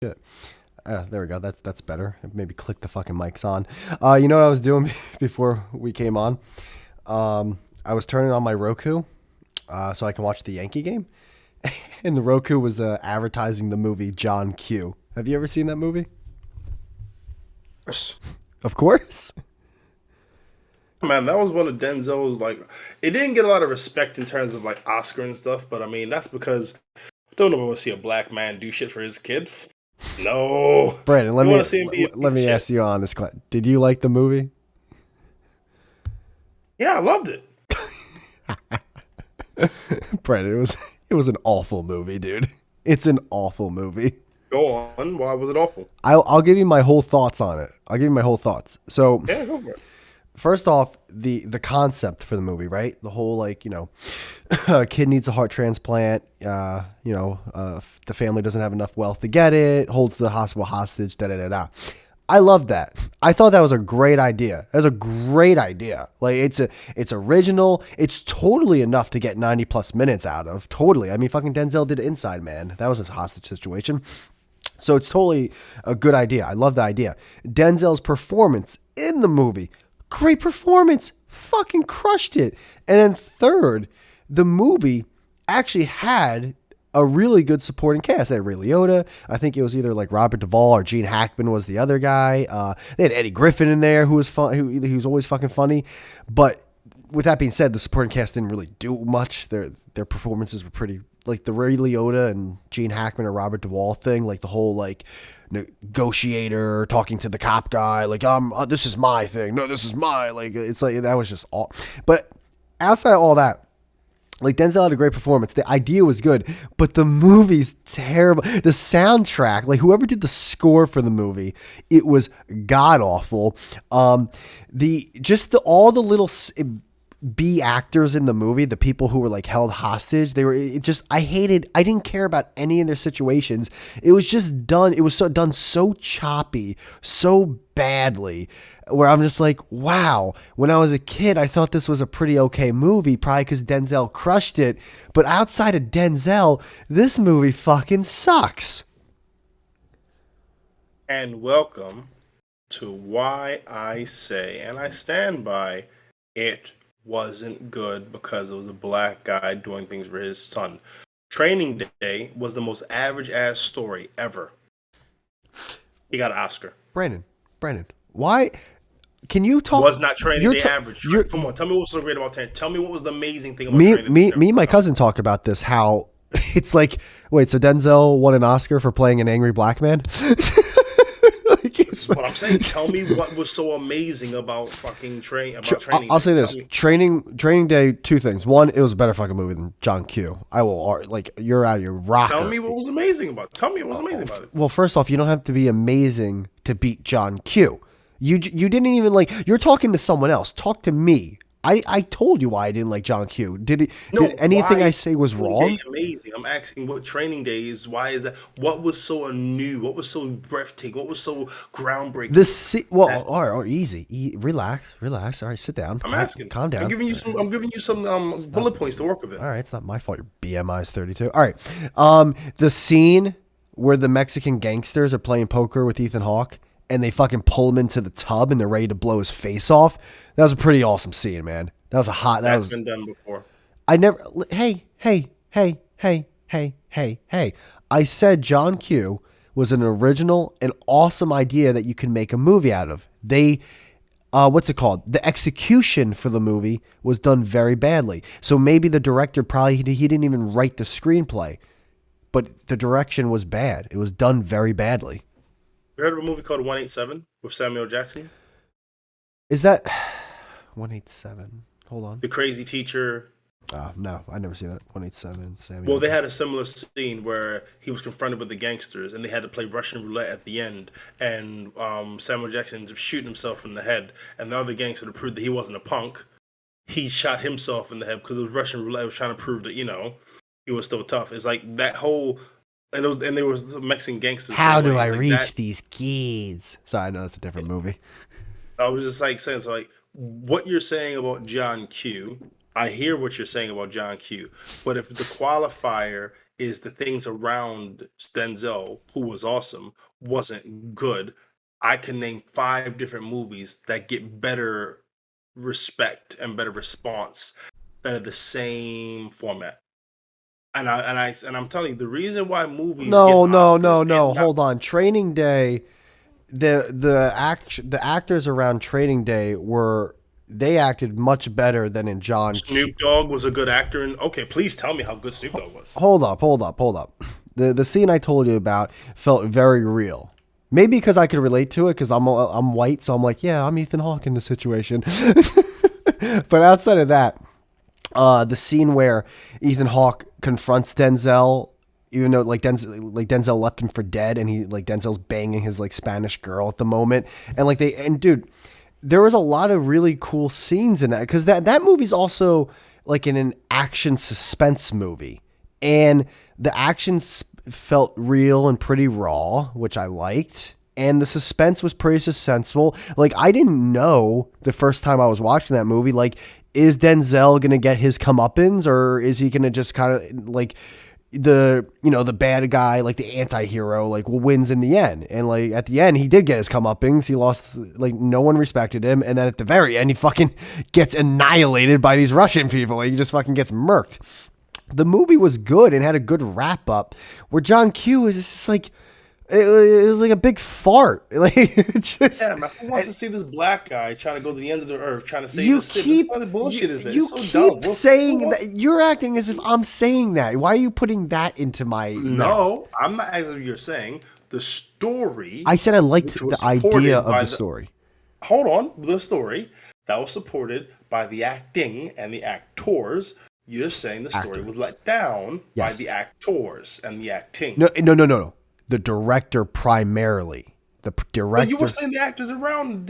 shit. There we go. That's better. Maybe click the fucking mics on. You know what I was doing before we came on? I was turning on my Roku so I can watch the Yankee game, and the Roku was advertising the movie John Q. Have you ever seen that movie? Yes. Of course. Man, that was one of Denzel's like. It didn't get a lot of respect in terms of like Oscar and stuff, but I mean that's because don't nobody want to see a black man do shit for his kid. No, Brandon, you want to see him be a let piece of me shit. ask you on this question. Did you like the movie? Yeah, I loved it. Brandon, it was an awful movie, dude. It's an awful movie. Go on. Why was it awful? I'll give you my whole thoughts on it. I'll give you my whole thoughts. So Yeah, go for it. first off, the concept for the movie, right? The whole a kid needs a heart transplant. The family doesn't have enough wealth to get it. Holds the hospital hostage. Da da da da. I love that. I thought that was a great idea. That was a great idea. Like it's original. It's totally enough to get 90 plus minutes out of. Totally. I mean, fucking Denzel did Inside Man. That was a hostage situation. So it's totally a good idea. I love the idea. Denzel's performance in the movie, great performance, fucking crushed it. And then third, the movie actually had a really good supporting cast. They had Ray Liotta. I think it was either like Robert Duvall or Gene Hackman was the other guy. They had Eddie Griffin in there, who was fun. Who was always fucking funny. But with that being said, the supporting cast didn't really do much. Their performances were pretty like the Ray Liotta and Gene Hackman or Robert Duvall thing, like the whole like negotiator talking to the cop guy, like this is my thing. No, this is my like it's like that was just all. But outside of all that, like Denzel had a great performance. The idea was good, but the movie's terrible. The soundtrack, like whoever did the score for the movie, it was god awful. All the little B actors in the movie, the people who were like held hostage, they were it just I didn't care about any of their situations. It was just done. It was done so choppy, so badly, where I'm just like, wow. When I was a kid, I thought this was a pretty okay movie, probably because Denzel crushed it. But outside of Denzel, this movie fucking sucks. And welcome to why I say, and I stand by, it wasn't good because it was a black guy doing things for his son. Training Day was the most average ass story ever. He got an Oscar. Brandon, why? Can you talk? Was not Training You're Day average. you're Come on, tell me what was so great about Training. Tell me what was the amazing thing about me Training Day. me and my cousin talk about this. How it's like, wait, so Denzel won an Oscar for playing an angry black man? That's what I'm saying. Tell me what was so amazing about fucking Training I'll Day. say Tell this: me. Training Day. Two things. One, it was a better fucking movie than John Q. I will like you're out of your Tell rocker. me what was amazing about it. Tell me what was amazing about it. Well, first off, you don't have to be amazing to beat John Q. You didn't even like. You're talking to someone else. Talk to me. I told you why I didn't like John Q. No, Did anything why I say was Training Day wrong? amazing? I'm asking what Training Day is. Why is that? What was so new? What was so breathtaking? What was so groundbreaking? Well, That all right, easy. Relax. All right, sit down. I'm asking. Calm I'm down. giving you some. I'm giving you some bullet points to work with. All right, it's not my fault. Your BMI is 32. All right. The scene where the Mexican gangsters are playing poker with Ethan Hawke and they fucking pull him into the tub and they're ready to blow his face off. That was a pretty awesome scene, man. That was a hot. That That's was. been done before. I never. Hey. I said John Q was an original and awesome idea that you can make a movie out of. What's it called? The execution for the movie was done very badly. So maybe the director probably he didn't even write the screenplay, but the direction was bad. It was done very badly. You heard of a movie called 187 with Samuel Jackson? Is that 187? Hold on. The crazy teacher. No, I never seen that. 187 Well, Samuel. they had a similar scene where he was confronted with the gangsters, and they had to play Russian roulette at the end. And Samuel Jackson's shooting himself in the head, and the other gangster to prove that he wasn't a punk, he shot himself in the head because it was Russian roulette. It was trying to prove that he was still tough. It's like that whole, and there was the Mexican gangsters. How Same do way. I It's like that. reach these kids? Sorry, I know it's a different movie. I was just like saying, so like what you're saying about John Q. I hear what you're saying about John Q. But if the qualifier is the things around Denzel, who was awesome, wasn't good. I can name 5 different movies that get better respect and better response that are the same format. And I'm telling you, the reason why movies get No, no, no, Oscars is no. not Hold on. Training Day, the actors around Training Day were they acted much better than in John Q. Snoop Dogg was a good actor. And okay, please tell me how good Snoop Dogg was. Hold up. The scene I told you about felt very real. Maybe because I could relate to it because I'm white, so I'm like, yeah, I'm Ethan Hawke in this situation. But outside of that, the scene where Ethan Hawke confronts Denzel, even though Denzel left him for dead, and Denzel's banging his like Spanish girl at the moment, and dude, there was a lot of really cool scenes in that because that movie's also like in an action suspense movie, and the felt real and pretty raw, which I liked. And the suspense was pretty suspenseful. Like, I didn't know the first time I was watching that movie, like, is Denzel gonna get his comeuppance, or is he gonna just kind of like the bad guy, like the anti-hero, like wins in the end? And like at the end he did get his comeuppance. He lost, like, no one respected him, and then at the very end he fucking gets annihilated by these Russian people. Like, he just fucking gets murked. The movie was good and had a good wrap up, where John Q is just like, it was like a big fart. Like, it just, Yeah, man, who wants to see this black guy trying to go to the end of the earth, trying to save you the city? keep What kind of bullshit is this? you It's so keep dumb. saying that. You're acting as if I'm saying that. Why are you putting that into my mouth? No, I'm not as you're saying. The story, I said I liked which the was idea supported of by the story. hold on, the story that was supported by the acting and the actors. You're saying the story Actor. was let down by Yes. the actors and the acting. No. The director primarily. The But you were director. saying the actors around.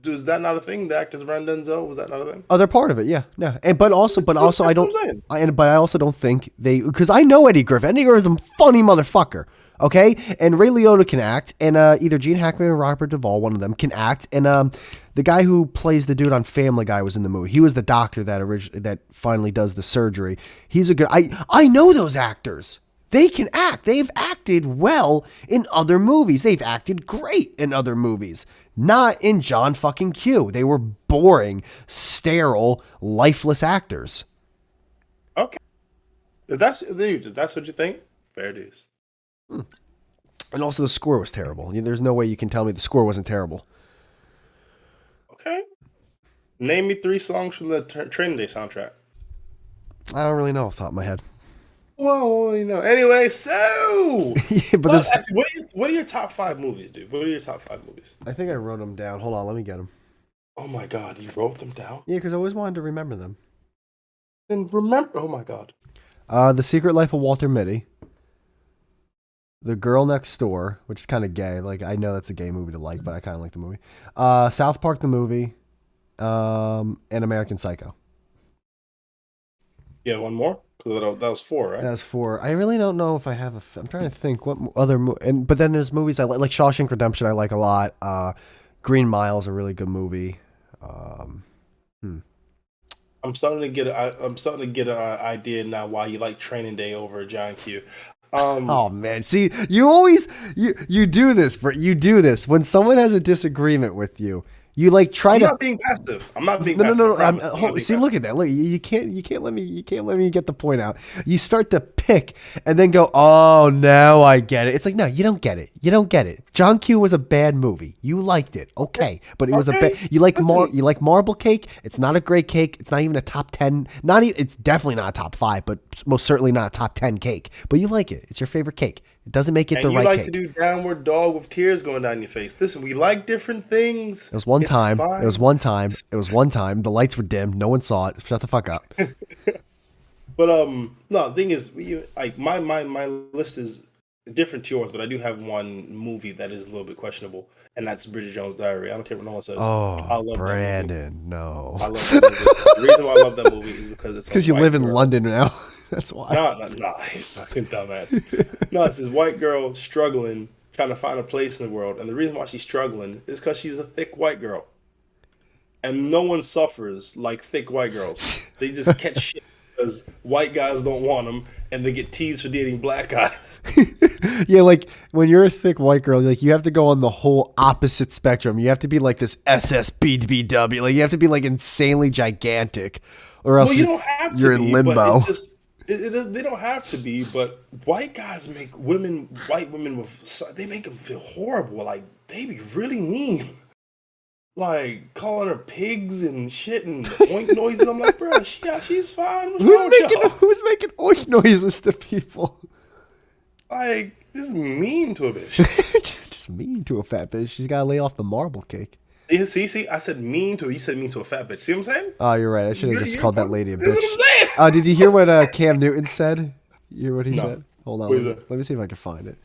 Is that not a thing? The actors around Denzel, was that not a thing? Oh, they're part of it. Yeah. Yeah. And but also I That's what don't. I'm saying. But I also don't think they, because I know Eddie Griffin. Eddie Griffin's a funny motherfucker. Okay, and Ray Liotta can act, and either Gene Hackman or Robert Duvall, one of them, can act, and the guy who plays the dude on Family Guy was in the movie. He was the doctor that finally does the surgery. He's a good. I know those actors. They can act. They've acted well in other movies. They've acted great in other movies. Not in John fucking Q. They were boring, sterile, lifeless actors. Okay, if that's what you think. Fair dues. And also the score was terrible. There's no way you can tell me the score wasn't terrible. Okay. Name me 3 songs from the Training Day soundtrack. I don't really know off the top of my head. Whoa, Anyway, so Yeah, but there's. actually, what are your top 5 movies, dude? What are your top 5 movies? I think I wrote them down. Hold on, let me get them. Oh my god, you wrote them down? Yeah, because I always wanted to remember them. And remember, oh my god. The Secret Life of Walter Mitty. The Girl Next Door, which is kind of gay. Like, I know that's a gay movie to like, but I kind of like the movie. South Park the movie, and American Psycho. Yeah, one more? Because that was 4, right? That's 4. I really don't know if I have I'm trying to think what other but then there's movies I like Shawshank Redemption. I like a lot. Green Mile is a really good movie. I'm starting to get an idea now why you like Training Day over John Q. Oh man, see, you always you do this, you do this when someone has a disagreement with you. You like try I'm to. not being passive. I'm not being No, passive. no. I promise. I'm not being See, passive. look at that. Look, you can't let me get the point out. You start to pick and then go, oh, now I get it. It's like, no, you don't get it. You don't get it. John Q was a bad movie. You liked it, okay, but it was a bad. Okay. You like Listen. You like Marble Cake. It's not a great cake. It's not even a top 10. Not even. It's definitely not a top 5, but most certainly not a top 10 cake. But you like it. It's your favorite cake. It doesn't make it And the you right like cake. to do downward dog with tears going down your face. Listen, we like different things. It was one It's time. fine. It was one time. It was one time. The lights were dimmed. No one saw it. Shut the fuck up. But no, the thing is, like my list is different to yours, but I do have one movie that is a little bit questionable, and that's Bridget Jones' Diary. I don't care what no one says. I Oh, love that movie. Brandon, no. I love that movie. The reason why I love that movie is because it's Because a you white live in girl. London now. That's why. No, he's fucking dumbass. No, it's this white girl struggling, trying to find a place in the world, and the reason why she's struggling is because she's a thick white girl, and no one suffers like thick white girls. They just catch shit because white guys don't want them, and they get teased for dating black guys. Yeah, like when you're a thick white girl, like you have to go on the whole opposite spectrum. You have to be like this SSBW. Like you have to be like insanely gigantic, or else Well, you don't have you're to in be, but limbo. it's just they don't have to be. But white guys make white women they make them feel horrible. Like they be really mean, like calling her pigs and shit and oink noises. I'm like, bro, she's fine. What's wrong with y'all? Who's making oink noises to people? Like this is mean to a bitch. Just mean to a fat bitch. She's got to lay off the marble cake. Yeah, see, I said mean to her. You said mean to a fat bitch. See what I'm saying? Oh, you're right. I should have just called that lady a That's bitch. what I'm saying. Did you hear what Cam Newton said? You hear what he No. said? Hold on. What is that? Let me see if I can find it.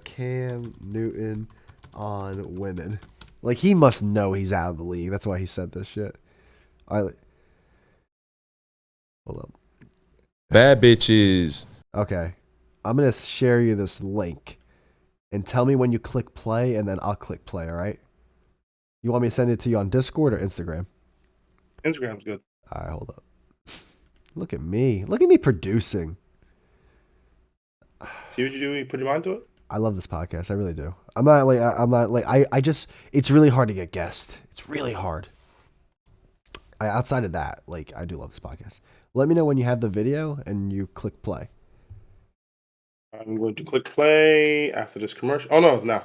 Cam Newton on women. Like, he must know he's out of the league. That's why he said this shit. All right. Hold up. Bad bitches. Okay. I'm going to share you this link. And tell me when you click play, and then I'll click play, all right? You want me to send it to you on Discord or Instagram? Instagram's good. All right, hold up. Look at me. Look at me producing. See what you do when you put your mind to it? I love this podcast. I really do. I just, it's really hard to get guests. It's really hard. Outside of that, like, I do love this podcast. Let me know when you have the video and you click play. I'm going to click play after this commercial. Oh, no.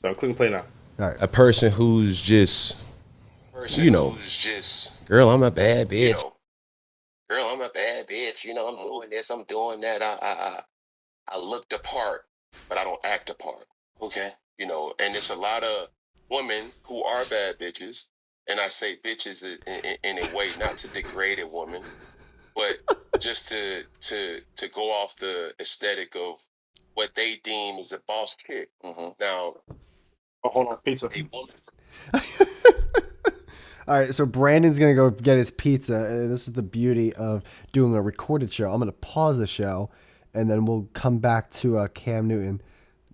So I'm clicking play now. All right. A person who's just, girl, I'm a bad bitch. Girl, I'm a bad bitch. You know, I'm doing this, I'm doing that. I look the part, but I don't act the part. Okay. You know, and it's a lot of women who are bad bitches. And I say bitches in a way not to degrade a woman, but just to go off the aesthetic of what they deem as a boss chick. Mm-hmm. Now, hold on, pizza. A woman All right, so Brandon's going to go get his pizza. And this is the beauty of doing a recorded show. I'm going to pause the show, and then we'll come back to Cam Newton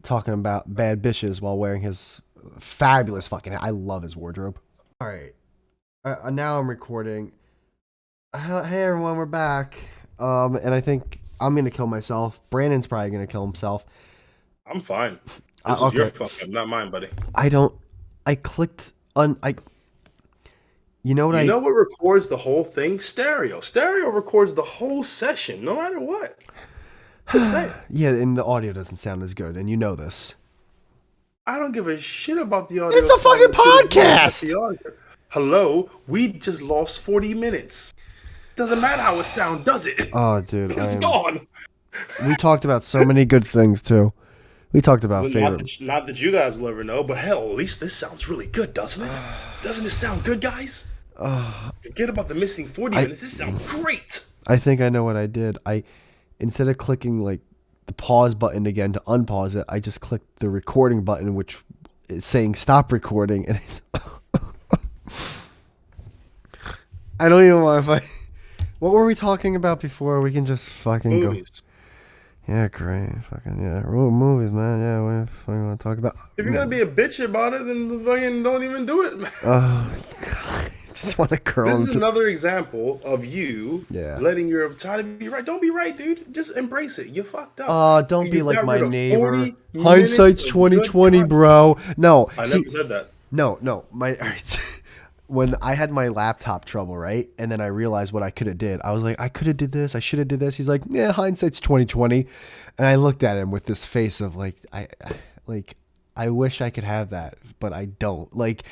talking about bad bitches while wearing his fabulous fucking... I love his wardrobe. All right. Now I'm recording. Hey, everyone, we're back. And I think I'm going to kill myself. Brandon's probably going to kill himself. I'm fine. This is your fuck up, not mine, buddy. I clicked on... You know what records the whole thing? Stereo. Stereo records the whole session, no matter what. Just say it. Yeah, and the audio doesn't sound as good, and you know this. I don't give a shit about the audio. It's a fucking podcast! Hello? We just lost 40 minutes. Doesn't matter how it sounds, does it? Oh, dude. It's gone. We talked about so many good things, too. We talked about favorite. Not that you guys will ever know, but hell, at least this sounds really good, doesn't it? Doesn't it sound good, guys? Forget about the missing 40 minutes. This sounds great. I think I know what I did. Instead of clicking like the pause button again to unpause it, I just clicked the recording button, which is saying stop recording. And I don't even want to. What were we talking about before? We can just fucking Movies. go. Yeah, great. Fucking yeah. Movies, man. Yeah, what the fuck you want to talk about? If you're gonna be a bitch about it, then fucking don't even do it. Oh, God. I just want to curl This him is another example of you letting your trying to be right. Don't be right, dude. Just embrace it. You fucked up. Don't be like my neighbor. 40 Hindsight's minutes of 2020, good bro. No, I never said that. No. All right. When I had my laptop trouble, right, and then I realized what I could have did, I was like, I could have did this, I should have did this. He's like, yeah, hindsight's 2020, and I looked at him with this face of like, I wish I could have that, but I don't. Like,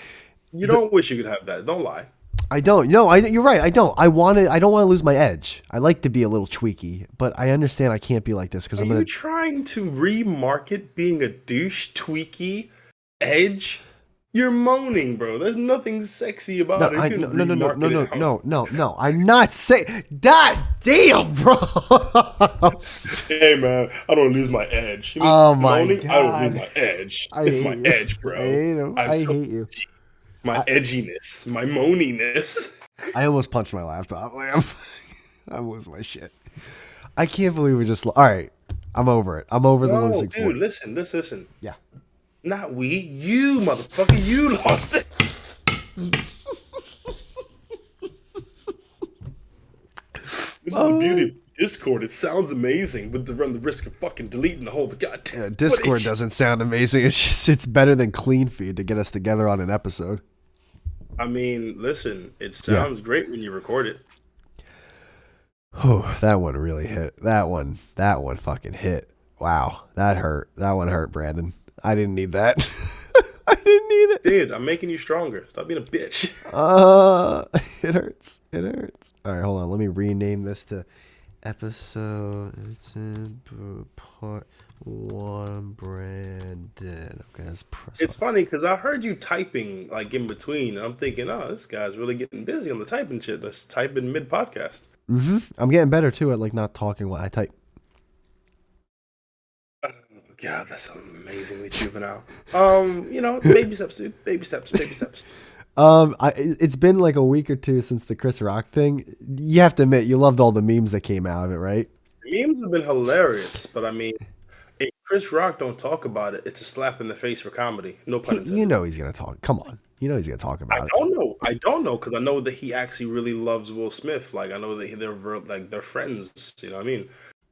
you don't wish you could have that. Don't lie. I don't. No, you're right. I don't. I don't want to lose my edge. I like to be a little tweaky, but I understand I can't be like this because I'm you trying to remarket being a douche, tweaky, edge? You're moaning, bro. There's nothing sexy about it. No. I'm not saying. God damn, bro. Hey, man, I don't lose my edge. Oh my moaning? God. I don't lose my edge. It's my edge, bro. I hate him. I hate you. My edginess, my moaniness. I almost punched my laptop. Like, I'm losing my shit. I can't believe we just. All right, I'm over it. I'm over the losing. Dude, listen. Yeah. Not we, you motherfucker, you lost it. This is the beauty. Discord. It sounds amazing, but to run the risk of fucking deleting the whole goddamn Discord footage. doesn't sound amazing. It's better than Clean Feed to get us together on an episode. I mean, listen, it sounds great when you record it. Oh, that one really hit. That one fucking hit. Wow, that hurt. That one hurt, Brandon. I didn't need that. I didn't need it. Dude, I'm making you stronger. Stop being a bitch. It hurts. It hurts. All right, hold on. Let me rename this to episode part 1. Brandon. Okay, It's funny because I heard you typing like in between, and I'm thinking, oh, this guy's really getting busy on the typing shit. Let's type in mid podcast. I'm getting better too at like not talking while I type. God, that's amazingly juvenile. Baby steps, dude. Baby steps. It's been like a week or two since the Chris Rock thing. You have to admit, you loved all the memes that came out of it, right? Memes have been hilarious, but I mean, if Chris Rock don't talk about it, it's a slap in the face for comedy. No pun intended. You know he's gonna talk. Come on, you know he's gonna talk about it. I don't know because I know that he actually really loves Will Smith. Like I know that they're friends. You know what I mean?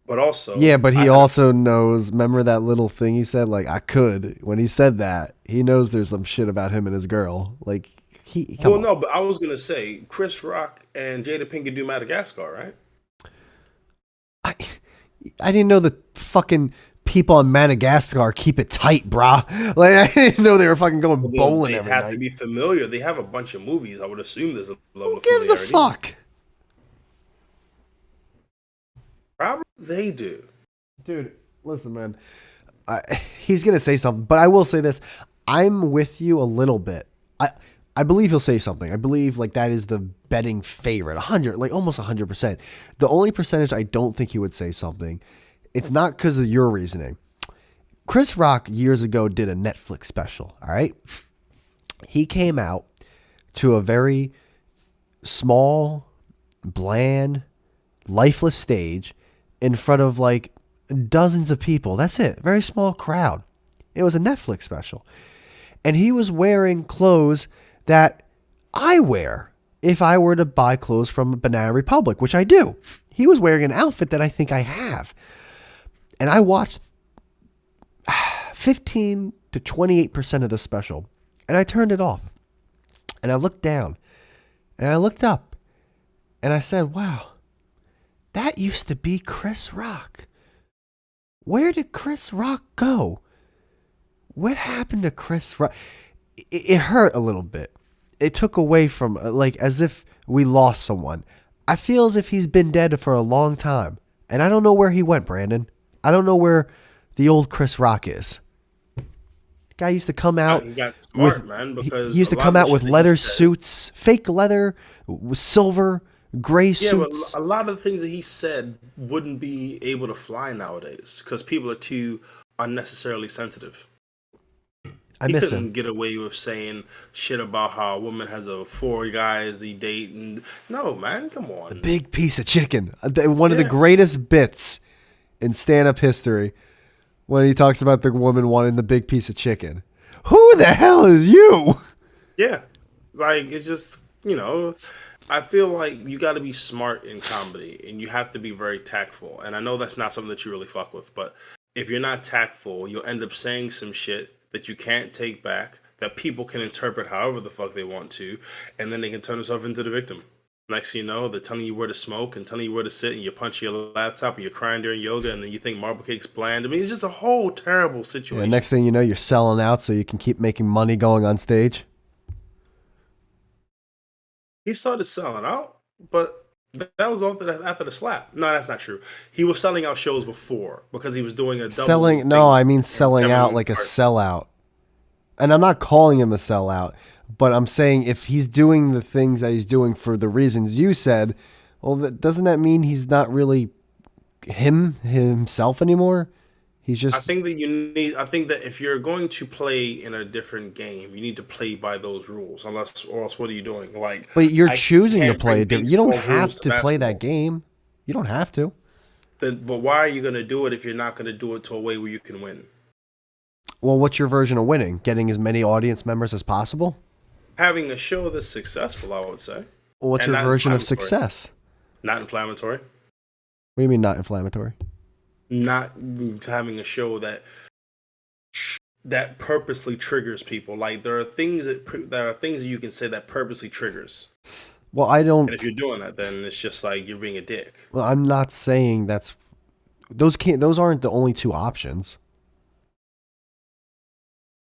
But also, yeah, but he also knows. Remember that little thing he said? Like I could. When he said that, he knows there's some shit about him and his girl. Like come on. No, but I was gonna say Chris Rock and Jada Pinkett do Madagascar, right? I didn't know the fucking people on Madagascar keep it tight, brah. Like I didn't know they were fucking going bowling every night. They have to be familiar. They have a bunch of movies. I would assume there's a level of familiarity. Who gives a fuck? Probably they do. Dude, listen, man. He's going to say something, but I will say this. I'm with you a little bit. I believe he'll say something. I believe like that is the betting favorite. 100, like almost 100%. The only percentage I don't think he would say something, it's not because of your reasoning. Chris Rock years ago did a Netflix special, all right? He came out to a very small, bland, lifeless stage in front of like dozens of people. That's it. Very small crowd. It was a Netflix special. And he was wearing clothes that I wear if I were to buy clothes from Banana Republic, which I do. He was wearing an outfit that I think I have. And I watched 15 to 28% of the special. And I turned it off. And I looked down. And I looked up. And I said, wow. That used to be Chris Rock. Where did Chris Rock go? What happened to Chris Rock? It hurt a little bit. It took away from, like, as if we lost someone. I feel as if he's been dead for a long time. And I don't know where he went, Brandon. I don't know where the old Chris Rock is. The guy used to come out He got smart, man, because he used to come out with leather suits, fake leather, silver, gray suits. But a lot of the things that he said wouldn't be able to fly nowadays because people are too unnecessarily sensitive. I miss him. He couldn't him. get away with saying shit about how a woman has 4 guys they date and no, man, come on. Big piece of chicken. One of the greatest bits in stand-up history when he talks about the woman wanting the big piece of chicken. Who the hell is you? Yeah. Like, it's just, I feel like you got to be smart in comedy and you have to be very tactful. And I know that's not something that you really fuck with, but if you're not tactful, you'll end up saying some shit that you can't take back, that people can interpret however the fuck they want to, and then they can turn themselves into the victim. Next thing you know, they're telling you where to smoke and telling you where to sit, and you punch your laptop, and you're crying during yoga, and then you think marble cake's bland. I mean, it's just a whole terrible situation. Yeah, next thing you know, you're selling out so you can keep making money going on stage. He started selling out, but that was after the slap. No, that's not true. He was selling out shows before because he was doing a double selling. No, I mean selling out like a sellout. And I'm not calling him a sellout, but I'm saying if he's doing the things that he's doing for the reasons you said, well, doesn't that mean he's not really himself anymore? He's just. I think that if you're going to play in a different game, you need to play by those rules. Or else, what are you doing? Like, but you're choosing to play. You don't have to play that game. You don't have to. But why are you going to do it if you're not going to do it to a way where you can win? Well, what's your version of winning? Getting as many audience members as possible? Having a show that's successful, I would say. Well, what's your version of success? Not inflammatory. What do you mean not inflammatory? Not having a show that purposely triggers people. Like there are things that you can say that purposely triggers. Well, I don't. And if you're doing that, then it's just like you're being a dick. Well, I'm not saying those aren't the only two options.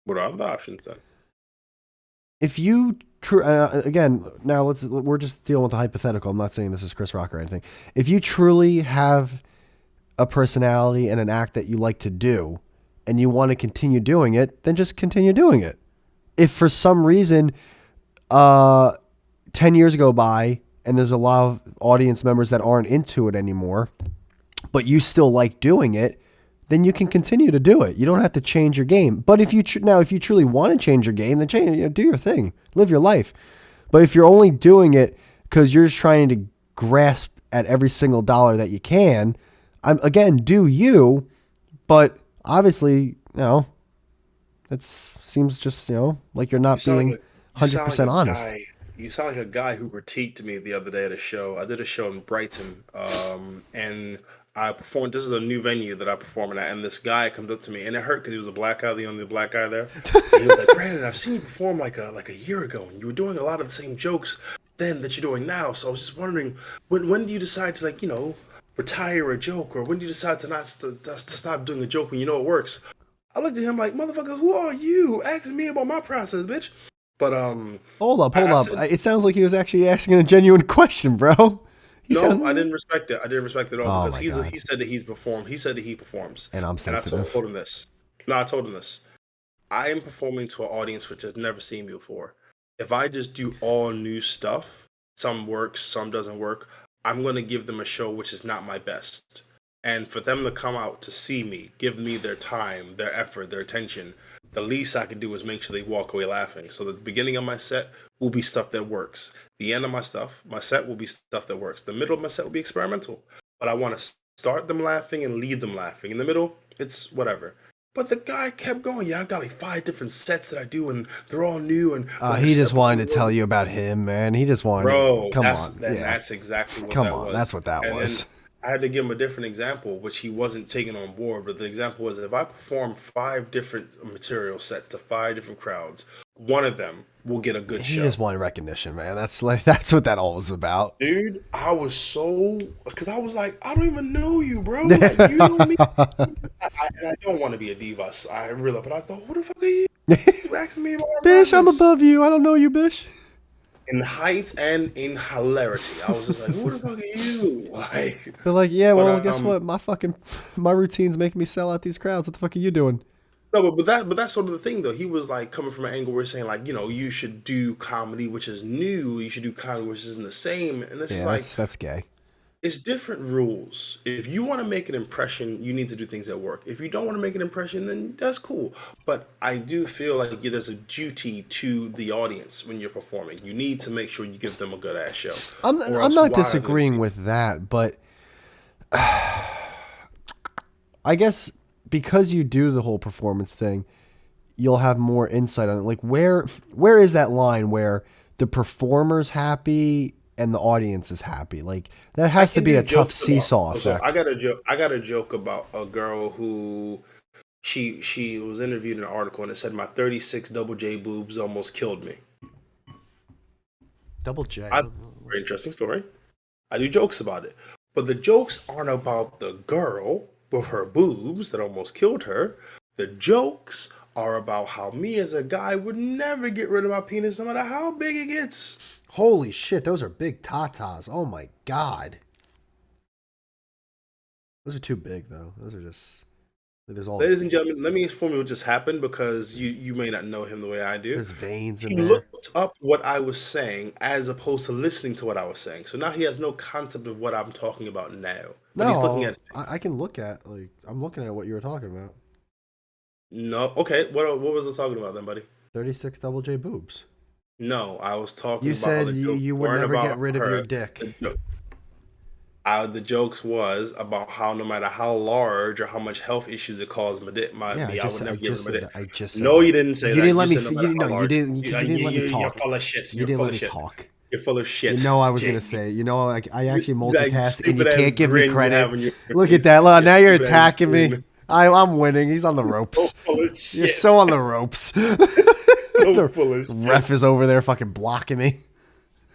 What are the options then? If you again, now we're just dealing with a hypothetical. I'm not saying this is Chris Rock or anything. If you truly have a personality and an act that you like to do and you want to continue doing it, then just continue doing it. If for some reason 10 years go by and there's a lot of audience members that aren't into it anymore, but you still like doing it, then you can continue to do it. You don't have to change your game. But if you truly want to change your game, then do your thing, live your life. But if you're only doing it because you're just trying to grasp at every single dollar that you can, do you. But obviously, it seems just like you're not being 100% honest. You sound like a guy who critiqued me the other day at a show. I did a show in Brighton, and I performed. This is a new venue that I perform at, and this guy comes up to me, and it hurt because he was a black guy, the only black guy there. And he was like, "Brandon, I've seen you perform like a year ago, and you were doing a lot of the same jokes then that you're doing now. So I was just wondering, when do you decide to retire a joke, or when do you decide to stop doing a joke when you know it works?" I looked at him like, "Motherfucker, who are you asking me about my process, bitch?" But hold up. It sounds like he was actually asking a genuine question, bro. I didn't respect it. I didn't respect it at all because God. he said that he's performed. He said that he performs, and I'm sensitive. And I told him this. No, I told him this. I am performing to an audience which has never seen me before. If I just do all new stuff, some works, some doesn't work, I'm going to give them a show which is not my best. And for them to come out to see me, give me their time, their effort, their attention, the least I can do is make sure they walk away laughing. So the beginning of my set will be stuff that works. The end of my set will be stuff that works. The middle of my set will be experimental. But I want to start them laughing and leave them laughing. In the middle, it's whatever. But the guy kept going. Yeah, I've got like 5 different sets that I do, and they're all new. And he just wanted to tell you about him, man. He just wanted. Bro, come on, that's exactly what that was. Come on, that's what that was. I had to give him a different example, which he wasn't taking on board. But the example was, if I perform 5 different material sets to 5 different crowds, one of them will get a good show. He just wanted recognition, man. That's what that all was about. Dude, I was because I was like, I don't even know you, bro. Like, you know me. I don't want to be a diva. I really, but I thought, who the fuck are you? You asking me about Bish, I'm above you. I don't know you, Bish. In height and in hilarity, I was just like, "Who the fuck are you?" Like, they're like, "Yeah, well, guess what? My routine's making me sell out these crowds. What the fuck are you doing?" No, but that's sort of the thing, though. He was like coming from an angle where he's saying like, you should do comedy which is new. You should do comedy which isn't the same. And this is like that's gay. It's different rules. If you want to make an impression, you need to do things that work. If you don't want to make an impression, then that's cool. But I do feel like there's a duty to the audience when you're performing. You need to make sure you give them a good ass show. I'm not disagreeing with that, but I guess because you do the whole performance thing, you'll have more insight on it. Like where is that line where the performer's happy and the audience is happy? Like that has to be a tough seesaw effect. I got a joke about a girl who she was interviewed in an article and it said my 36 double J boobs almost killed me. Double J. Very interesting story. I do jokes about it, but the jokes aren't about the girl with her boobs that almost killed her. The jokes are about how me as a guy would never get rid of my penis no matter how big it gets. Holy shit, those are big tatas. Oh my god. Those are too big though. Those are just Ladies and gentlemen, let me inform you what just happened because you may not know him the way I do. There's veins in he there. He looked up what I was saying as opposed to listening to what I was saying. So now he has no concept of what I'm talking about now. But he's looking at I can look at I'm looking at what you were talking about. No, okay. What was I talking about then, buddy? 36 double J boobs. No, I was talking about how you would never get rid of your dick. The jokes was about how no matter how large or how much health issues it caused I would never get rid of my dick. I just said no, you didn't say you that. Didn't let me, you didn't let me talk. You didn't let me talk. You're full of shit. You didn't let me talk. You're full of shit. You know, I was Jake. gonna say. You know, I actually That multitask, and you stupid-ass can't give me grin you have credit. on your Look face. at that! Look, now you're Stupid-ass attacking me. grin. I'm winning. He's on the So ropes. full of You're shit. so on the ropes. So full of shit. Ref is over there fucking blocking me.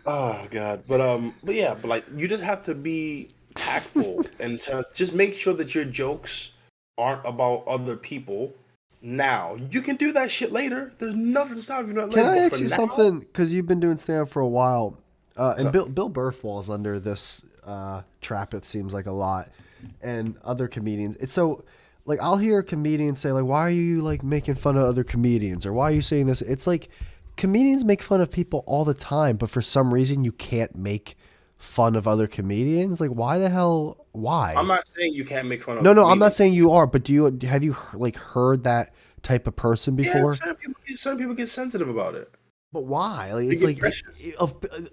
Oh god, but yeah, but like you just have to be tactful and to just make sure that your jokes aren't about other people. Now you can do that shit later. There's nothing stopping you not Can later. I but ask for you now- something? Because you've been doing stand up for a while, and up? Bill Burr falls under this trap. It seems like a lot, and other comedians. It's so like I'll hear comedians say like, "Why are you like making fun of other comedians?" or "Why are you saying this?" It's like comedians make fun of people all the time, but for some reason you can't make fun of other comedians. Like, why the hell? Why? I'm not saying you can't make fun of. No, other I'm not comedians. saying you are, but have you like heard that type of person Yeah, before? some people get sensitive about it. But why? Like, They it's get like precious.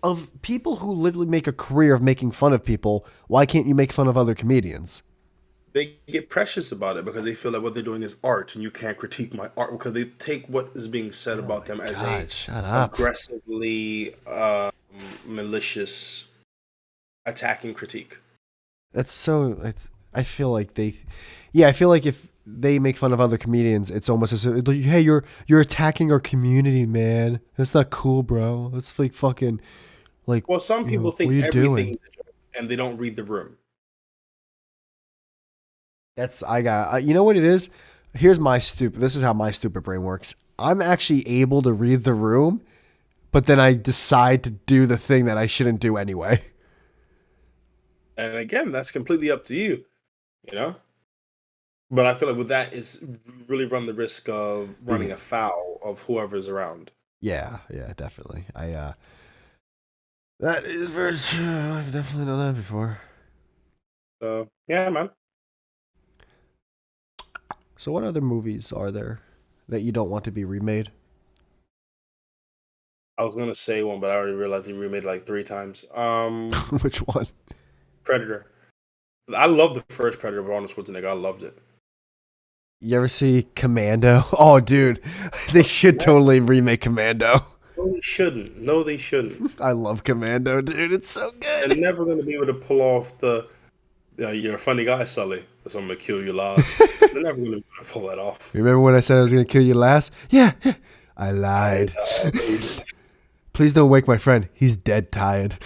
of people who literally make a career of making fun of people. Why can't you make fun of other comedians? They get precious about it because they feel like what they're doing is art, and you can't critique my art because they take what is being said about them as God, a shut up. aggressively malicious attacking critique. That's so. I feel like I feel like if they make fun of other comedians, it's almost as if, like, hey, you're attacking our community, man. That's not cool, bro. That's like fucking like. Well, some people think what are you doing? everything's a joke, and they don't read the room. You know what it is? Here's this is how my stupid brain works. I'm actually able to read the room, but then I decide to do the thing that I shouldn't do anyway. And again, that's completely up to you, you know? But I feel like with that is really run the risk of running afoul of whoever's around. Yeah, definitely. That is very true. I've definitely done that before. So, yeah, man. So what other movies are there that you don't want to be remade? I was going to say one, but I already realized he remade it like 3 times. Which one? Predator. I love the first Predator, but Arnold Schwarzenegger, I loved it. You ever see Commando? Oh, dude. They should totally remake Commando. No, they shouldn't. No, they shouldn't. I love Commando, dude. It's so good. They're never going to be able to pull off the you're a funny guy, Sully, so I'm going to kill you last. They're never going to be able to pull that off. Remember when I said I was going to kill you last? Yeah. I lied. Please don't wake my friend. He's dead tired.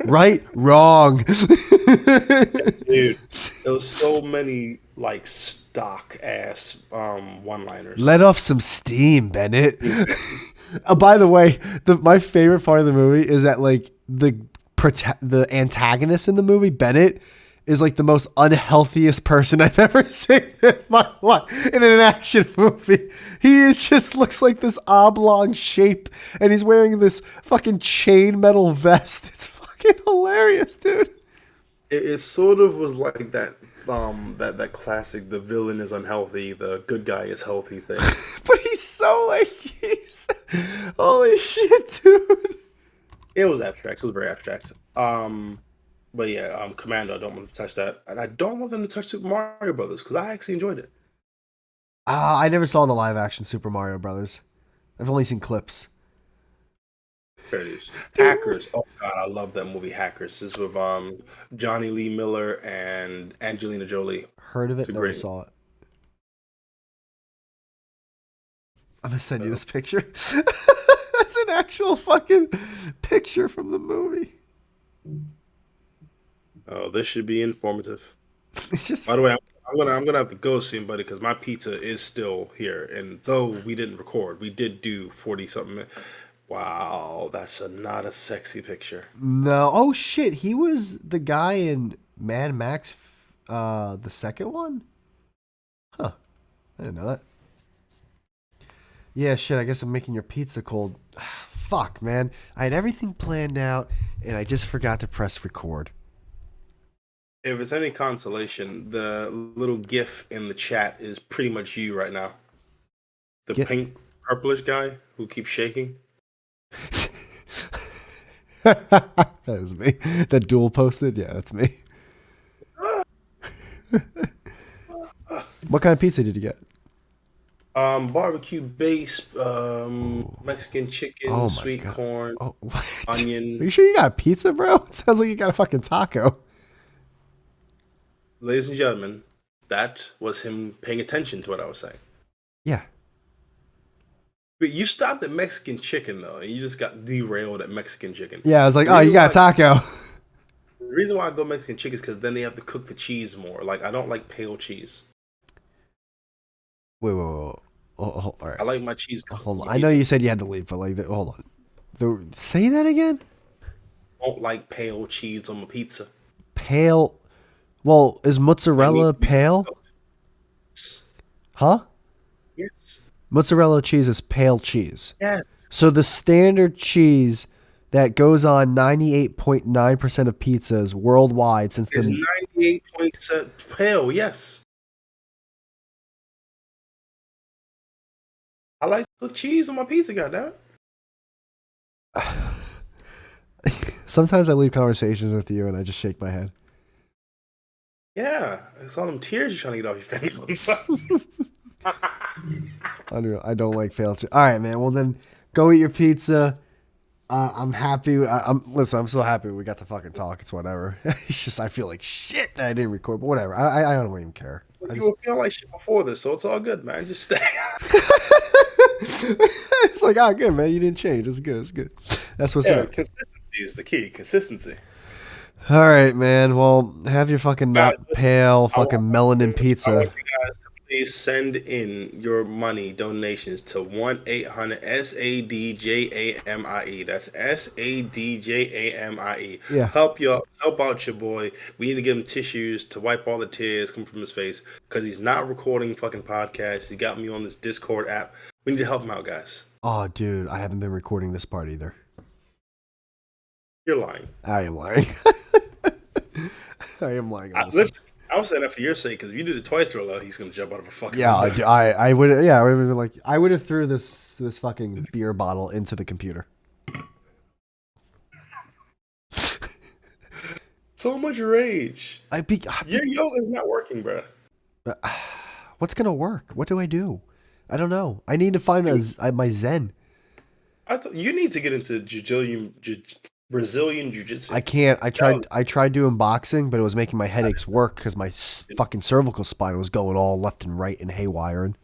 Right? Wrong. Dude, there was so many like stock ass one-liners. Let off some steam, Bennett. By the way, my favorite part of the movie is that like the antagonist in the movie, Bennett, is like the most unhealthiest person I've ever seen in my life in an action movie. He looks like this oblong shape, and he's wearing this fucking chain metal vest. It's fucking hilarious, dude. It sort of was like that that classic the villain is unhealthy, the good guy is healthy thing. But he's so like holy shit, dude. It was abstract. It was very abstract. But yeah, Commando, I don't want to touch that. And I don't want them to touch Super Mario Brothers because I actually enjoyed it. I never saw the live action Super Mario Brothers. I've only seen clips. There it is. Hackers. Oh god, I love that movie Hackers. This is with Johnny Lee Miller and Angelina Jolie. Heard of it, It's never great. saw it. I'm gonna send you this picture. That's an actual fucking picture from the movie. Oh, this should be informative. It's just By the way, I'm gonna have to go soon, buddy, because my pizza is still here. And though we didn't record, we did do 40 something. Wow, that's not a sexy picture. no. Oh shit, he was the guy in Mad Max, the second one. Huh? I didn't know that. Yeah, shit. I guess I'm making your pizza cold. Fuck, man. I had everything planned out, and I just forgot to press record. If it's any consolation, the little GIF in the chat is pretty much you right now. The GIF? pink purplish guy who keeps shaking. That was me. That dual posted. Yeah, that's me. What kind of pizza did you get? Barbecue base, Mexican chicken, Oh my sweet god. corn, Oh, what? onion. Are you sure you got a pizza, bro? It sounds like you got a fucking taco. Ladies and gentlemen, that was him paying attention to what I was saying. Yeah. But you stopped at Mexican chicken though, and you just got derailed at Mexican chicken. Yeah, I was like, The oh, you reason got a why- taco. The reason why I go Mexican chicken is because then they have to cook the cheese more. Like I don't like pale cheese. Wait. Oh, all right. I like my cheese cooked Hold on on. my I know pizza. you said you had to leave, but like, hold on. Say that again? I don't like pale cheese on my pizza. Pale. Well, is mozzarella pale? Huh? Yes. Mozzarella cheese is pale cheese. Yes. So the standard cheese that goes on 98.9% of pizzas worldwide since It's the 98% pale, yes. I like cooked cheese on my pizza, goddammit. sometimes I leave conversations with you and I just shake my head. Yeah. It's all them tears you're trying to get off your face. Unreal. I don't like failed cheese. All right, man. Well, then go eat your pizza. I'm happy. Listen. I'm so happy we got to fucking talk. It's whatever. It's just I feel like shit that I didn't record, but whatever. I don't even care. You were feeling like shit before this, so it's all good, man. Just stay. It's like, oh, good, man. You didn't change. It's good. It's good. That's what's up. Consistency is the key. Consistency. All right, man. Well, have your fucking not Guys, pale fucking melanin I want pizza. you guys to please send in your money donations to 1-800-SADJAMIE. That's SADJAMIE. Yeah. Help out your boy. We need to give him tissues to wipe all the tears coming from his face because he's not recording fucking podcasts. He got me on this Discord app. We need to help him out, guys. Oh, dude, I haven't been recording this part either. You're lying. I am lying. I am lying. On this. Listen, I was saying that for your sake because if you did it twice, Rolla, he's gonna jump out of a fucking. Yeah, window. I would. Yeah, I would have been like, I would have threw this fucking beer bottle into the computer. So much rage. Your yoga's not working, bro. What's gonna work? What do I do? I don't know. I need to find my zen. You need to get into Brazilian jiu-jitsu. I can't. I tried doing boxing, but it was making my headaches work because my fucking cervical spine was going all left and right and haywiring.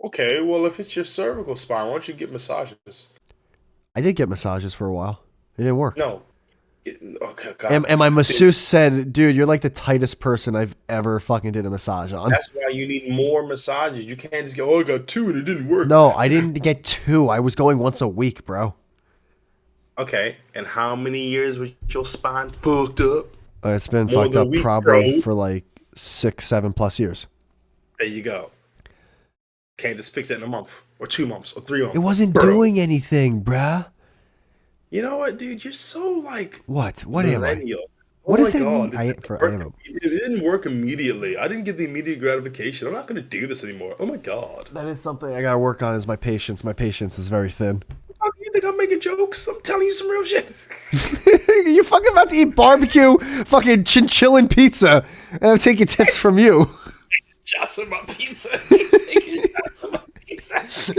Okay, well, if it's your cervical spine, why don't you get massages? I did get massages for a while. It didn't work. No. Okay, God. And my masseuse said, dude, you're like the tightest person I've ever fucking did a massage on. That's why you need more massages. You can't just go, oh, I got 2 and it didn't work. No, I didn't get 2. I was going once a week, bro. Okay, and how many years was your spine fucked up? It's been More fucked than a up week, probably bro. for like 6, 7+ years. There you go. Can't just fix it in a month or 2 months or 3 months. It wasn't Bro. doing anything, bruh. You know what, dude? You're so like What? What am I? millennial. What Oh does my that God, mean? It didn't work immediately. I didn't get the immediate gratification. I'm not going to do this anymore. Oh my God. That is something I gotta work on. Is my patience. My patience is very thin. Oh, you think I'm making jokes? I'm telling you some real shit. You fucking about to eat barbecue, fucking chinchillin pizza, and I'm taking tips from you. Shots of my pizza. Taking shots of my pizza.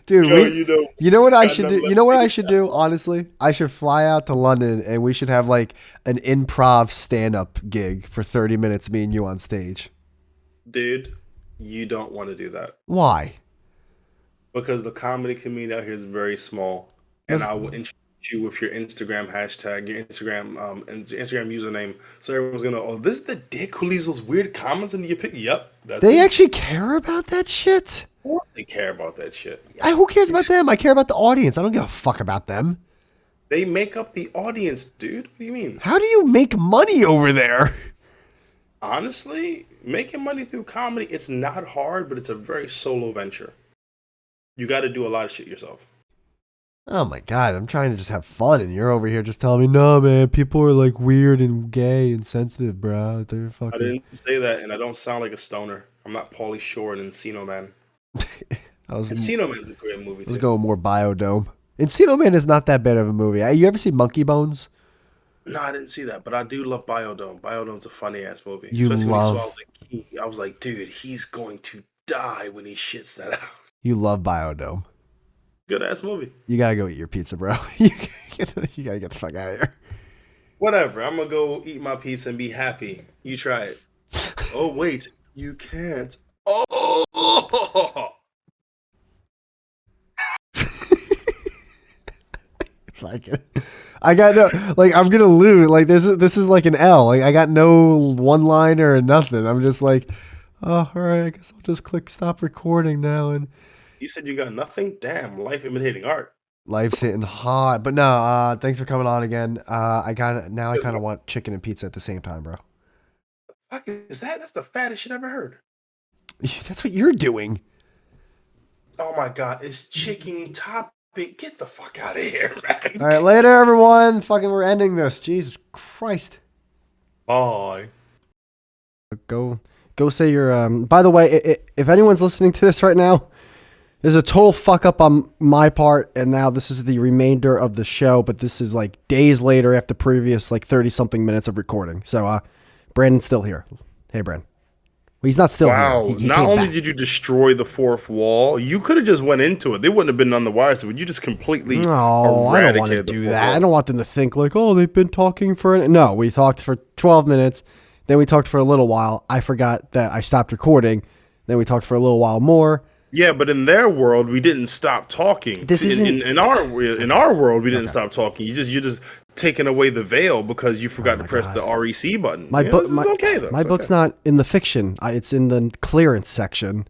Dude, Yo, you know what I got should nothing do? You left know what to I do. should do? Honestly, I should fly out to London and we should have like an improv stand-up gig for 30 minutes, me and you on stage. Dude, you don't want to do that. Why? Because the comedy community out here is very small. And I will introduce you with your Instagram hashtag, your Instagram and Instagram username. So everyone's gonna, oh, this is the dick who leaves those weird comments in your pic. Yep. That's They it. actually care about that shit? They care about that shit. Who cares about them? I care about the audience. I don't give a fuck about them. They make up the audience, dude. What do you mean? How do you make money over there? Honestly, making money through comedy, it's not hard, but it's a very solo venture. You got to do a lot of shit yourself. Oh my God, I'm trying to just have fun and you're over here just telling me, no man, people are like weird and gay and sensitive, bro. They're I fucking... didn't say that, and I don't sound like a stoner. I'm not Pauly Shore and Encino Man. Encino Man's a great movie, Let's too. go more Biodome. Encino Man is not that bad of a movie. You ever see Monkey Bones? No, I didn't see that, but I do love Biodome. Biodome's a funny-ass movie. You Especially when he love- swallowed the key. I was like, dude, he's going to die when he shits that out. You love Biodome. Good ass movie. You gotta go eat your pizza, bro. You gotta get the fuck out of here. Whatever. I'm gonna go eat my pizza and be happy. You try it. Oh wait, you can't. Oh. Like, I got no, like, I'm gonna lose. Like, this is like an L. Like, I got no one liner or nothing. I'm just like, oh, all right. I guess I'll just click stop recording now. And You said you got nothing? Damn, life imitating art. life's hitting hot. But no, thanks for coming on again. I kind of want chicken and pizza at the same time, bro. Fuck is that? That's the fattest shit I've ever heard. That's what you're doing. Oh my god, it's chicken topping. Get the fuck out of here, man. All right, later, everyone. Fucking, we're ending this. Jesus Christ. Bye. Go say your. By the way, if anyone's listening to this right now, there's a total fuck up on my part, and now this is the remainder of the show. But this is like days later after previous like 30 something minutes of recording. So, Brandon's still here. Hey, Brandon. Well, he's not still Wow. here. He Not came only back. did you destroy the fourth wall, you could have just went into it. They wouldn't have been on the wire. So you just completely No, I don't want to eradicated the do fourth that. wall. I don't want them to think like, oh, they've been talking for no. We talked for 12 minutes, then we talked for a little while. I forgot that I stopped recording. Then we talked for a little while more. Yeah, but in their world, we didn't stop talking. This isn't in our world. We didn't stop talking. You're just taking away the veil because you forgot to press the REC button. my Yeah, book. this is okay though. My It's book's okay. not in the fiction. It's in the clearance section.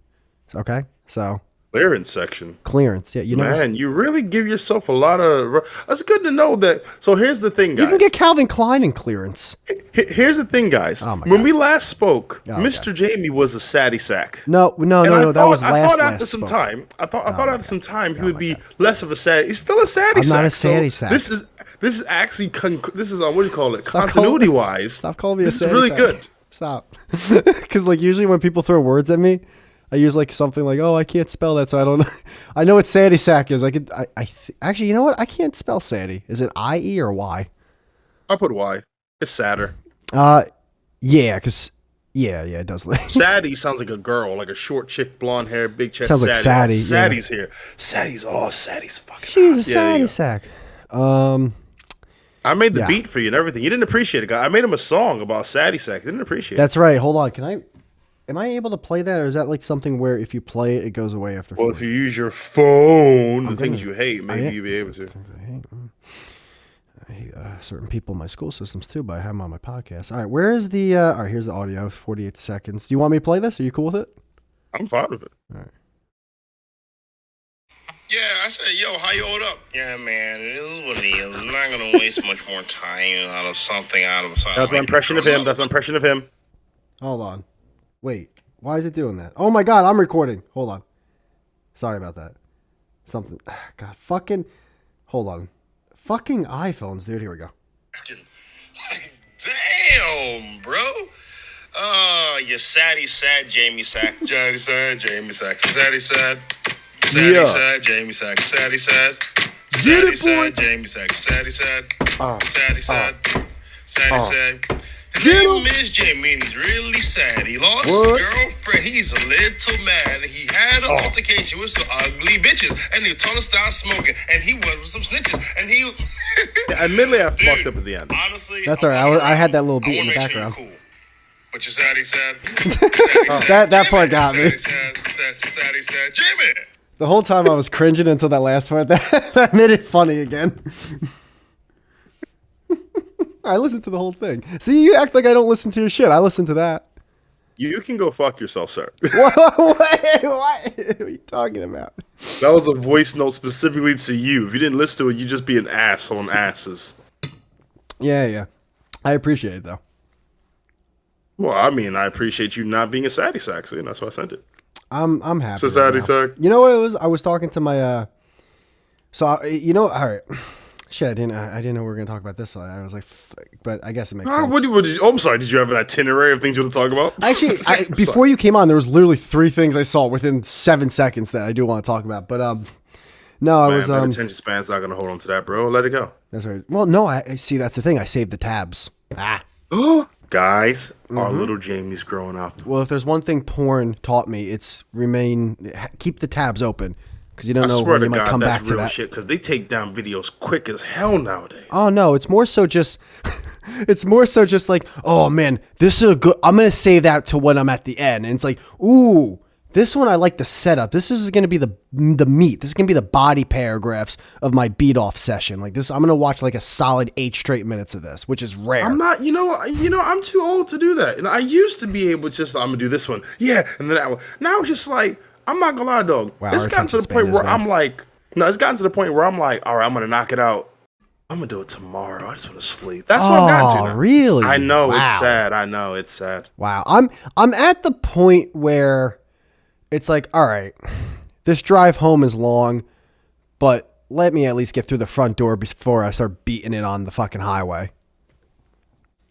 Okay, so Clearance section. clearance. Yeah, you know. Man, you really give yourself a lot of. That's good to know that. So here's the thing, guys. You can get Calvin Klein in clearance. Here's the thing, guys. Oh my when God. we last spoke, Oh, Mr. Jamie was a saddy sack. No. And That was I last. thought after some spoke. time, I thought my after some time he Oh would my be God. less of a sad. He's still a saddy I'm sack. not a saddy so sack. This is actually this is what do you call it? Stop Continuity wise. Stop calling me This a is saddy really sack. good. Stop. Because like usually when people throw words at me, I use like something like, oh, I can't spell that, so I don't know. I know what saddy sack is. Actually, you know what? I can't spell saddy. Is it I-E or Y? I'll put Y. It's sadder. Yeah, because it does. Saddy sounds like a girl, like a short chick, blonde hair, big chest. Sounds like Sadie, yeah. Saddy's here. Saddy's fucking. She's a hot. Yeah, there you saddy go. sack. I made the Yeah. beat for you and everything. You didn't appreciate it, guy. I made him a song about saddy sack. You didn't appreciate it. That's right. Hold on. Am I able to play that, or is that like something where if you play it, it goes away after? Well, 4? if you use your phone, the things you hate, maybe yeah. you'll be able to. I hate certain people in my school systems too, but I have them on my podcast. All right, where is the? All right, here's the audio. 48 seconds. Do you want me to play this? Are you cool with it? I'm fine with it. All right. Yeah, I said, yo, how you hold up? Yeah, man, it is what it is. I'm not going to waste much more time out of something. That's my impression of him. That's my impression of him. Hold on. Wait. Why is it doing that? Oh my God, I'm recording. Hold on. Sorry about that. Something. God, fucking. Hold on. Fucking iPhones, dude. Here we go. Like, damn, bro. You saddy sad, Jamie Sack. Saddy sad, Jamie Sack. Saddy sad. Saddy Yeah. sad, Jamie Sack. Saddy sad. Get Saddy it, sad, boy. Jamie Sack. Saddy sad. Saddy sad. Saddy sad. His Get name him. is Jamie, and he's really sad. He lost What? his girlfriend. He's a little mad. He had an altercation with some ugly bitches, and they told him to stop smoking. And he was with some snitches, and he. Admittedly, I Dude, fucked up at the end. Honestly, That's I'm all right. fucking I had around. that little I beat in wanna the make sure you're background. cool. But you're saddy sad. That part got me. Saddy sad. Jamie. The whole time I was cringing until that last part. That made it funny again. I listened to the whole thing. See, you act like I don't listen to your shit. I listen to that. You can go fuck yourself, sir. What are you talking about? That was a voice note specifically to you. If you didn't listen to it, you'd just be an ass on asses. Yeah. I appreciate it though. Well, I mean, I appreciate you not being a saddy sack, so that's why I sent it. I'm happy. So saddy now. sack. You know what it was? I was talking to my all right. Shit, I didn't know we were gonna talk about this. So I was like, but I guess it makes sense. I'm sorry. Did you have an itinerary of things you want to talk about? Actually, before you came on, there was literally 3 things I saw within 7 seconds that I do want to talk about. But no, I was My attention span's not gonna hold on to that, bro. Let it go. That's right. Well, no, I see. That's the thing. I saved the tabs. Guys, our little Jamie's growing up. Well, if there's one thing porn taught me, it's keep the tabs open because you don't I know swear when to you might God, come that's back to real that. shit because they take down videos quick as hell nowadays. Oh no, it's more so just it's more so just like, oh man, this is a good. I'm gonna save that to when I'm at the end, and it's like, ooh, this one I like the setup. This is gonna be the meat. This is gonna be the body paragraphs of my beat off session. Like this, I'm gonna watch like a solid 8 straight minutes of this, which is rare. I'm not, I'm too old to do that. And I used to be able to just, I'm gonna do this one, yeah, and then that one. Now it's just like, I'm not gonna lie, dog. Wow, It's our gotten to the attention point span where is I'm like, no, it's gotten to the point where I'm like, all right, I'm gonna knock it out. I'm gonna do it tomorrow. I just want to sleep. That's what I've gotten to now. Really? I know Wow. it's sad. I know it's sad. Wow. I'm at the point where it's like, all right, this drive home is long, but let me at least get through the front door before I start beating it on the fucking highway.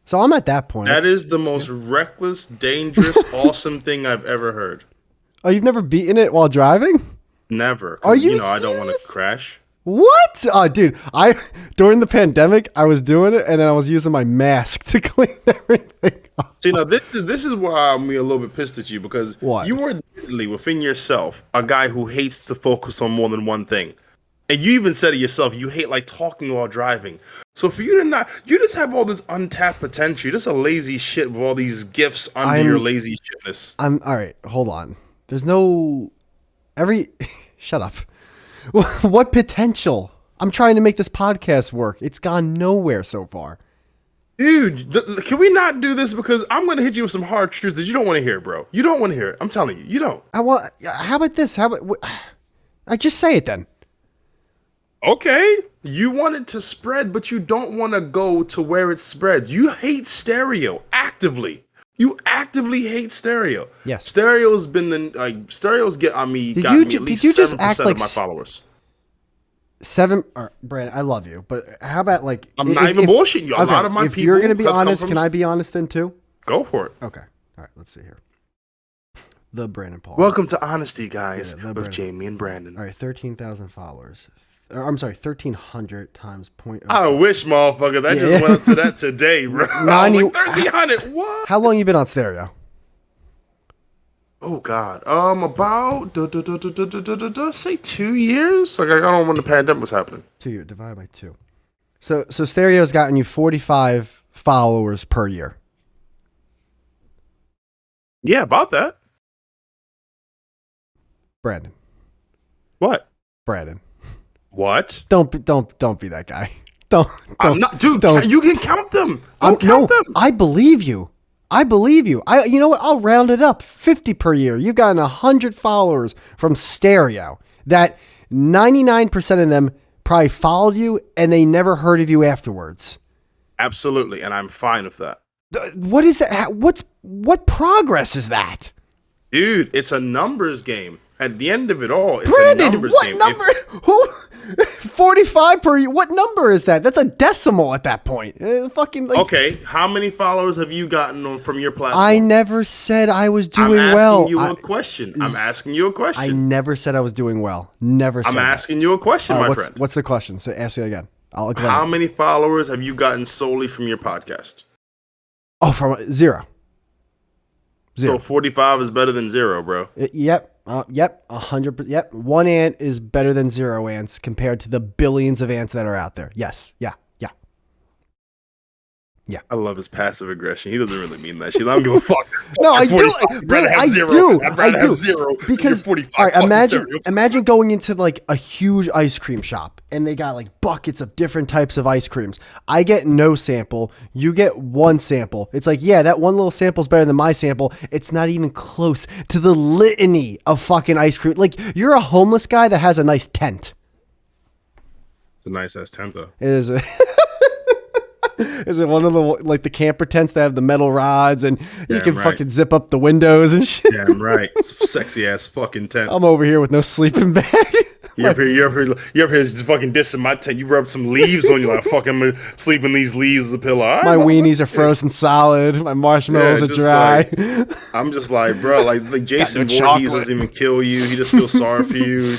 So I'm at that point. That is the most reckless, dangerous, awesome thing I've ever heard. Oh, you've never beaten it while driving? Never. 'Cause, Are you I don't want serious? to crash. What? Oh, dude, during the pandemic, I was doing it, and then I was using my mask to clean everything up. See, now this is why I'm a little bit pissed at you because What? you are admittedly within yourself a guy who hates to focus on more than one thing, and you even said it yourself. You hate like talking while driving. So for you to not, you just have all this untapped potential. You're just a lazy shit with all these gifts under your lazy shitness. I'm all right. Hold on. There's no shut up. What potential? I'm trying to make this podcast work. It's gone nowhere so far. Dude, can we not do this? Because I'm going to hit you with some hard truths that you don't want to hear, bro. You don't want to hear it. I'm telling you, you don't. How about this? I just say it then. Okay. You want it to spread, but you don't want to go to where it spreads. You hate stereo actively. You actively hate stereo. Yes. Stereo's been stereo's got me at least 7% of my followers. 7, Brandon, I love you, but how about like I'm not even bullshitting you. A lot of my if people you're gonna be have come honest, from can I be honest then too? Go for it. Okay. All right. Let's see here. The Brandon Paul. Welcome to Honesty, guys, Yeah, with Brandon. Jamie and Brandon. All right, 13,000 followers. I'm sorry, 1,300 times point. I wish, motherfucker, that just went up to that today, bro. 90 like 1,300. What? How long you been on stereo? Oh God. About say 2 years. Like I got on when the pandemic was happening. 2 years divided by 2. So stereo's gotten you 45 followers per year. Yeah, about that. Brandon. What? Brandon. What? Don't be that guy. Don't. I'm not, dude. don't. You can count them. No, Count them. I believe you. You know what? I'll round it up. 50 per year. You've gotten 100 followers from stereo. That 99% of them probably followed you and they never heard of you afterwards. Absolutely, and I'm fine with that. What is that? What progress is that? Dude, it's a numbers game. At the end of it all, it's Brandon, a numbers what game. number? Who? 45 per year. What number is that? That's a decimal at that point. Okay, how many followers have you gotten from your platform? I never said I was doing I'm well. asking you a question. I'm asking you a question. I never said I was doing well. Never said I'm that. asking you a question, my friend. What's the question? So ask it again. I'll explain. How many followers have you gotten solely from your podcast? Oh, from 0. So 45 is better than 0, bro. Yep. 100%. Yep. 1 ant is better than 0 ants compared to the billions of ants that are out there. Yes. Yeah. I love his passive aggression. He doesn't really mean that shit. I don't give a fuck. No, I do. I'd rather have 0. I'd rather have 0 because than 45. all right, Fucking imagine going into like a huge ice cream shop and they got like buckets of different types of ice creams. I get no sample. You get one sample. It's like, yeah, that one little sample is better than my sample. It's not even close to the litany of fucking ice cream. Like you're a homeless guy that has a nice tent. It's a nice ass tent though. It is. Is it one of the like the camper tents that have the metal rods and you can fucking zip up the windows and shit? Damn right. It's a sexy ass fucking tent. I'm over here with no sleeping bag. You're up here just fucking dissing my tent. You rub some leaves on you like fucking sleeping these leaves as a pillow. Right, my weenies are frozen solid. My marshmallows are dry. I'm just like, bro, like Jason no Voorhees chocolate. doesn't even kill you. He just feels sorry for you.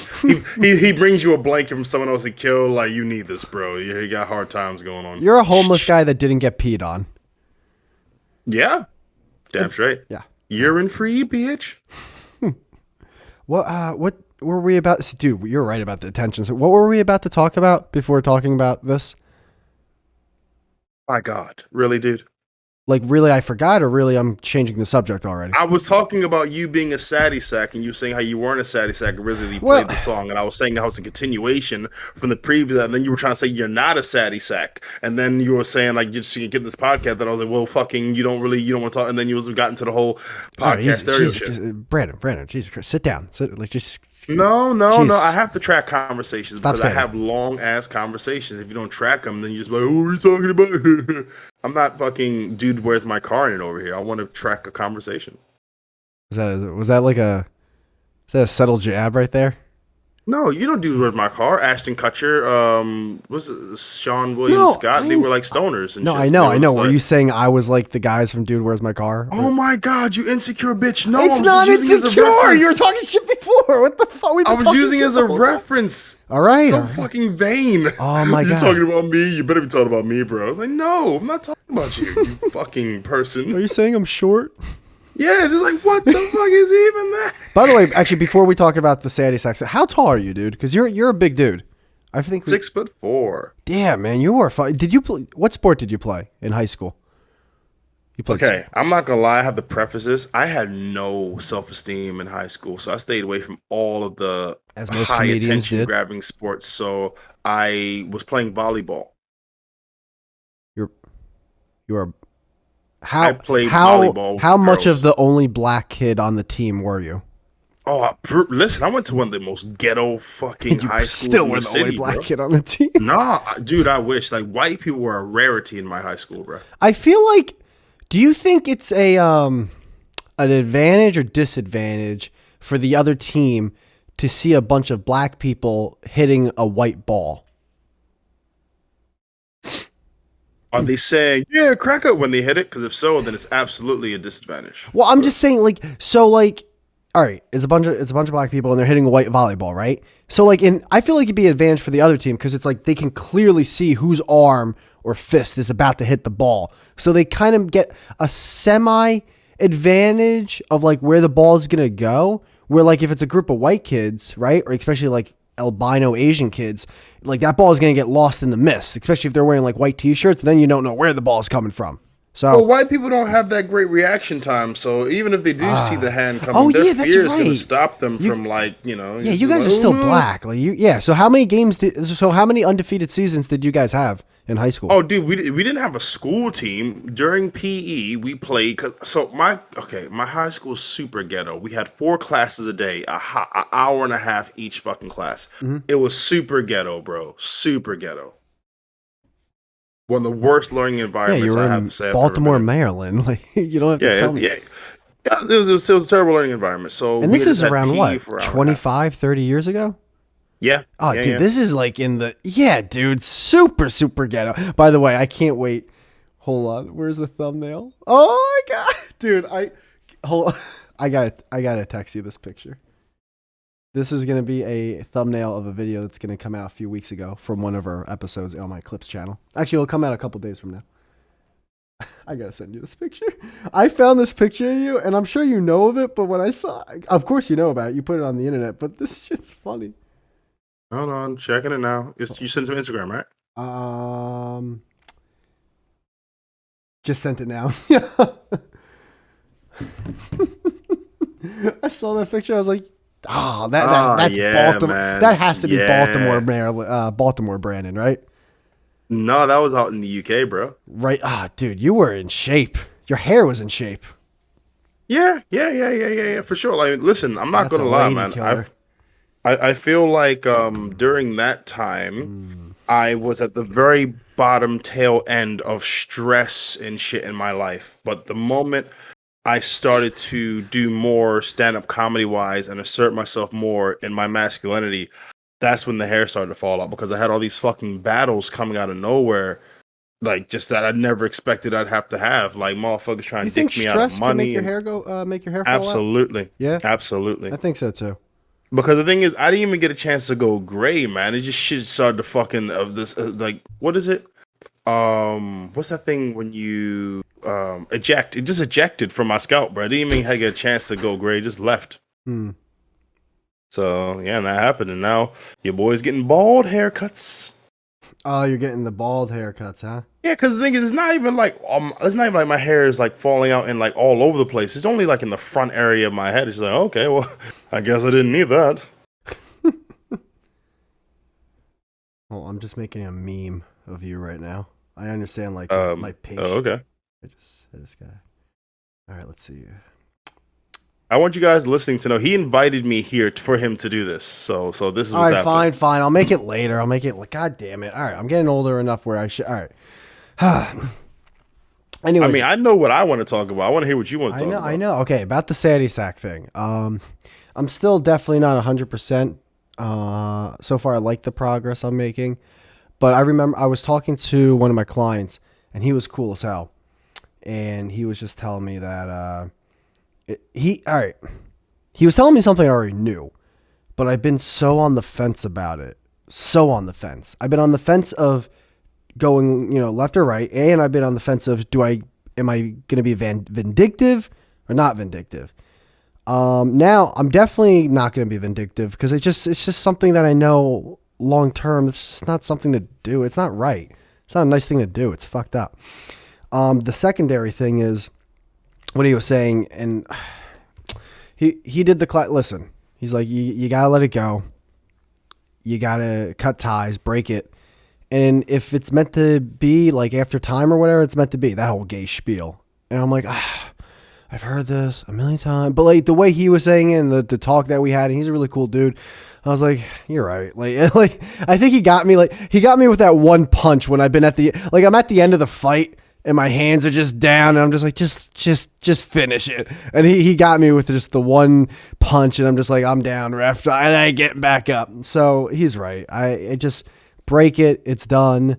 He brings you a blanket from someone else he killed. Like, you need this, bro. You got hard times going on. You're a homeless guy that didn't get peed on. Yeah, damn straight. Yeah. Urine free, bitch. What were we about? Dude, you're right about the attention. So what were we about to talk about before talking about this? My God, really, dude. Like, really, I forgot, or really, I'm changing the subject already? I was talking about you being a saddy sack, and you saying how you weren't a saddy sack originally. You Well- played the song, and I was saying how it's a continuation from the previous. And then you were trying to say you're not a saddy sack, and then you were saying like you can get this podcast. That I was like, well, fucking, you don't want to talk. And then you got into the whole All right, podcast easy. stereo Jesus, shit. Brandon, Jesus Christ, sit down. Just No. Jesus. I have to track conversations Stop because I saying have long ass conversations. If you don't track them, then you just like, oh, what are you talking about? I'm not fucking dude. Where's my car in over here? I want to track a conversation. was that like a subtle jab right there? No, you don't do Where's My Car. Ashton Kutcher, what's it, Sean William Scott. They were like stoners and No, shit. I know. They were Were like, you saying I was like the guys from Dude, Where's My Car? oh my God, you insecure bitch. No, It's I'm not just using it as a insecure. reference. You were talking shit before. What the fuck? I was using it as a reference. All right. So all right. fucking vain. Oh my You're God. talking about me. You better be talking about me, bro. Like, no, I'm not talking about you, you fucking Are person. you saying I'm short? Yeah, just like, what the fuck is even that? By the way, actually, before we talk about the Sadie Sacks, how tall are you, dude? Because you're a big dude. I think 6'4". Damn, man, you are fine. Did you play? What sport did you play in high school? You played. Okay, I'm not gonna lie. I have to preface this. I had no self-esteem in high school, so I stayed away from all of the As most high comedians attention did. grabbing sports. So I was playing volleyball. You are. How I played volleyball with How much girls. of the only black kid on the team were you? Oh, listen, I went to one of the most ghetto fucking You high schools still in were the the only city, black bro. kid on the team. Nah, dude, I wish. Like, white people were a rarity in my high school, bro. I feel like. Do you think it's an advantage or disadvantage for the other team to see a bunch of black people hitting a white ball? Are they saying, yeah, crack up when they hit it? Because if so, then it's absolutely a disadvantage. Well, I'm just saying, all right, it's a bunch of black people and they're hitting a white volleyball, right? So I feel like it'd be an advantage for the other team because it's like they can clearly see whose arm or fist is about to hit the ball. So they kind of get a semi advantage of like where the ball is gonna go. Where like if it's a group of white kids, right, or especially like albino Asian kids, like that ball is gonna get lost in the mist, especially if they're wearing like white t-shirts. Then you don't know where the ball is coming from. So Well, white people don't have that great reaction time, so even if they do see the hand coming, their that's fear is going to right. stop them from like, yeah, just you guys like, are still "Oh, no." black. Like so how many how many undefeated seasons did you guys have in high school? Oh, dude, we didn't have a school team during PE. We played my high school is super ghetto. We had 4 classes a day, an hour and a half each fucking class. Mm-hmm. It was super ghetto, bro. Super ghetto. One of the worst learning yeah, environments you were I have in to say. Baltimore, Maryland. Like you don't have to tell me. Yeah. It was a terrible learning environment. So And we this just is had around PE what, for an hour and a half. 25, 30 years ago? Yeah. Oh, yeah, dude, yeah. this is like dude, super ghetto. By the way, I can't wait. Hold on, where's the thumbnail? Oh my god, dude, I gotta text you this picture. This is gonna be a thumbnail of a video that's gonna come out a few weeks ago from one of our episodes on my Clips channel. Actually, it'll come out a couple days from now. I gotta send you this picture. I found this picture of you, and I'm sure you know of it. But when I saw, of course you know about it. You put it on the internet. But this shit's funny. Hold on, checking it now. You sent some Instagram, right? Just sent it now. I saw that picture. I was like, that's yeah, Baltimore. man. That has to be Yeah. Baltimore, Maryland, Baltimore, Brandon, right? No, that was out in the UK, bro. Right. Dude, you were in shape. Your hair was in shape. Yeah, for sure. Like, listen, I'm not That's gonna a lie, lady man. killer. I feel like during that time, I was at the very bottom tail end of stress and shit in my life. But the moment I started to do more stand-up comedy-wise and assert myself more in my masculinity, that's when the hair started to fall out because I had all these fucking battles coming out of nowhere, like just that I never expected I'd have to have. Like motherfuckers trying You to think dick me out of stress can money. make your and- hair make your hair fall out? Absolutely. Yeah? Absolutely. I think so too. Because the thing is, I didn't even get a chance to go gray, man. It just shit started to fucking of this like what is it? What's that thing when you eject. It just ejected from my scalp, bro. I didn't even get a chance to go gray. It just left. So yeah, and that happened, and now your boy's getting bald haircuts. Oh, you're getting the bald haircuts, huh? Yeah, because the thing is, it's not even like my hair is like falling out and like all over the place. It's only like in the front area of my head. It's like, okay, well, I guess I didn't need that. Well, I'm just making a meme of you right now. I understand, like, my patience. Oh, okay. I just got. All right, let's see. I want you guys listening to know he invited me here for him to do this. So this is what's happening. All right, fine. I'll make it later. God damn it. All right, I'm getting older enough where I should. All right. Anyways, I mean, I know what I want to talk about. I want to hear what you want to talk about. I know. Okay, about the Sadie Sack thing. I'm still definitely not 100%. So far, I like the progress I'm making. But I remember I was talking to one of my clients, and he was cool as hell. And he was just telling me that he was telling me something I already knew, but I've been so on the fence about it. So on the fence. I've been on the fence of going, left or right, and I've been on the fence of am I going to be vindictive or not vindictive? Now I'm definitely not going to be vindictive because it's just something that I know long term. It's just not something to do. It's not right. It's not a nice thing to do. It's fucked up. The secondary thing is what he was saying, and he did listen. He's like, you gotta let it go. You gotta cut ties, break it, and if it's meant to be like after time or whatever, it's meant to be. That whole gay spiel, and I'm like, I've heard this a million times, but like the way he was saying it and the talk that we had, and he's a really cool dude. I was like, you're right. Like I think he got me with that one punch when I've been I'm at the end of the fight. And my hands are just down, and I'm just like, just finish it. And he got me with just the one punch, and I'm just like, I'm down, ref, and I ain't getting back up. So he's right. I just break it. It's done.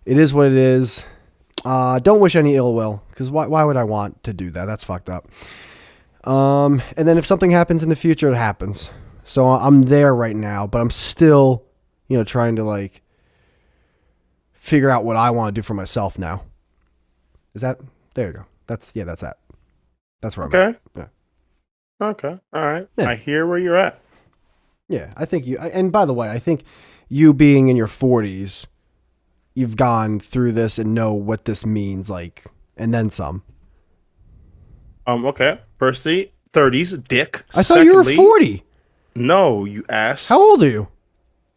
It is what it is. Don't wish any ill will, because why would I want to do that? That's fucked up. And then if something happens in the future, it happens. So I'm there right now, but I'm still, trying to figure out what I want to do for myself now. Is that there? You go. That's that. That's where I'm at. Yeah. Okay. All right. Yeah. I hear where you're at. Yeah, I think and by the way, I think you being in your 40s, you've gone through this and know what this means, and then some. Okay. Firstly, 30s, dick. I thought you were 40. No, you ass. How old are you?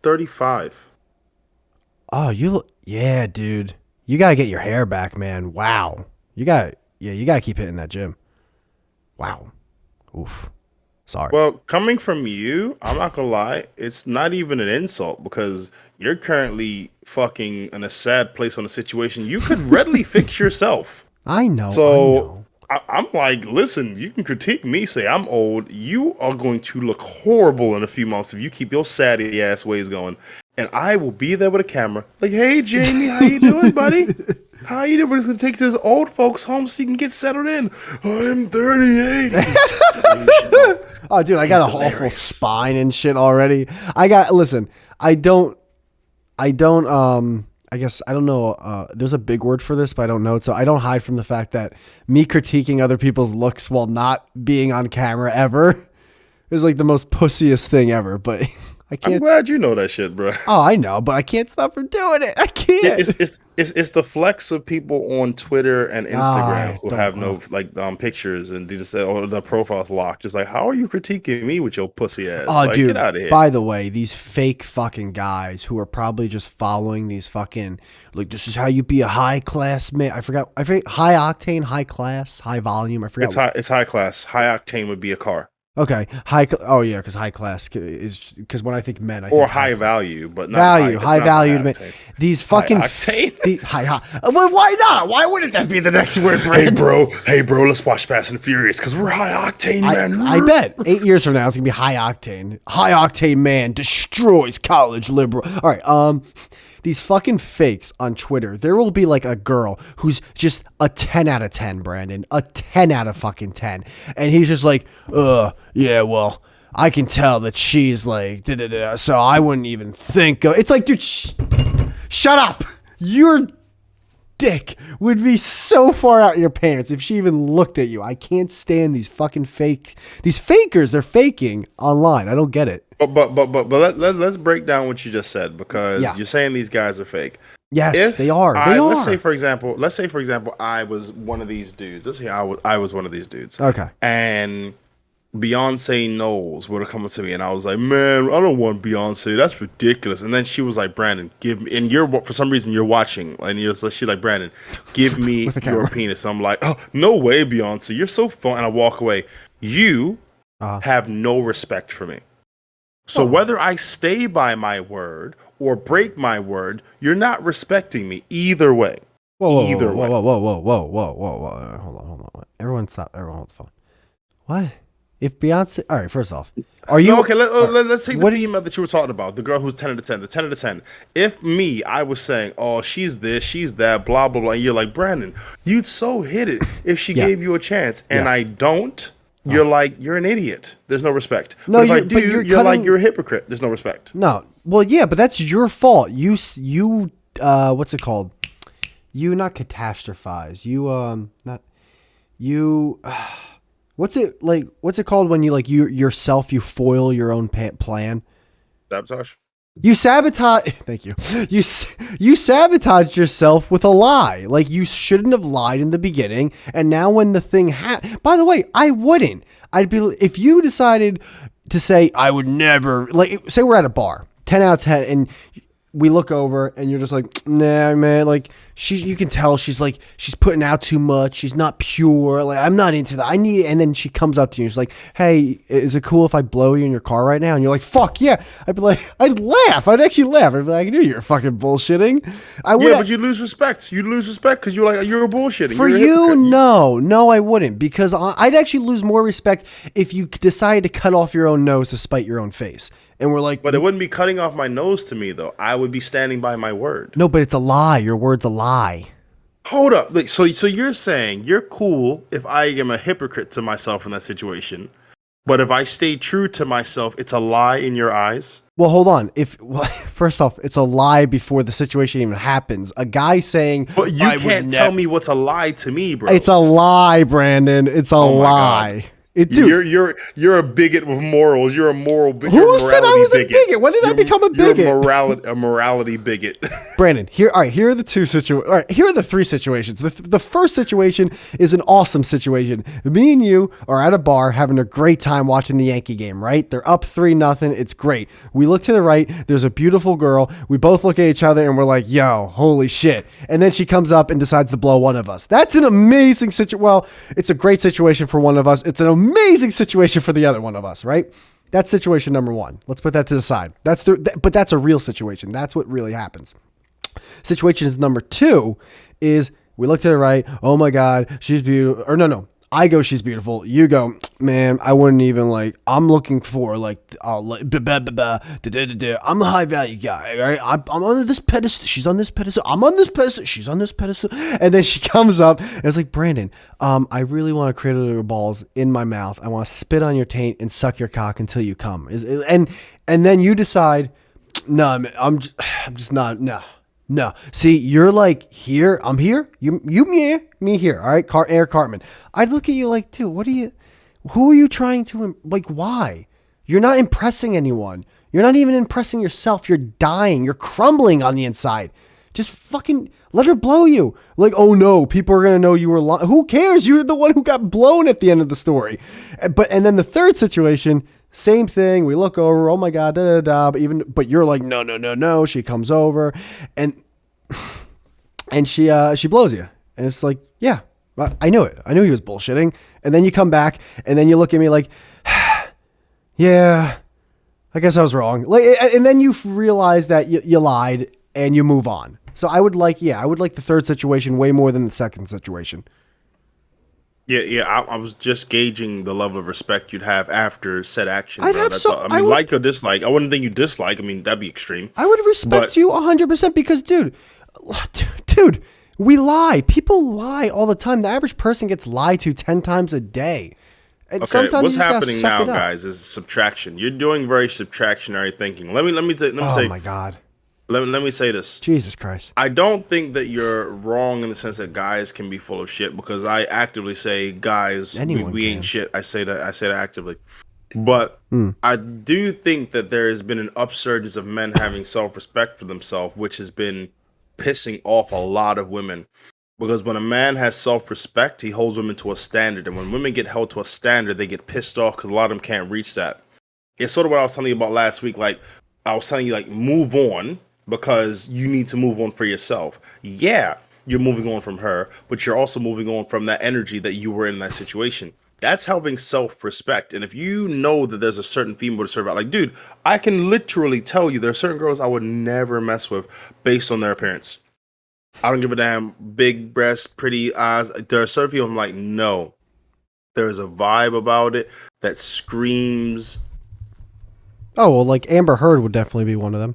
35. Oh, yeah, dude. You gotta get your hair back, man. Wow. You gotta keep hitting that gym. Wow. Oof. Sorry. Well, coming from you, I'm not gonna lie, it's not even an insult because you're currently fucking in a sad place on a situation you could readily fix yourself. I know. So I'm like, listen, you can critique me, say I'm old. You are going to look horrible in a few months if you keep your saddy ass ways going. And I will be there with a camera. Like, hey, Jamie, how you doing, buddy? How you doing? We're just going to take this old folks home so you can get settled in. I'm 38. Oh, dude, I got a awful spine and shit already. I guess, I don't know. There's a big word for this, but I don't know it. So I don't hide from the fact that me critiquing other people's looks while not being on camera ever is like the most pussiest thing ever. But I can't. I'm glad you know that shit, bro. Oh, I know, but I can't stop from doing it. I can't. It's the flex of people on Twitter and Instagram who have no pictures and they just say, oh, the profile's locked. Just like, how are you critiquing me with your pussy ass? Oh, dude. Get out of here. By the way, these fake fucking guys who are probably just following these fucking this is how you be a high class man. I forgot high octane, high class, high volume. I forgot. It's high class. High octane would be a car. Okay, because high class is because when I think men, I or think high value, but not high value to men. These fucking high well, why not? Why wouldn't that be the next word? Hey bro, let's watch Fast and Furious because we're high octane men. I bet 8 years from now it's gonna be high octane. High octane man destroys college liberal. All right, these fucking fakes on Twitter. There will be like a girl who's just a 10 out of 10, Brandon. A 10 out of fucking 10. And he's just like, yeah, well, I can tell that she's like, da-da-da, so I wouldn't even think of... It's like, dude, shut up. dick would be so far out your pants if she even looked at you. I can't stand these fucking these fakers. They're faking online. I don't get it. But let's break down what you just said, because you're saying these guys are fake. Yes, they are. Let's say for example, I was one of these dudes. Let's say I was one of these dudes. Okay. And Beyonce Knowles would have come up to me, and I was like, man, I don't want Beyonce. That's ridiculous. And then she was like, Brandon, give me, and for some reason you're watching, and she's like, Brandon, give me your penis. And I'm like, oh, no way, Beyonce. You're so fun. And I walk away. You have no respect for me. So whether I stay by my word or break my word, you're not respecting me either way. Whoa. Hold on. Everyone stop. Everyone hold the phone. What? If Beyonce, all right. First off, are you okay? Let's take the female that you were talking about, the girl who's 10 out of 10, the 10 out of 10. If I was saying, oh, she's this, she's that, blah blah blah, and you're like, Brandon, you'd so hit it if she gave you a chance, and I don't. You're like, you're an idiot. There's no respect. No, but if I do, you're like, you're a hypocrite. There's no respect. No, well, yeah, but that's your fault. You, what's it called? You not catastrophize. What's it called when you yourself you foil your own plan? Sabotage. You sabotage. Thank you. You sabotaged yourself with a lie. Like, you shouldn't have lied in the beginning. And now when the thing by the way, I wouldn't. I'd be, if you decided to say I would never, like, say we're at a bar, 10 out of 10, and we look over and you're just like, nah, man, like, you can tell she's putting out too much. She's not pure. Like, I'm not into that. And then she comes up to you and she's like, hey, is it cool if I blow you in your car right now? And you're like, fuck yeah. I'd laugh. I'd actually laugh. I'd be like, I knew you were fucking bullshitting. But you lose respect. You lose respect because you're bullshitting. For you, no, I wouldn't, because I'd actually lose more respect if you decided to cut off your own nose to spite your own face. And we're like, but it wouldn't be cutting off my nose to me, though. I would be standing by my word. No, but it's a lie. Your word's a lie. Hold up. So you're saying you're cool if I am a hypocrite to myself in that situation, but if I stay true to myself, it's a lie in your eyes? Well, hold on. First off, it's a lie before the situation even happens. A guy saying, but you can't tell me what's a lie to me, bro. It's a lie, Brandon. It's a lie. You're a bigot with morals. You're a moral bigot. Who said I was a bigot? When did I become a bigot? You're a morality bigot. Brandon, here are the here are the three situations. The first situation is an awesome situation. Me and you are at a bar having a great time watching the Yankee game, right? They're up 3-0. It's great. We look to the right. There's a beautiful girl. We both look at each other and we're like, yo, holy shit. And then she comes up and decides to blow one of us. That's an amazing situation. Well, it's a great situation for one of us. It's an amazing situation for the other one of us, right? That's situation number one. Let's put that to the side. But that's a real situation. That's what really happens. Situations number two is we look to the right. Oh my God, she's beautiful. Or no. I go, she's beautiful. You go, man, I wouldn't even I'm looking for I'm a high value guy. Right? I'm on this pedestal. She's on this pedestal. I'm on this pedestal. She's on this pedestal. And then she comes up and it's like, Brandon, I really want to cradle your balls in my mouth. I want to spit on your taint and suck your cock until you come. And then you decide, no, I'm just not, no. No, see, you're like, here, I'm here, you me here, all right, Eric Cartman. I'd look at you like, dude, who are you trying to, why? You're not impressing anyone. You're not even impressing yourself. You're dying. You're crumbling on the inside. Just fucking let her blow you. Like, oh no, people are going to know you were lying. Who cares? You're the one who got blown at the end of the story. And then the third situation, same thing. We look over. Oh my God, But you're like, no. She comes over, and she blows you, and it's like, yeah, I knew it. I knew he was bullshitting. And then you come back, and then you look at me like, yeah, I guess I was wrong. And then you realize that you lied, and you move on. So I would like the third situation way more than the second situation. Yeah. I was just gauging the level of respect you'd have after said action. I'd have all. I mean, like or dislike. I wouldn't think you dislike. I mean, that'd be extreme. I would respect you 100% because, dude, we lie. People lie all the time. The average person gets lied to 10 times a day. And sometimes what's happening now, guys, is subtraction. You're doing very subtractionary thinking. Let me say. Oh my God. let me say this. Jesus Christ. I don't think that you're wrong in the sense that guys can be full of shit, because I actively say guys, we ain't shit. I say that actively. But I do think that there has been an upsurge of men having self-respect for themselves, which has been pissing off a lot of women. Because when a man has self-respect, he holds women to a standard. And when women get held to a standard, they get pissed off because a lot of them can't reach that. It's sort of what I was telling you about last week. Like, I was telling you, like, move on because you need to move on for yourself. Yeah, you're moving on from her, but you're also moving on from that energy that you were in that situation. That's having self-respect. And if you know that there's a certain female to serve out, like, dude, I can literally tell you there are certain girls I would never mess with based on their appearance. I don't give a damn, big breasts, pretty eyes. There are certain people I'm like, no. There's a vibe about it that screams. Oh, well, like Amber Heard would definitely be one of them.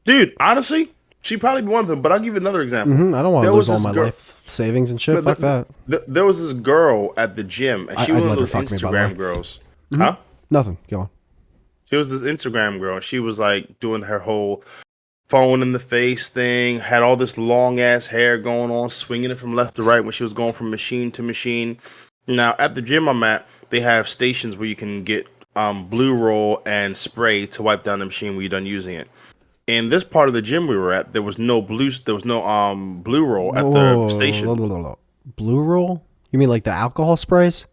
Dude, honestly, she'd probably be one of them. But I'll give you another example. I don't want to lose all my life savings and shit. Fuck that. There was this girl at the gym, and she was one of those Instagram girls. Huh? Nothing. Go on. She was this Instagram girl. She was like doing her whole phone in the face thing, had all this long ass hair going on, swinging it from left to right when she was going from machine to machine. Now, at the gym I'm at, they have stations where you can get blue roll and spray to wipe down the machine when you're done using it. In this part of the gym we were at, there was no blue roll at the station. Blue roll? You mean like the alcohol sprays?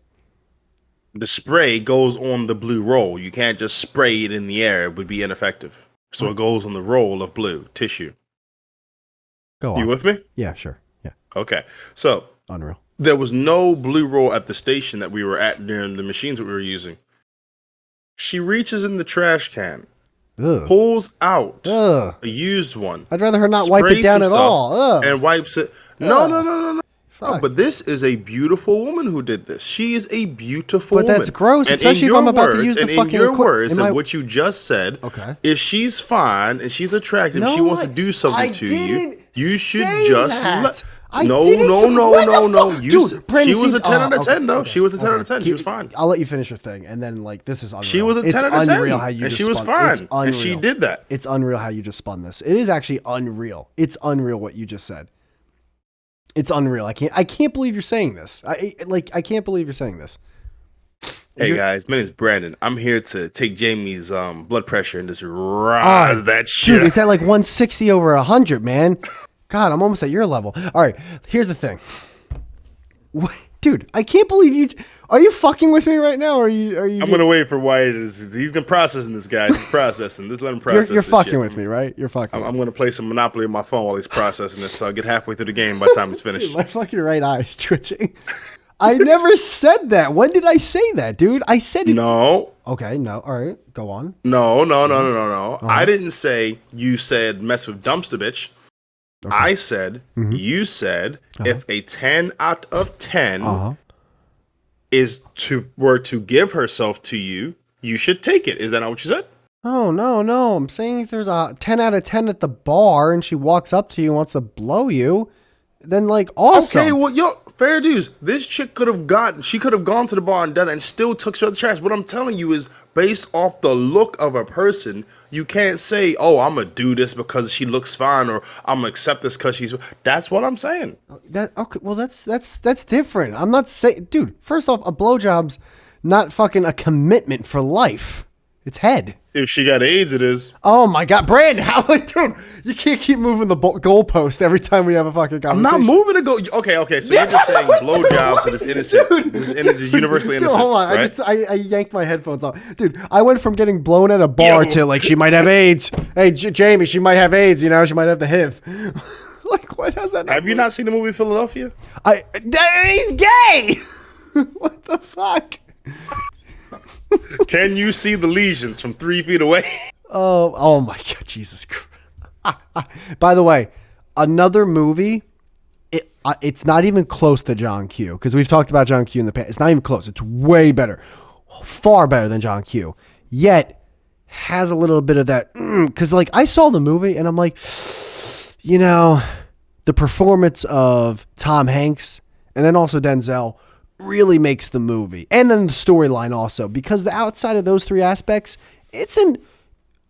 The spray goes on the blue roll. You can't just spray it in the air; it would be ineffective. So it goes on the roll of blue tissue. Go on. You with me? Yeah, sure. Yeah. Okay. So Unreal. there was no blue roll at the station that we were at during the machines that we were using. She reaches in the trash can. Ugh. Pulls out Ugh. a used one. I'd rather her not wipe it down at all. Ugh. And wipes it. No. Fuck. But this is a beautiful woman who did this. She is a beautiful woman. But that's gross, and especially if I'm about to use the fucking... in your words, and what you just said, okay, if she's fine and she's attractive, she wants to do something to you, you should just let... No. She was a 10 out of 10, though. She was a 10 out of 10. She was fine. I'll let you finish your thing, and then, like, this is unreal. She was a 10 out of 10. Unreal how you and just she was fine. And she did that. It's unreal how you just spun this. It is actually unreal. It's unreal what you just said. It's unreal. I can't believe you're saying this. I can't believe you're saying this. Hey guys, my name's Brandon. I'm here to take Jamie's blood pressure and just rise that shit. Dude, it's at like 160 over 100, man. God, I'm almost at your level. All right, here's the thing. Dude, I can't believe you. Are you fucking with me right now? Or are you? I'm gonna wait for Wyatt. He's gonna processing this guy. He's processing. Just let him process. You're fucking with me, right? You're fucking. I'm gonna play some Monopoly on my phone while he's processing this. So I'll get halfway through the game by the time it's finished. Dude, my fucking right eye is twitching. I never said that. When did I say that, dude? I said it. No. Okay, no. All right, go on. No. I didn't say you said mess with dumpster bitch. Okay. I said you said if a 10 out of 10 were to give herself to you, you should take it. Is that not what you said? Oh, no. I'm saying if there's a 10 out of 10 at the bar and she walks up to you and wants to blow you, then like awesome. Okay, well, fair dues. This chick could have gone to the bar and done it and still took shit out the trash. What I'm telling you is based off the look of a person, you can't say, oh, I'm going to do this because she looks fine or I'm going to accept this because she's... That's what I'm saying. Okay, well, that's different. I'm not saying... Dude, first off, a blowjob's not fucking a commitment for life. It's head. If she got AIDS, it is. Oh my God, Brandon! Dude, you can't keep moving the goalpost every time we have a fucking conversation. I'm not moving the goal. Okay. So you're just saying blowjobs are this innocent, this universally innocent. Hold on, right? I yanked my headphones off, dude. I went from getting blown at a bar to like she might have AIDS. Hey, Jamie, she might have AIDS. You know, she might have the HIV. Like, what has that? Have you not seen the movie Philadelphia? He's gay. What the fuck? Can you see the lesions from 3 feet away? Oh my God, Jesus Christ. By the way, another movie, it's not even close to John Q, because we've talked about John Q in the past. It's not even close. It's way better. Far better than John Q. Yet, has a little bit of that, because like I saw the movie and I'm like, you know, the performance of Tom Hanks and then also Denzel really makes the movie, and then the storyline also, because the outside of those three aspects, it's an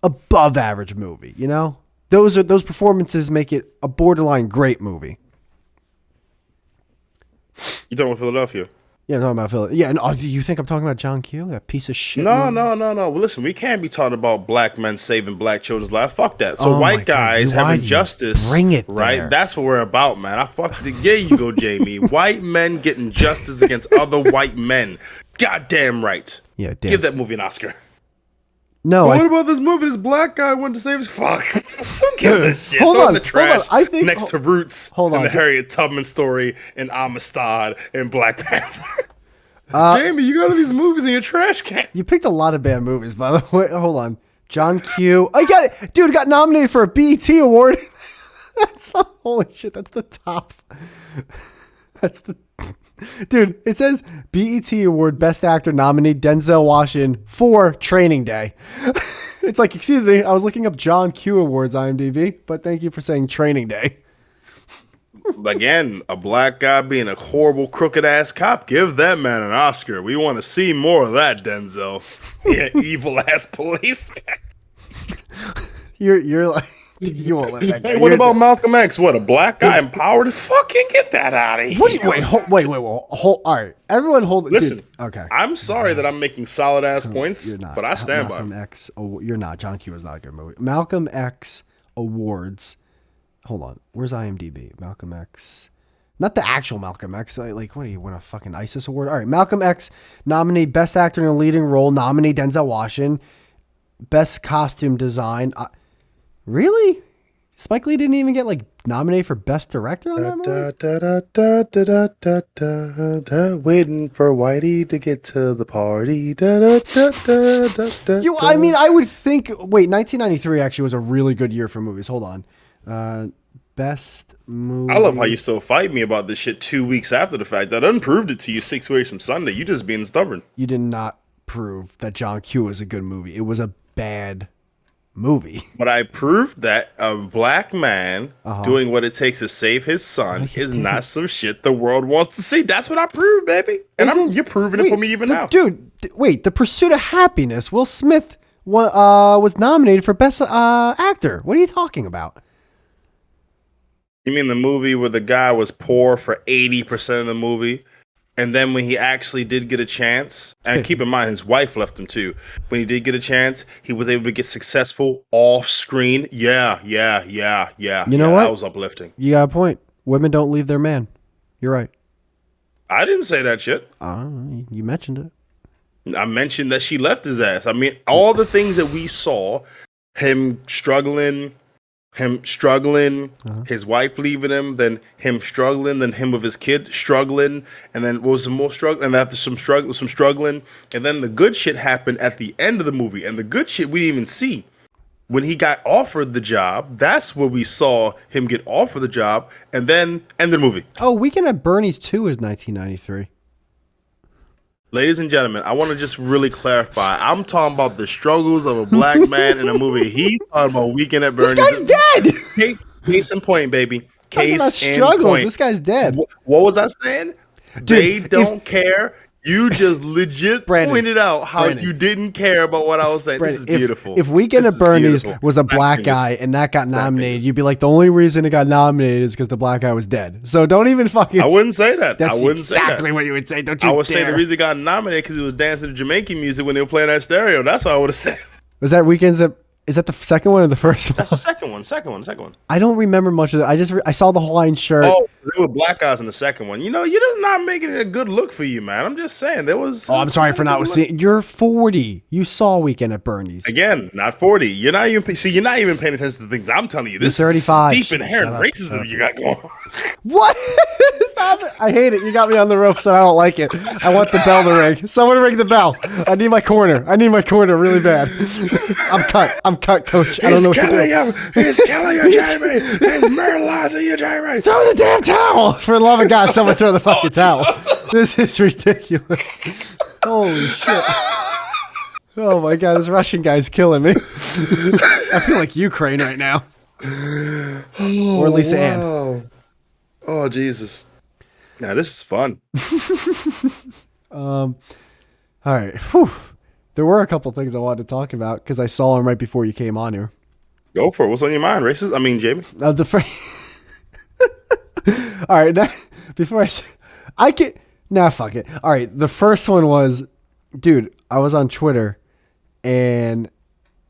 above average movie, you know. Those performances make it a borderline great movie. You talking about Philadelphia? Yeah, I'm talking about Philly. Yeah, no, do you think I'm talking about John Q? That piece of shit. No, movie? no, no, no. Well, listen, we can't be talking about black men saving black children's lives. Fuck that. So Oh my white God, guys why having do you justice, bring it right? there? That's what we're about, man. I fucked the. There you go, Jamie. White men getting justice against other white men. Goddamn right. Yeah, damn. Give that movie an Oscar. No, What about this movie? This black guy wanted to save his fuck. Who gives a shit? Hold Throw it on, in the trash. hold on. I think- next to Roots hold and on. the Harriet Tubman story and Amistad and Black Panther. Jamie, you got all these movies in your trash can. you picked a lot of bad movies, by the way. Hold on. John Q. Oh, you got it. Dude, got nominated for a BET award. Holy shit, that's the top. That's the... Dude, it says BET Award Best Actor nominee Denzel Washington for Training Day. It's like, excuse me, I was looking up John Q Awards IMDb, but thank you for saying Training Day. Again, a black guy being a horrible, crooked ass cop. Give that man an Oscar. We want to see more of that, Denzel. Yeah, evil ass police. You're like, you won't let that go. Hey, what about Malcolm X? What, a black guy empowered? Fucking get that out of here. Wait, hold. All right, everyone, hold. Listen, dude, okay. I'm sorry that I'm making solid ass points, You're not. but I stand by Malcolm them. X. Oh, you're not. John Q is not a good movie. Malcolm X Awards. Hold on. Where's IMDb? Malcolm X. Not the actual Malcolm X. Like, what do you win a fucking ISIS award? All right, Malcolm X nominee Best Actor in a Leading Role. Nominee Denzel Washington. Best Costume Design. Really? Spike Lee didn't even get like nominated for Best Director on that movie? Waiting for Whitey to get to the party. I mean, I would think. Wait, 1993 actually was a really good year for movies. Hold on. Best movie. I love how you still fight me about this shit 2 weeks after the fact. I done proved it to you 6 weeks from Sunday. You just being stubborn. You did not prove that John Q was a good movie. It was a bad movie. But I proved that a black man doing what it takes to save his son is not some shit the world wants to see. That's what I proved, baby. And you're proving it for me even now. Dude, wait. The Pursuit of Happiness. Will Smith was nominated for Best Actor. What are you talking about? You mean the movie where the guy was poor for 80% of the movie? And then when he actually did get a chance, and keep in mind his wife left him too. When he did get a chance, he was able to get successful off screen. Yeah. You know what? That was uplifting. You got a point. Women don't leave their man. You're right. I didn't say that shit. You mentioned it. I mentioned that she left his ass. I mean, all the things that we saw, him struggling, his wife leaving him, then him struggling, then him with his kid struggling, and then what was some more struggle, and after some struggling, and then the good shit happened at the end of the movie, and the good shit we didn't even see. When he got offered the job, that's where we saw him get offered the job, and then end the movie. Oh, Weekend at Bernie's 2 is 1993. Ladies and gentlemen, I want to just really clarify. I'm talking about the struggles of a black man in a movie. He's talking about Weekend at Bernie's. This guy's dead. Case in point, baby. Talking about Case in struggles. point. This guy's dead. What was I saying? They don't care. You just legit Brandon, pointed out how Brandon. you didn't care about what I was saying. Brandon, this is beautiful. If Weekend This at is Bernie's beautiful. was a black Fingers. guy and that got nominated, fingers. you'd be like, the only reason it got nominated is because the black guy was dead. So don't even fucking. I wouldn't say that. That's I wouldn't say exactly that. what you would say. Don't you I would say dare. the reason he got nominated because he was dancing to Jamaican music when they were playing that stereo. That's what I would have said. Was that Weekends at? Is that the second one or the first one? That's the second one. I don't remember much of that. I saw the Hawaiian shirt. Oh, there were black guys in the second one. You know, you're just not making it a good look for you, man. I'm just saying there was. I'm sorry for not seeing. You're 40. You saw Weekend at Bernie's. Again, not 40. You're not even paying attention to the things I'm telling you. This You're 35. is deep inherent Shut up. racism you got going on. What? Stop it. I hate it. You got me on the ropes and I don't like it. I want the bell to ring. Someone ring the bell. I need my corner. Really bad. I'm cut, coach. I don't know what to do. It's Kelly, you Jamie. It's Merliza, you Jamie. Throw the damn towel. For the love of God, someone throw the fucking towel. This is ridiculous. Holy shit. Oh my God, this Russian guy's killing me. I feel like Ukraine right now. Or Lisa Ann. Oh, Jesus. Now, this is fun. All right. Whew. There were a couple things I wanted to talk about because I saw them right before you came on here. Go for it. What's on your mind, racist? I mean, Jamie. The first. All right, now, before I say, I can fuck it. All right, the first one was, dude, I was on Twitter, and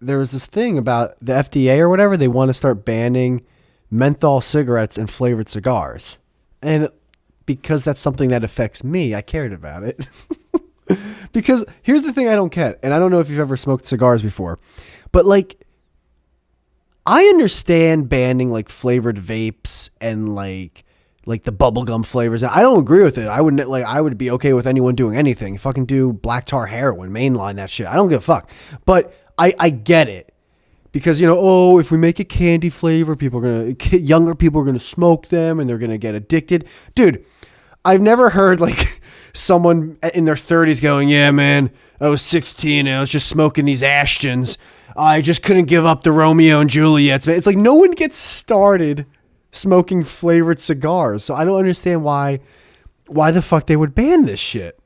there was this thing about the FDA or whatever. They want to start banning menthol cigarettes and flavored cigars, and because that's something that affects me, I cared about it. Because here's the thing I don't get, and I don't know if you've ever smoked cigars before, but like, I understand banning like flavored vapes and like the bubblegum flavors. I don't agree with it. I would be okay with anyone doing anything. Fucking do black tar heroin, mainline that shit. I don't give a fuck. But I get it. Because, if we make it candy flavor, younger people are gonna smoke them and they're gonna get addicted. Dude, I've never heard like someone in their 30s going, yeah, man, I was 16 and I was just smoking these Ashtons. I just couldn't give up the Romeo and Juliets. It's like no one gets started smoking flavored cigars. So I don't understand why the fuck they would ban this shit.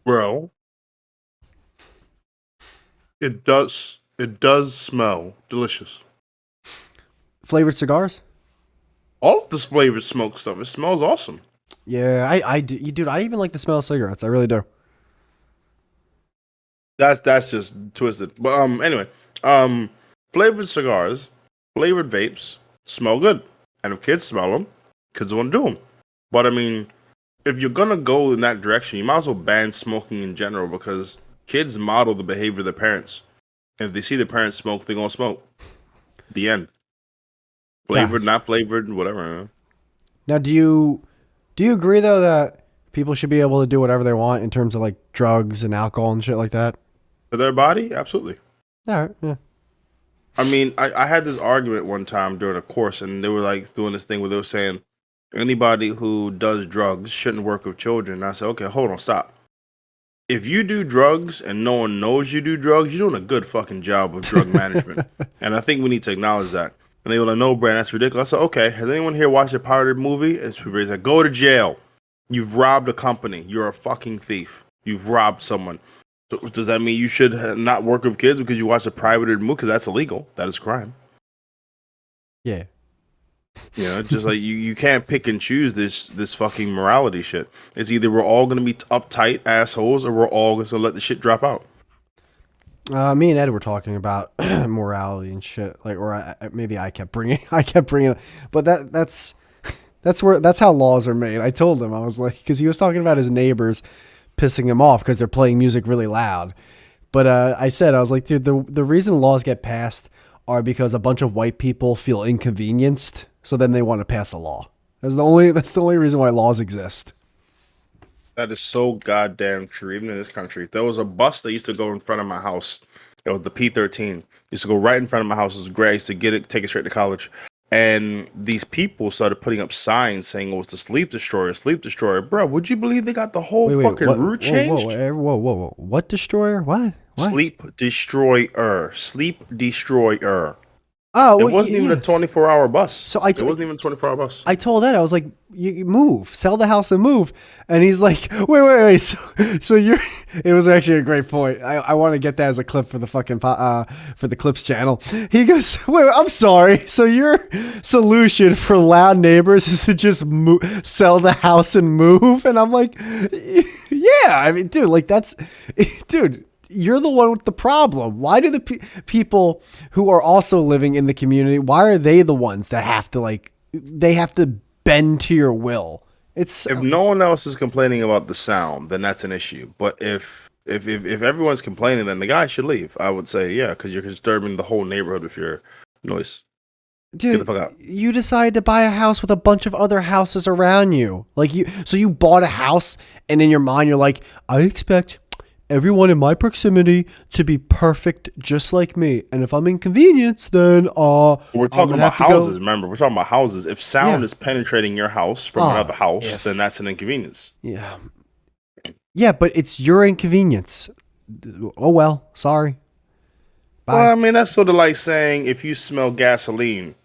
Bro, it does smell delicious. Flavored cigars? All of this flavored smoke stuff, it smells awesome. Yeah, I do. Dude, I even like the smell of cigarettes. I really do. That's just twisted. But anyway, flavored cigars, flavored vapes smell good, and if kids smell them, kids want to do them. But I mean, if you're gonna go in that direction, you might as well ban smoking in general because kids model the behavior of their parents. If they see their parents smoke, they're gonna smoke. The end. Flavored, not flavored, whatever. Man. Now, do you agree though that people should be able to do whatever they want in terms of like drugs and alcohol and shit like that? For their body, absolutely. All right, yeah. I mean, I had this argument one time during a course, and they were like doing this thing where they were saying anybody who does drugs shouldn't work with children. And I said, okay, hold on, stop. If you do drugs and no one knows you do drugs, you're doing a good fucking job of drug management. And I think we need to acknowledge that. And they were like, no, Brand, that's ridiculous. I said, okay, has anyone here watched a pirated movie? It's like, go to jail. You've robbed a company. You're a fucking thief. You've robbed someone. So does that mean you should not work with kids because you watch a pirated movie? Because that's illegal. That is crime. Yeah. Just like you can't pick and choose this fucking morality shit. It's either we're all gonna be uptight assholes or we're all gonna let the shit drop out. Me and Ed were talking about morality and shit. Like, or maybe I kept bringing it, but that's how laws are made. I told him, I was like, because he was talking about his neighbors pissing him off because they're playing music really loud. But I was like, dude, the reason laws get passed are because a bunch of white people feel inconvenienced, so then they want to pass a law. That's the only reason why laws exist. That is so goddamn true. Even in this country, there was a bus that used to go in front of my house. It was the P13. Used to go right in front of my house. It was great. I used to take it straight to college. And these people started putting up signs saying it was the sleep destroyer. Sleep destroyer, bro. Would you believe they got the whole fucking route changed? Whoa! What destroyer? What? Sleep destroyer. Sleep destroyer. Oh, it wasn't even a 24-hour bus. It wasn't even a 24-hour bus. I told Ed, I was like, you move, sell the house and move. And he's like, wait. So you're, it was actually a great point. I want to get that as a clip for the fucking, for the Clips channel. He goes, wait, I'm sorry. So your solution for loud neighbors is to just sell the house and move? And I'm like, yeah, I mean, dude, like dude. You're the one with the problem. Why do the people who are also living in the community, why are they the ones that have to bend to your will? If no one else is complaining about the sound, then that's an issue. But if everyone's complaining, then the guy should leave. I would say, yeah, because you're disturbing the whole neighborhood with your noise. Dude, get the fuck out. You decided to buy a house with a bunch of other houses around you. So you bought a house, and in your mind, you're like, I expect everyone in my proximity to be perfect just like me. And if I'm inconvenienced, then we're talking about houses, remember. We're talking about houses. If sound is penetrating your house from another house, then that's an inconvenience. Yeah. Yeah, but it's your inconvenience. Oh well, sorry. Bye. Well, I mean, that's sort of like saying if you smell gasoline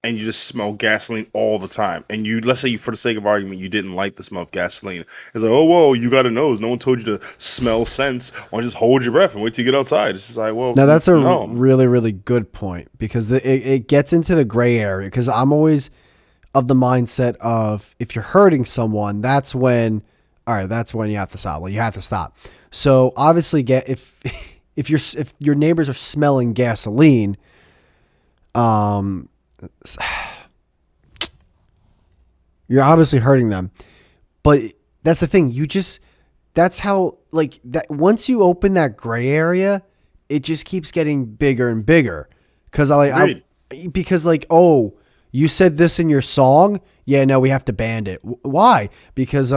and you just smell gasoline all the time, and you, let's say you, for the sake of argument, you didn't like the smell of gasoline. It's like, oh, whoa, you got a nose. No one told you to smell scents. Why don't you just hold your breath and wait till you get outside? It's just like, well, Now that's a no. really, really good point, because it gets into the gray area, because I'm always of the mindset of, if you're hurting someone, that's when you have to stop. Well, you have to stop. So obviously if your neighbors are smelling gasoline, you're obviously hurting them. But that's the thing. That's how, like, that once you open that gray area, it just keeps getting bigger and bigger. Because oh, you said this in your song? Yeah, no, we have to ban it. Why? Because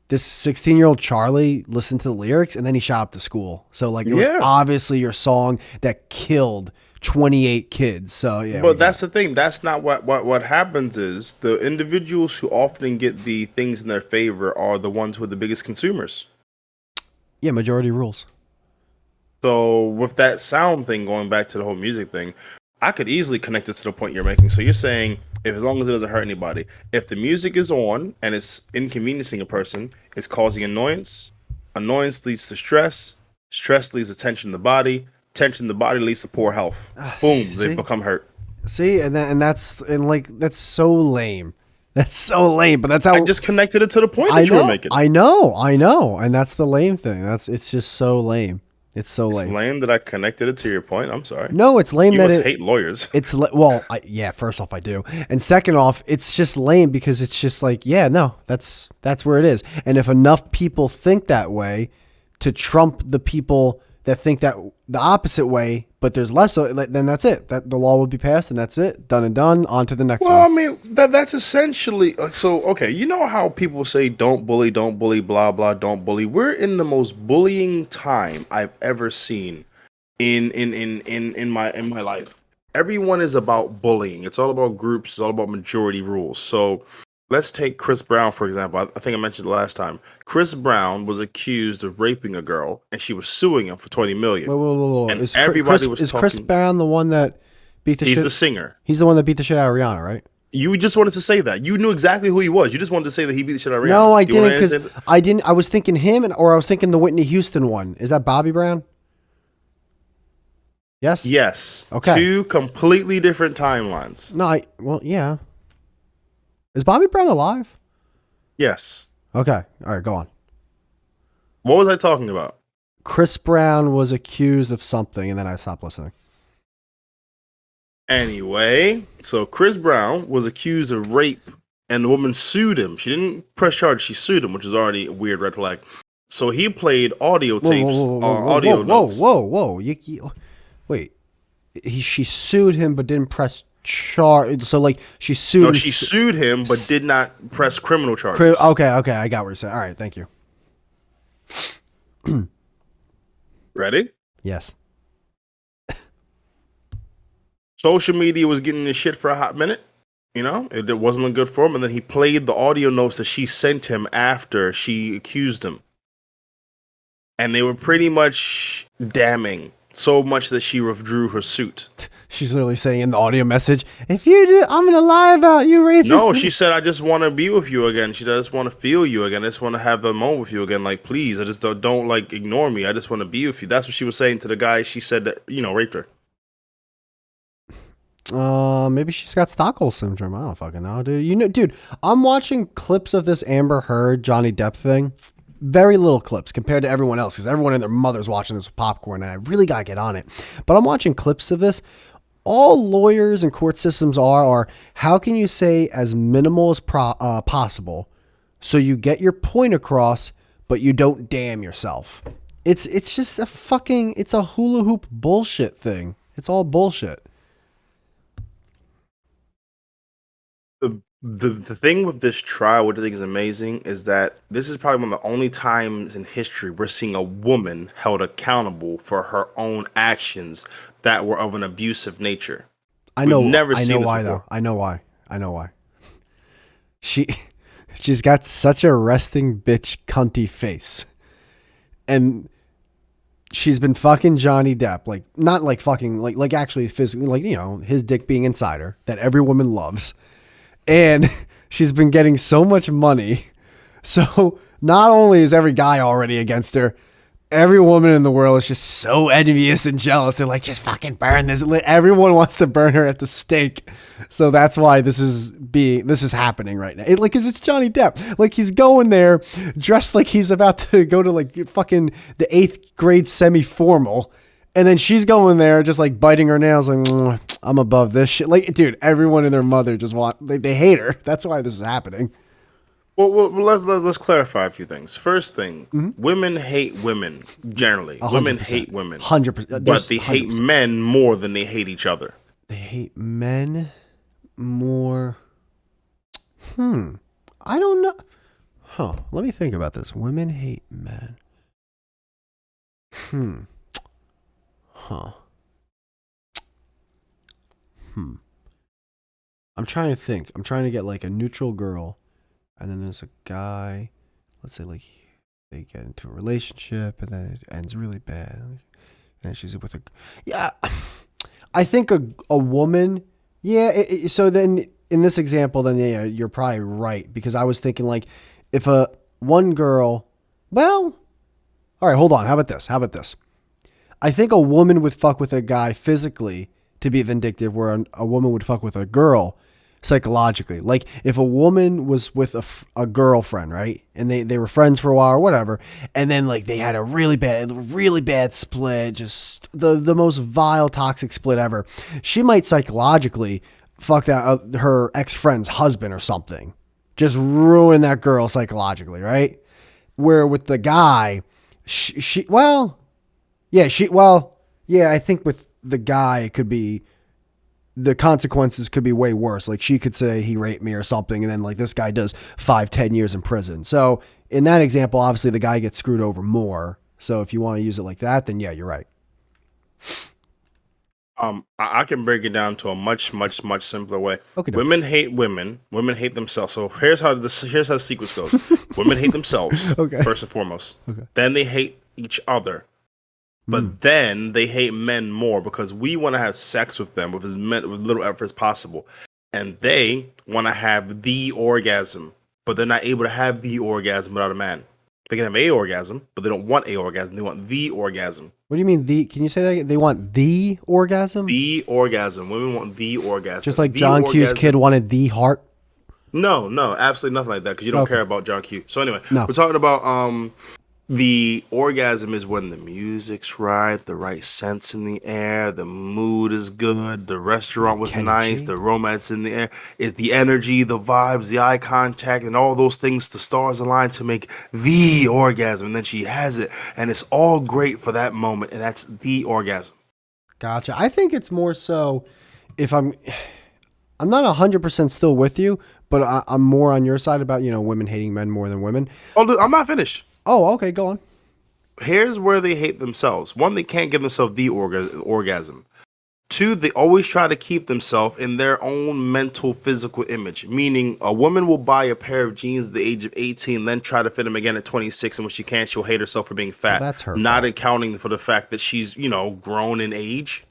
this 16-year-old Charlie listened to the lyrics and then he shot up the school. So like it was obviously your song that killed 28 kids. So yeah. But that's the thing. That's not what happens. Is the individuals who often get the things in their favor are the ones who are the biggest consumers. Yeah, majority rules. So with that sound thing, going back to the whole music thing, I could easily connect it to the point you're making. So you're saying, if as long as it doesn't hurt anybody, if the music is on and it's inconveniencing a person, it's causing annoyance. Annoyance leads to stress. Stress leads to tension in the body. Tension in the body leads to poor health. Boom, they become hurt. See, that's so lame. That's so lame. But that's how I just connected it to the point that you were making. I know, and that's the lame thing. It's just so lame. It's so lame. It's lame that I connected it to your point. I'm sorry. No, it's lame you that must hate lawyers. First off, I do, and second off, it's just lame because it's just like, yeah, no, that's where it is. And if enough people think that way, to trump the people that think that the opposite way, but there's less, then that's it. That the law would be passed, and that's it. Done and done. On to the next one. Well, I mean, that's essentially so. Okay, you know how people say don't bully, blah blah, don't bully. We're in the most bullying time I've ever seen in my life. Everyone is about bullying. It's all about groups. It's all about majority rules. So let's take Chris Brown, for example. I think I mentioned it last time. Chris Brown was accused of raping a girl, and she was suing him for $20 million. Whoa. And Is everybody was talking. Chris Brown the one that beat the shit? He's the singer. He's the one that beat the shit out of Rihanna, right? You just wanted to say that. You knew exactly who he was. You just wanted to say that he beat the shit out of Rihanna. No, I didn't, because I didn't. I was thinking him, or I was thinking the Whitney Houston one. Is that Bobby Brown? Yes? Yes. Okay. Two completely different timelines. No, yeah. Is Bobby Brown alive? Yes. Okay. All right, go on. What was I talking about? Chris Brown was accused of something, and then I stopped listening. Anyway, so Chris Brown was accused of rape, and the woman sued him. She didn't press charges. She sued him, which is already a weird red flag. So he played audio tapes, audio notes. Whoa. Wait. She sued him, but didn't press charge. So like she sued. No, she sued him, but did not press criminal charges. Okay. I got what you're saying. All right, thank you. Ready? Yes. Social media was getting this shit for a hot minute. You know, it wasn't good for him. And then he played the audio notes that she sent him after she accused him. And they were pretty much damning. So much that she withdrew her suit. She's literally saying in the audio message, if you do, I'm going to lie about you raping. No, she said, I just want to be with you again. She just want to feel you again. I just want to have the moment with you again. Like, please, I just don't like ignore me. I just want to be with you. That's what she was saying to the guy she said that, raped her. Maybe she's got Stockholm syndrome. I don't fucking know, dude. Dude, I'm watching clips of this Amber Heard, Johnny Depp thing. Very little clips compared to everyone else, because everyone and their mother's watching this with popcorn, and I really got to get on it. But I'm watching clips of this. All lawyers and court systems are how can you say as minimal as possible so you get your point across, but you don't damn yourself. It's just it's a hula hoop bullshit thing. It's all bullshit. The thing with this trial, what I think is amazing, is that this is probably one of the only times in history we're seeing a woman held accountable for her own actions that were of an abusive nature. I know why, though. I know why. She's got such a resting bitch cunty face. And she's been fucking Johnny Depp, like not like fucking like actually physically, like his dick being inside her that every woman loves, and she's been getting so much money. So not only is every guy already against her, every woman in the world is just so envious and jealous. They're like, just fucking burn this. Everyone wants to burn her at the stake. So that's why this is happening right now. Cause it's Johnny Depp. Like he's going there dressed like he's about to go to like fucking the 8th grade semi-formal. And then she's going there just like biting her nails like, I'm above this shit. Like, dude, everyone and their mother just they hate her. That's why this is happening. Well, let's clarify a few things. First thing, women hate women generally. 100%. Women hate women, 100%. but they hate men more than they hate each other. They hate men more. I don't know. Let me think about this. Women hate men. I'm trying to think. I'm trying to get like a neutral girl, and then there's a guy. Let's say like they get into a relationship, and then it ends really bad. And then she's with a. Yeah, I think a woman. Yeah. So then in this example, then yeah, you're probably right, because I was thinking like if one girl. Well, all right. Hold on. How about this? I think a woman would fuck with a guy physically to be vindictive, where a woman would fuck with a girl psychologically. Like if a woman was with a girlfriend, right? And they were friends for a while or whatever. And then like they had a really bad split, just the most vile, toxic split ever. She might psychologically fuck that her ex-friend's husband or something. Just ruin that girl psychologically, right? Where with the guy, I think with the guy, it could be, the consequences could be way worse. Like she could say he raped me or something, and then like this guy does 5-10 years in prison. So in that example, obviously the guy gets screwed over more. So if you want to use it like that, then yeah, you're right. I can break it down to a much simpler way. Okay. Women hate women. Women hate themselves. So here's how the sequence goes. Women hate themselves. Okay. First and foremost. Okay. Then they hate each other. But then they hate men more because we want to have sex with them with little effort as possible. And they want to have the orgasm, but they're not able to have the orgasm without a man. They can have a orgasm, but they don't want a orgasm. They want the orgasm. What do you mean can you say that? They want the orgasm? The orgasm. Women want the orgasm. Just like the John Q's kid wanted the heart? No, absolutely nothing like that, because you don't care about John Q. So anyway, No. We're talking about the orgasm is when the music's right, the right scents in the air, the mood is good, the restaurant was nice, the romance in the air, it's the energy, the vibes, the eye contact, and all those things, the stars align to make the orgasm. And then she has it, and it's all great for that moment, and that's the orgasm. Gotcha. I think it's more so if I'm not 100% still with you, but I'm more on your side about, women hating men more than women. Oh, dude, I'm not finished. Oh, okay, go on. Here's where they hate themselves. One, they can't give themselves the orgasm. Two, they always try to keep themselves in their own mental, physical image. Meaning, a woman will buy a pair of jeans at the age of 18, then try to fit them again at 26, and when she can't, she'll hate herself for being fat. Well, that's her not fault. accounting for the fact that she's, grown in age.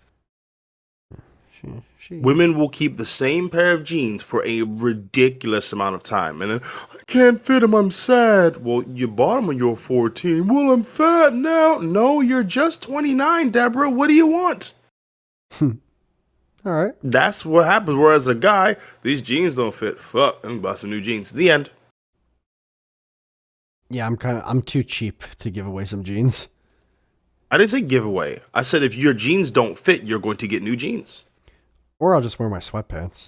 Women will keep the same pair of jeans for a ridiculous amount of time. And then, I can't fit them, I'm sad. Well, you bought them when you were 14. Well, I'm fat now. No, you're just 29, Deborah. What do you want? All right. That's what happens. Whereas a guy, these jeans don't fit. Fuck, I'm gonna buy some new jeans. The end. Yeah, I'm too cheap to give away some jeans. I didn't say giveaway. I said if your jeans don't fit, you're going to get new jeans. Or I'll just wear my sweatpants.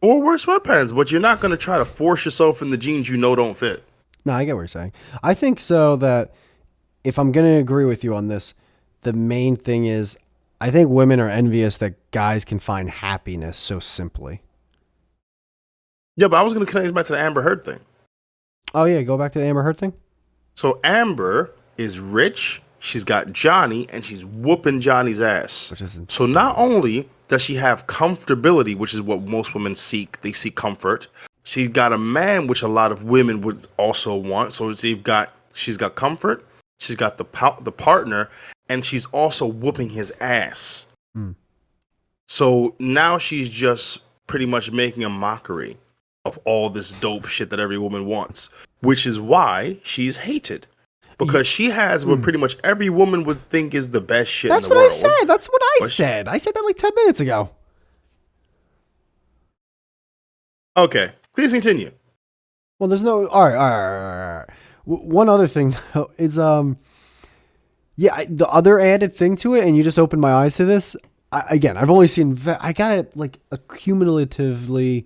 Or wear sweatpants, but you're not going to try to force yourself in the jeans you know don't fit. No, I get what you're saying. I think so that if I'm going to agree with you on this, the main thing is I think women are envious that guys can find happiness so simply. Yeah, but I was going to connect it back to the Amber Heard thing. Oh, yeah, go back to the Amber Heard thing? So Amber is rich, she's got Johnny, and she's whooping Johnny's ass. Which is insane. So not only does she have comfortability, which is what most women seek, they seek comfort. She's got a man, which a lot of women would also want. So she's got comfort, she's got the partner, and she's also whooping his ass. Hmm. So now she's just pretty much making a mockery of all this dope shit that every woman wants, which is why she's hated. Because she has what pretty much every woman would think is the best shit That's in the what world. I said. That's what I said. I said that like 10 minutes ago. Okay, please continue. Well, there's no. All right. One other thing though is the other added thing to it, and you just opened my eyes to this. I've only seen. I got it like accumulatively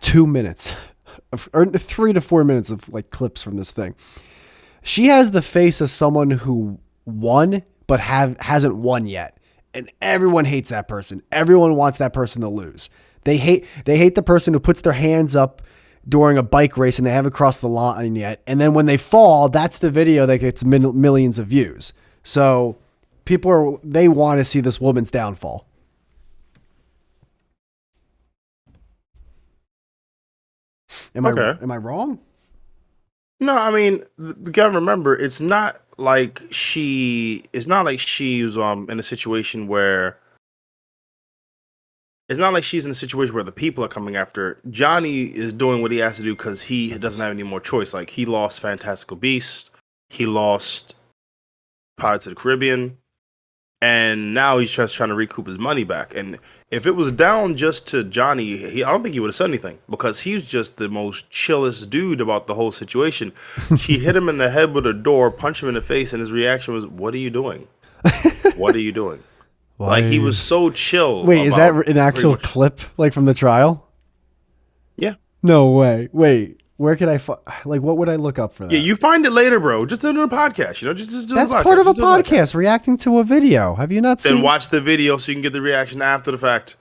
2 minutes, or 3 to 4 minutes of like clips from this thing. She has the face of someone who won but hasn't won yet, and everyone hates that person. Everyone wants that person to lose. They hate the person who puts their hands up during a bike race and they haven't crossed the line yet. And then when they fall, that's the video that gets millions of views. So they want to see this woman's downfall. Am I wrong? No, I mean, you gotta remember, it's not like she's in a situation where the people are coming after her. Johnny is doing what he has to do because he doesn't have any more choice. Like, he lost Fantastical Beast, he lost Pirates of the Caribbean, and now he's just trying to recoup his money back. And if it was down just to Johnny, I don't think he would have said anything because he's just the most chillest dude about the whole situation. She hit him in the head with a door, punched him in the face, and his reaction was, "What are you doing? What are you doing?" Like, he was so chill. Wait, is that an actual clip, like from the trial? Yeah. No way. Wait, where could I like? What would I look up for that? Yeah, you find it later, bro. Just do it in a podcast. Just do That's the podcast. part of a Just do the podcast, reacting to a video. Have you not seen? Then watch the video so you can get the reaction after the fact.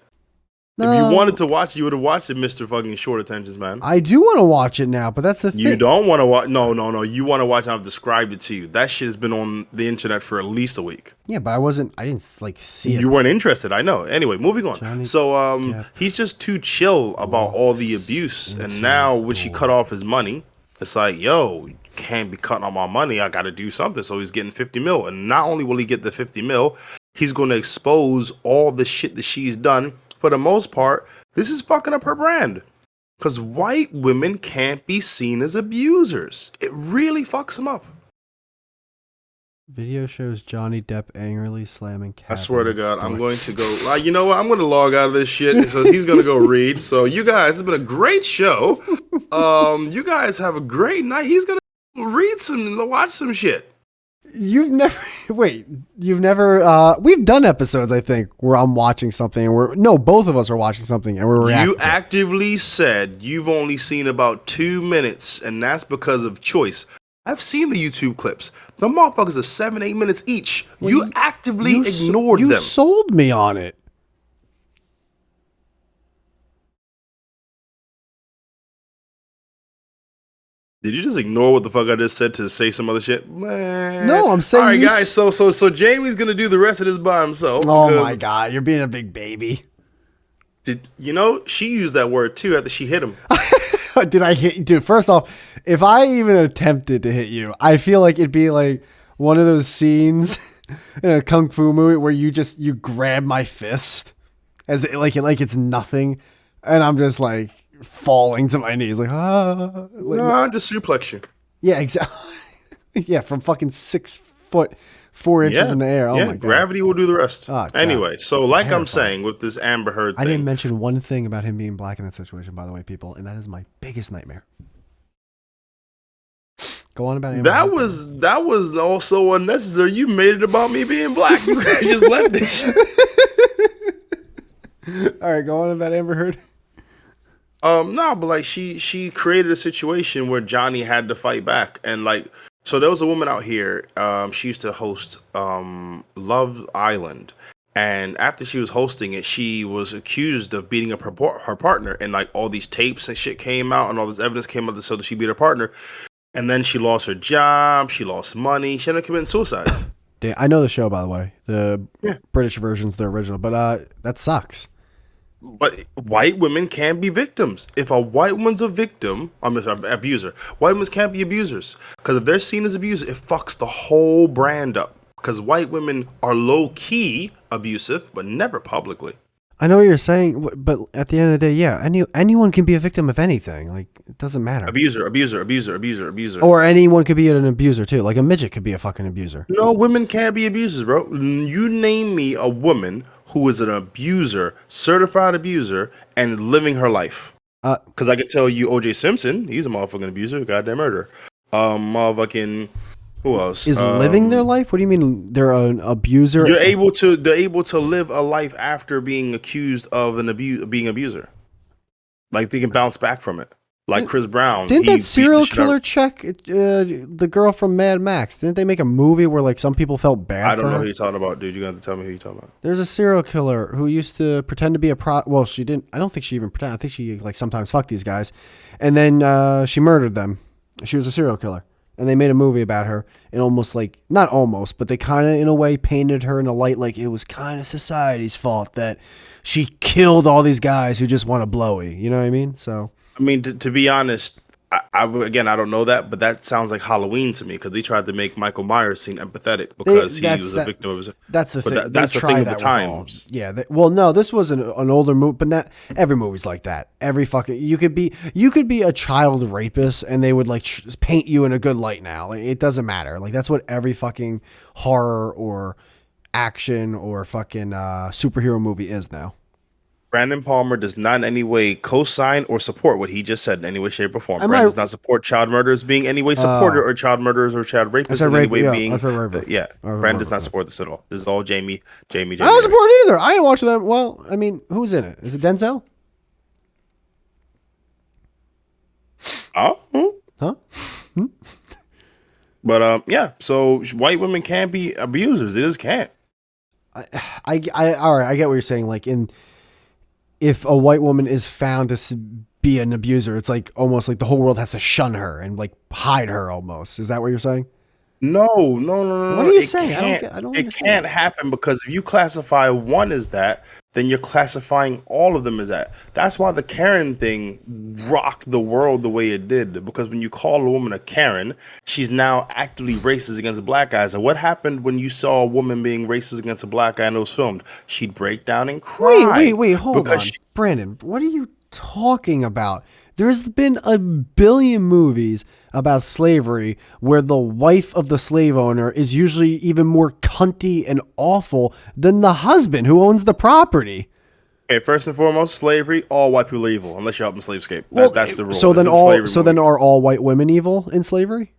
No. If you wanted to watch it, you would have watched it, Mr. Fucking Short Attentions, man. I do want to watch it now, but that's the thing. You don't want to watch. No. You want to watch. I've described it to you. That shit has been on the internet for at least a week. Yeah, but I didn't like see it. You weren't interested. I know. Anyway, moving on. Johnny So, Depp he's just too chill about all the abuse. And now when she cut off his money, it's like, yo, you can't be cutting off my money. I got to do something. So he's getting 50 mil. And not only will he get the 50 mil, he's going to expose all the shit that she's done. For the most part, this is fucking up her brand. Because white women can't be seen as abusers. It really fucks them up. Video shows Johnny Depp angrily slamming cabinets. I swear to God, I'm going to go. You know what? I'm going to log out of this shit because he's going to go read. So you guys, it's been a great show. You guys have a great night. He's going to watch some shit. You've never we've done episodes, I think, where I'm watching something and both of us are watching something and we're reacting. You actively said you've only seen about 2 minutes, and that's because of choice. I've seen the YouTube clips. The motherfuckers are 7-8 minutes each. Well, you actively ignored them. them. You sold me on it. Did you just ignore what the fuck I just said to say some other shit? Man. No, I'm saying. All right, guys. So Jamie's gonna do the rest of this by himself. Oh my God, you're being a big baby. She used that word too after she hit him. Did I hit you? Dude, first off, if I even attempted to hit you, I feel like it'd be like one of those scenes in a kung fu movie where you grab my fist as it's nothing, and I'm just like falling to my knees, like No, I just suplex you. Yeah, exactly. Yeah, from fucking 6 foot 4 inches in the air. Oh my God, gravity will do the rest. Oh, anyway, so like I'm saying with this Amber Heard thing, I didn't mention one thing about him being black in that situation, by the way, people, and that is my biggest nightmare. Go on about Amber Heard. That was also unnecessary. You made it about me being black. You guys just left it. All right, go on about Amber Heard. No, but like she created a situation where Johnny had to fight back, and like, so there was a woman out here. She used to host Love Island, and after she was hosting it, she was accused of beating up her partner, and like all these tapes and shit came out, and all this evidence came out that showed that she beat her partner, and then she lost her job, she lost money, she ended up committing suicide. Damn, I know the show, by the way. The British version's the original, but that sucks. But white women can be victims. If a white woman's a victim, I'm an abuser. White women can't be abusers because if they're seen as abusers, it fucks the whole brand up. because white women are low key abusive, but never publicly. I know what you're saying, but at the end of the day, yeah, anyone can be a victim of anything. Like, it doesn't matter. Abuser, abuser, abuser, abuser, abuser. Or anyone could be an abuser too. Like a midget could be a fucking abuser. No, women can't be abusers, bro. You name me a woman who is an abuser, certified abuser, and living her life. Because I can tell you, O.J. Simpson, he's a motherfucking abuser, goddamn murderer. Motherfucking, who else is living their life? What do you mean they're an abuser? They're able to live a life after being accused of being abuser. Like they can bounce back from it. Like Chris Brown. Didn't that serial killer check the girl from Mad Max? Didn't they make a movie where like some people felt bad? I don't for know her? who you're talking about, dude. You're gonna have to tell me who you're talking about. There's a serial killer who used to pretend to be well, she didn't. I don't think she even pretended. I think she like sometimes fucked these guys, and then she murdered them. She was a serial killer. And they made a movie about her and almost like, not almost, but they kind of in a way painted her in a light like it was kind of society's fault that she killed all these guys who just want a blowy. You know what I mean? So, I mean, to be honest, I don't know that, but that sounds like Halloween to me because they tried to make Michael Myers seem empathetic because he was a victim of his. That's the thing. That's the thing of the times. Yeah. Well, no, this was an older movie, but not every movie's like that. Every fucking you could be a child rapist, and they would like paint you in a good light now. Like it doesn't matter. Like that's what every fucking horror or action or fucking superhero movie is now. Brandon Palmer does not in any way co-sign or support what he just said in any way, shape, or form. Brandon does not support child murderers being any way supported or child murderers or child rapists in any way being. Brandon does not support this at all. This is all Jamie. I don't support it either. I ain't watching that. Well, I mean, who's in it? Is it Denzel? Huh? But yeah. So white women can't be abusers. They just can't. All right. I get what you're saying. Like if a white woman is found to be an abuser, it's like almost like the whole world has to shun her and like hide her almost. Is that what you're saying? No. What are you saying? I don't It understand. can't happen because if you classify one as that, then you're classifying all of them as that. That's why the Karen thing rocked the world the way it did. Because when you call a woman a Karen, she's now actively racist against black guys. And what happened when you saw a woman being racist against a black guy and it was filmed? She'd break down and cry. Wait, hold on. Brandon, what are you talking about? There's been a billion movies about slavery where the wife of the slave owner is usually even more cunty and awful than the husband who owns the property. Okay, first and foremost, slavery, all white people are evil unless you help them slave escape. That's the rule. So then are all white women evil in slavery?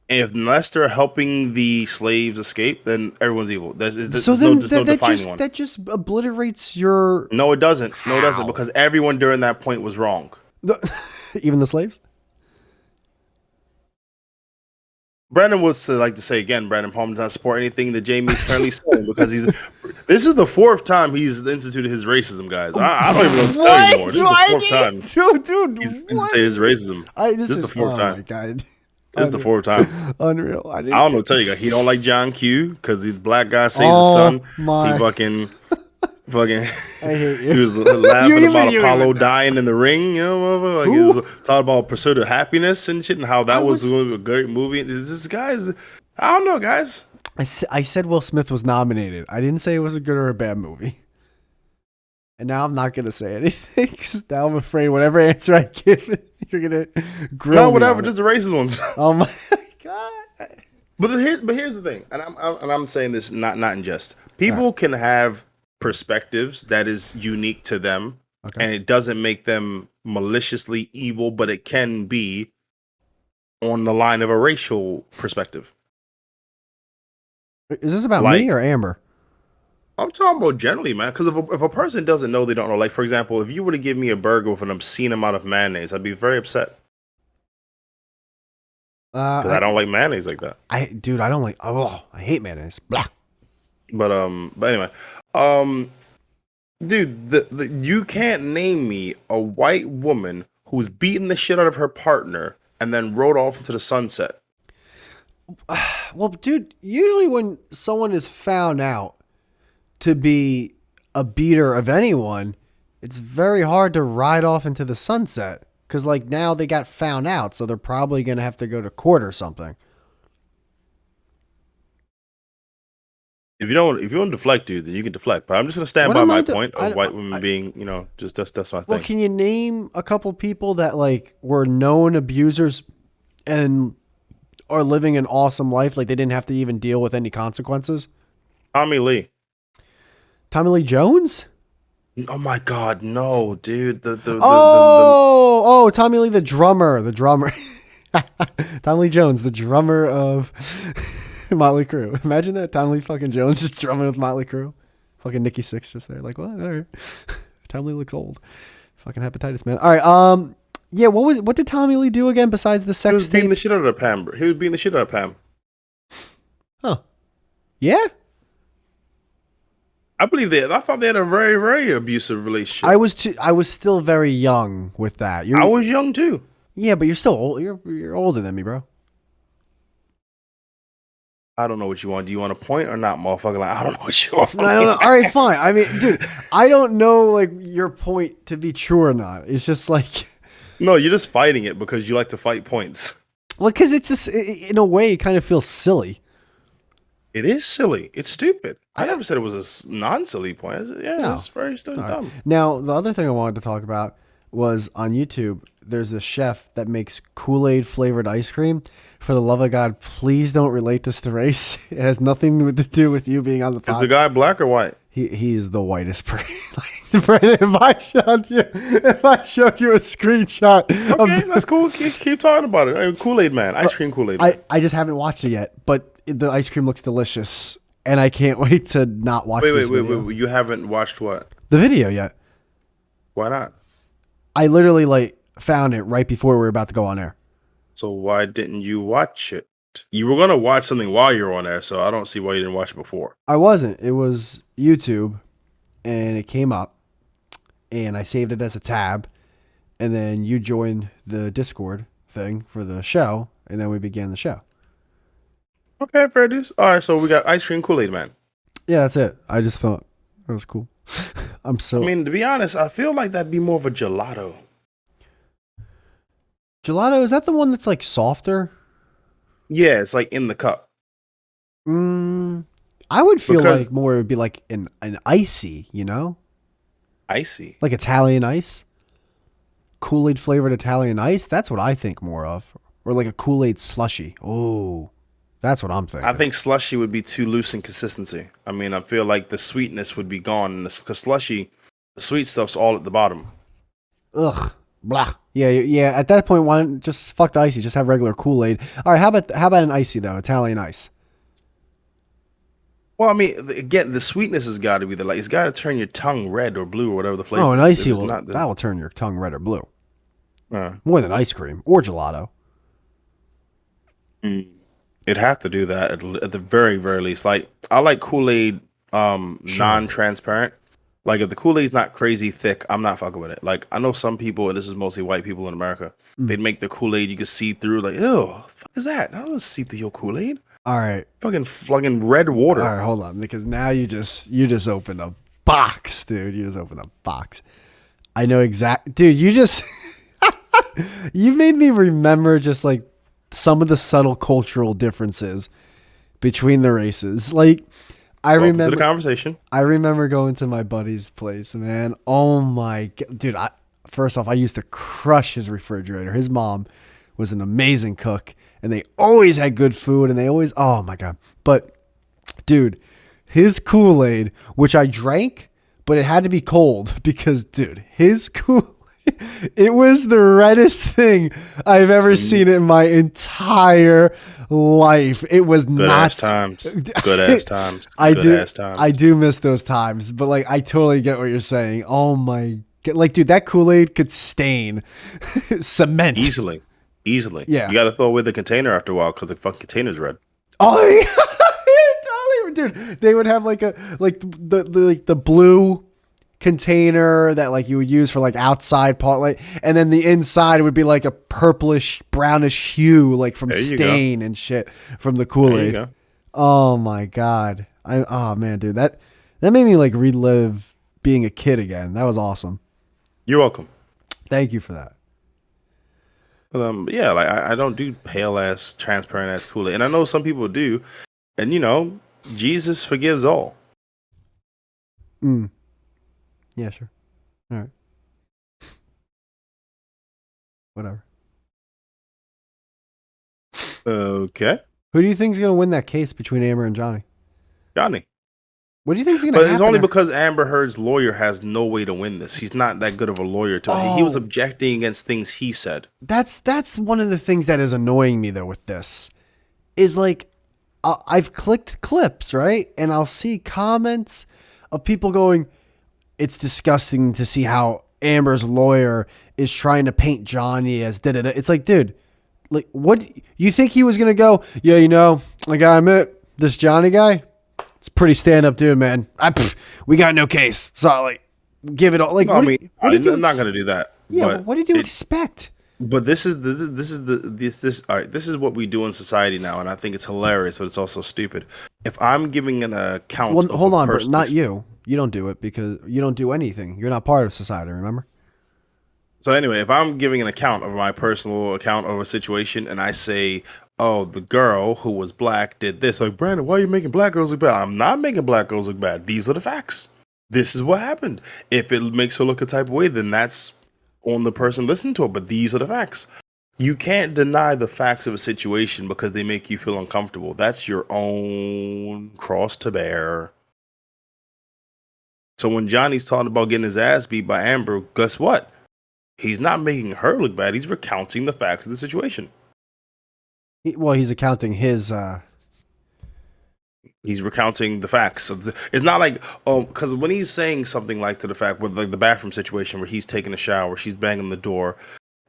Unless they're helping the slaves escape, then everyone's evil. There's no defining one. That just obliterates your... No, it doesn't. No, it doesn't, because everyone during that point was wrong. Even the slaves? Brandon was like to say again, Brandon Palmer does not support anything that Jamie's currently saying because this is the fourth time he's instituted his racism, guys. I don't even know what to tell you anymore. This is the fourth time. Dude, he's instituted his racism. This is the fourth time. Oh my God. This is the fourth time. Unreal. I don't know what to tell you guys. He don't like John Q because the black guy saves his son. He fucking I hate you. He was laughing about Apollo dying in the ring, you know, like he was talking about Pursuit of Happiness and shit, and how that was a great movie. This guy's, I don't know, guys. I said Will Smith was nominated. I didn't say it was a good or a bad movie. And now I'm not gonna say anything because now I'm afraid whatever answer I give, you're gonna grill me. No, whatever. On just the racist ones. Oh my God. But here's the thing, and I'm saying this not in jest. People can have perspectives that is unique to them, and it doesn't make them maliciously evil, but it can be on the line of a racial perspective. Is this about me or Amber? I'm talking about generally, man, because if a person doesn't know, they don't know. Like, for example, if you were to give me a burger with an obscene amount of mayonnaise, I'd be very upset. Because I don't like mayonnaise like that. I don't like. Oh, I hate mayonnaise. Blah. But anyway, dude, you can't name me a white woman who's beating the shit out of her partner and then rode off into the sunset. Well, dude, usually when someone is found out to be a beater of anyone, it's very hard to ride off into the sunset. Because, like, now they got found out, so they're probably going to have to go to court or something. If you don't deflect, dude, then you can deflect. But I'm just gonna stand What by am my I point of white women being, just that's my Well, thing. can you name a couple people that like were known abusers and are living an awesome life? Like they didn't have to even deal with any consequences. Tommy Lee. Tommy Lee Jones? Oh my God, no, dude. Oh, Tommy Lee, the drummer. Tommy Lee Jones, the drummer of Motley Crue. Imagine that. Tommy Lee fucking Jones is drumming with Motley Crue. Fucking Nikki Sixx just there. Like, what? All right. Tommy Lee looks old. Fucking hepatitis, man. All right. Yeah. What did Tommy Lee do again besides the he sex was beating tape? the shit out of Pam. He was beating the shit out of Pam. Huh. Yeah. I believe I thought they had a very, very abusive relationship. I was still very young with that. I was young too. Yeah, but you're still old. You're older than me, bro. I don't know what you want. Do you want a point or not, motherfucker? Like, I don't know what you want. I don't know. All right, fine. I mean, dude, I don't know like your point to be true or not. It's just like, No, you're just fighting it because you like to fight points. well, because it's just in a way it kind of feels silly. It is silly. It's stupid. I never said it was a non-silly point. Yeah, No. it's very still dumb. Now, the other thing I wanted to talk about was on YouTube. There's this chef that makes Kool-Aid flavored ice cream. For the love of God, please don't relate this to race. It has nothing to do with you being on the Is podcast. the guy black or white? He's the whitest person. Brandon, if I showed you a screenshot of Okay, that's cool. Keep talking about it. Kool-Aid man, ice cream Kool-Aid man. I just haven't watched it yet, but the ice cream looks delicious, and I can't wait to not watch this video. Wait. You haven't watched what? The video yet. Why not? I literally like found it right before we were about to go on air. So why didn't you watch it? You were gonna watch something while you were on there, so I don't see why you didn't watch it before. I wasn't. It was YouTube, and it came up, and I saved it as a tab, and then you joined the Discord thing for the show, and then we began the show. Okay, fair dues. All right, so we got ice cream Kool-Aid man. Yeah, that's it. I just thought it was cool. I mean, to be honest, I feel like that'd be more of a gelato. Gelato, is that the one that's like softer? Yeah, it's like in the cup. I would feel Because- like more it would be like an icy, you know? Icy. Like Italian ice. Kool-Aid flavored Italian ice. That's what I think more of. Or like a Kool-Aid slushy. Oh, that's what I'm thinking. I think slushy would be too loose in consistency. I mean, I feel like the sweetness would be gone because slushy, the sweet stuff's all at the bottom. Ugh. Blah. Yeah. At that point, why don't just fuck the icy? Just have regular Kool-Aid. All right. How about an icy though? Italian ice. Well, I mean, again, the sweetness has got to be it's got to turn your tongue red or blue or whatever the flavor. Oh, an is. icy If it's will not the- that will turn your tongue red or blue. Uh, More than ice cream or gelato. it'd have to do that at the very, very least. Like, I like Kool-Aid non-transparent. Like, if the Kool-Aid's not crazy thick, I'm not fucking with it. Like, I know some people, and this is mostly white people in America, they'd make the Kool-Aid you could see through. Like, ew, what the fuck is that? I don't see through your Kool-Aid. All right. Fucking red water. All right, hold on, because now you just opened a box, dude. You just opened a box. I know dude. You just you made me remember just like some of the subtle cultural differences between the races. Like Welcome to the conversation. I remember going to my buddy's place, man. Oh my god, dude. First off, I used to crush his refrigerator. His mom was an amazing cook, and they always had good food, and they always, oh my god. But dude, his Kool-Aid, which I drank, but it had to be cold because, dude, his Kool-Aid, it was the reddest thing I've ever seen in my entire life. It was Good not ass times. Good ass times. I Good do. ass times. I do miss those times, but like I totally get what you're saying. Oh my god, like dude, that Kool-Aid could stain cement Easily. Yeah. You got to throw away the container after a while because the fucking container's red. Oh, totally, dude. They would have like the blue container that like you would use for like outside part, like, and then the inside would be like a purplish brownish hue, like from There you stain and shit from the There you Kool-Aid. go. Oh my god. Oh man, dude, that made me like relive being a kid again. That was awesome. You're welcome. Thank you for that. But yeah, like I don't do pale ass, transparent ass Kool-Aid, and I know some people do, and Jesus forgives all. Yeah, sure. All right. Whatever. Okay, Who do you think is going to win that case between Amber and Johnny? Johnny. What do you think is going to But happen? it's only because Amber Heard's lawyer has no way to win this. He's not that good of a lawyer. He was Oh. objecting against things he said. That's one of the things that is annoying me though with this is like I've clicked clips, right? And I'll see comments of people going, it's disgusting to see how Amber's lawyer is trying to paint Johnny as da-da-da. It's like, dude, like, what you think he was going to go? Yeah, you know, I gotta admit, this Johnny guy, it's a pretty stand-up dude, man. We got no case. So, like, give it all. Like, No, what, I mean, what did you I'm not going to do that. Yeah, but but what did you expect? But this is all right. This is what we do in society now, and I think it's hilarious, but it's also stupid. If I'm giving an account, Well, of hold a on, but person's- not you. You don't do it because you don't do anything. You're not part of society, remember? So anyway, if I'm giving an account of my personal account of a situation, and I say, "Oh, the girl who was black did this," like Brandon, why are you making black girls look bad? I'm not making black girls look bad. These are the facts. This is what happened. If it makes her look a type of way, then that's on the person listening to it. But these are the facts. You can't deny the facts of a situation because they make you feel uncomfortable. That's your own cross to bear. So when Johnny's talking about getting his ass beat by Amber, guess what? He's not making her look bad. He's recounting the facts of the situation. Well, he's accounting his. He's recounting the facts. It's not like, because when he's saying something like to the fact with like the bathroom situation where he's taking a shower, she's banging the door,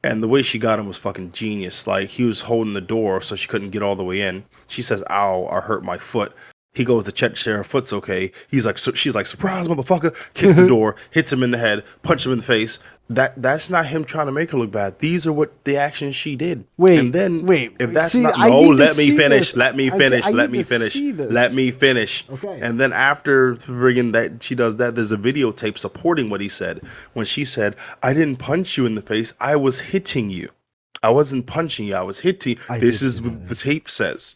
and the way she got him was fucking genius. Like he was holding the door so she couldn't get all the way in. She says, "Ow, I hurt my foot." He goes to check her foot's okay. He's like, she's like, "Surprise, motherfucker!" Kicks the door, hits him in the head, punches him in the face. That's not him trying to make her look bad. These are what the actions she did. Wait, and then wait. if that's See, not I no, need to let me see finish. this. Let me I finish. Let need me to finish. see this. Let me finish. Okay. And then after friggin' that she does that, there's a videotape supporting what he said when she said, "I didn't punch you in the face. I was hitting you. I wasn't punching you. I was hitting." This is what the tape says.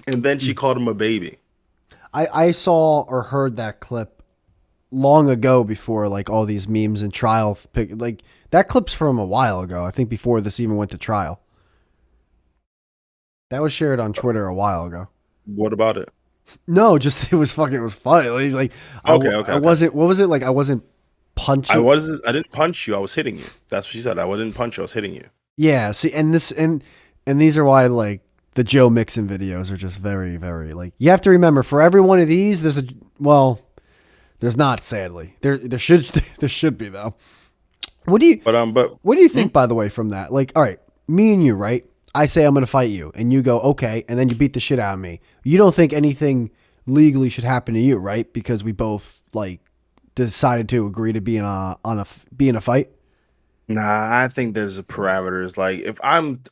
And then she called him a baby. I saw or heard that clip long ago before like all these memes and trial like that clip's from a while ago. I think before this even went to trial. That was shared on Twitter a while ago. What about it? No, just it was funny. Like, he's like, I wasn't. What was it like? I wasn't punching. I didn't punch you. I was hitting you. That's what she said. I didn't punch you. I was hitting you. Yeah. See, and this and these are why like the Joe Mixon videos are just very, very like. You have to remember for every one of these, there's a there's not sadly. There should be though. What do you? But what do you think by the way from that? Like, all right, me and you, right? I say I'm going to fight you, and you go okay, and then you beat the shit out of me. You don't think anything legally should happen to you, right? Because we both like decided to agree to be in a fight. Nah, I think there's parameters. Like if I'm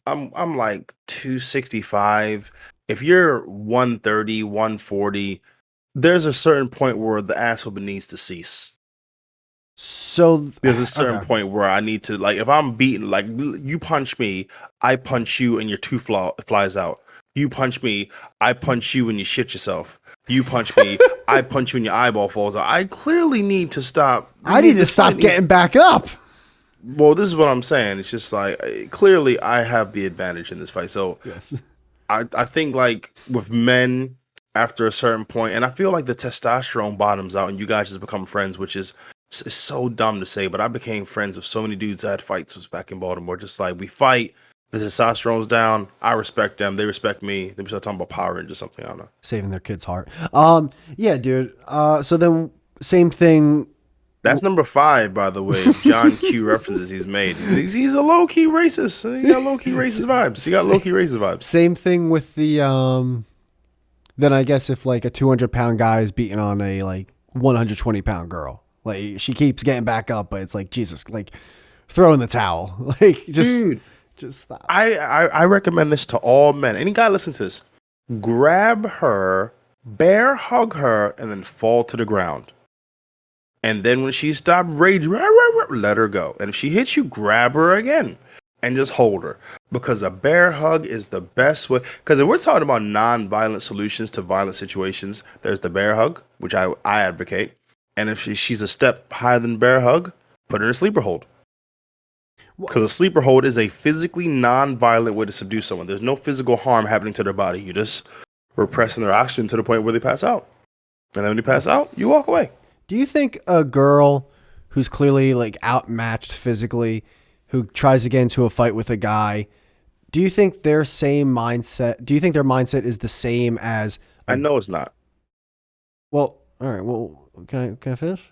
like 265. If you're 130, 140, there's a certain point where the ass whooping needs to cease. So There's a certain point where I need to like if I'm beaten, like you punch me, I punch you, and your tooth flies out. You punch me, I punch you, and you shit yourself. You punch me, I punch you, and your eyeball falls out. I clearly need to stop. I need to stop getting back up. Well, this is what I'm saying. It's just like clearly I have the advantage in this fight. So Yes. I think like with men after a certain point, and I feel like the testosterone bottoms out and you guys just become friends, which is it's so dumb to say, but I became friends with so many dudes I had fights was back in Baltimore. Just like we fight, the testosterone's down. I respect them. They respect me. Then we start talking about Power Rangers or something. I don't know. Saving their kid's heart. Yeah, dude. So then same thing. That's number 5, by the way. John Q references he's made. He's a low key racist. He got low key racist vibes. He got low key racist vibes. Same thing with the then I guess if like a 200-pound guy is beating on a like 120-pound girl, like she keeps getting back up, but it's like Jesus, like throw in the towel, like just stop. I recommend this to all men. Any guy listen to this, grab her, bear hug her, and then fall to the ground. And then when she stopped raging, let her go. And if she hits you, grab her again. and just hold her, because a bear hug is the best way. Because if we're talking about non-violent solutions to violent situations, there's the bear hug, which I advocate. And if she's a step higher than bear hug, put her in a sleeper hold. Because a sleeper hold is a physically non-violent way to subdue someone. There's no physical harm happening to their body. You just repressing their oxygen to the point where they pass out. And then when you pass out, you walk away. Do you think a girl who's clearly like outmatched physically, who tries to get into a fight with a guy, do you think their mindset is the same as I know it's not. Well, all right. Well, can I finish?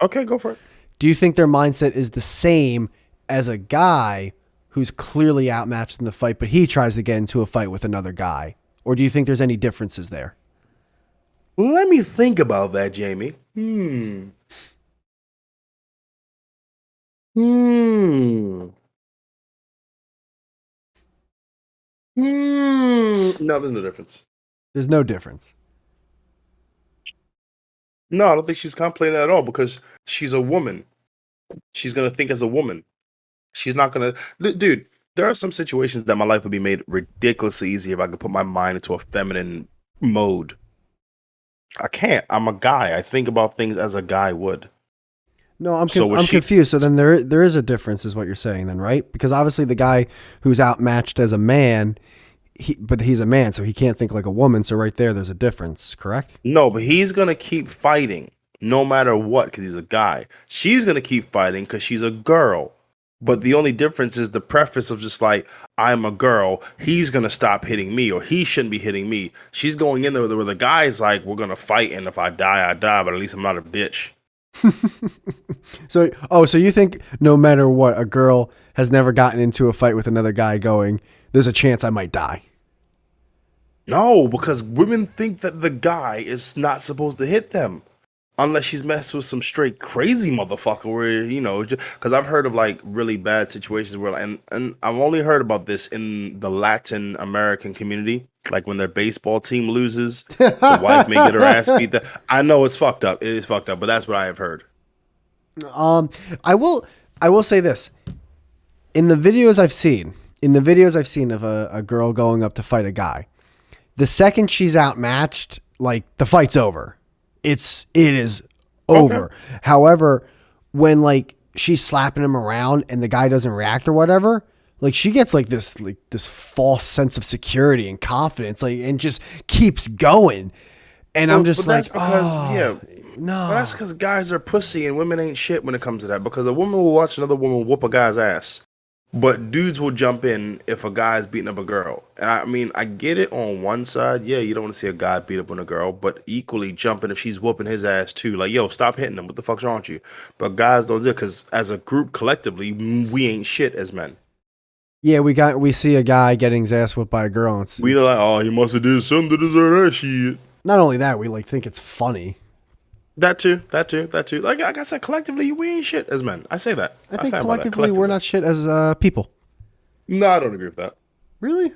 Okay, go for it. Do you think their mindset is the same as a guy who's clearly outmatched in the fight, but he tries to get into a fight with another guy? Or do you think there's any differences there? Let me think about that, Jamie. No, there's no difference. There's no difference. No, I don't think she's complaining at all, because she's a woman. She's gonna think as a woman. She's not gonna, dude. There are some situations that my life would be made ridiculously easy if I could put my mind into a feminine mode. I can't. I'm a guy. I think about things as a guy would. No, I'm confused. So then there is a difference, is what you're saying, then, right? Because obviously the guy who's outmatched as a man, but he's a man, so he can't think like a woman. So right there's a difference, correct? No, but he's gonna keep fighting no matter what, because he's a guy. She's gonna keep fighting because she's a girl. But the only difference is the preface of just like, I'm a girl, he's gonna stop hitting me, or he shouldn't be hitting me. She's going in there where the guy's like, we're gonna fight, and if I die, I die, but at least I'm not a bitch. So you think no matter what, a girl has never gotten into a fight with another guy going, there's a chance I might die? No, because women think that the guy is not supposed to hit them. Unless she's messed with some straight crazy motherfucker where, because I've heard of like really bad situations where, and I've only heard about this in the Latin American community, like when their baseball team loses, the wife may get her ass beat. I know it's fucked up. It is fucked up, but that's what I have heard. I will say this. In the videos I've seen of a girl going up to fight a guy, the second she's outmatched, like the fight's over. It is over. Okay. However, when like she's slapping him around and the guy doesn't react or whatever, like she gets like this false sense of security and confidence, like, and just keeps going. And I'm just like, no. But that's because guys are pussy and women ain't shit when it comes to that. Because a woman will watch another woman whoop a guy's ass, but dudes will jump in if a guy's beating up a girl. And I mean, I get it on one side. Yeah, you don't want to see a guy beat up on a girl, but equally jumping if she's whooping his ass too. Like, yo, stop hitting him. What the fuck's wrong with you? But guys don't do it because as a group collectively, we ain't shit as men. Yeah, we see a guy getting his ass whooped by a girl. And we like, oh, he must have did something to deserve that shit. Not only that, we like think it's funny. That too. Like I said, collectively, we ain't shit as men. I say that. I think collectively, we're not shit as people. No, I don't agree with that. Really?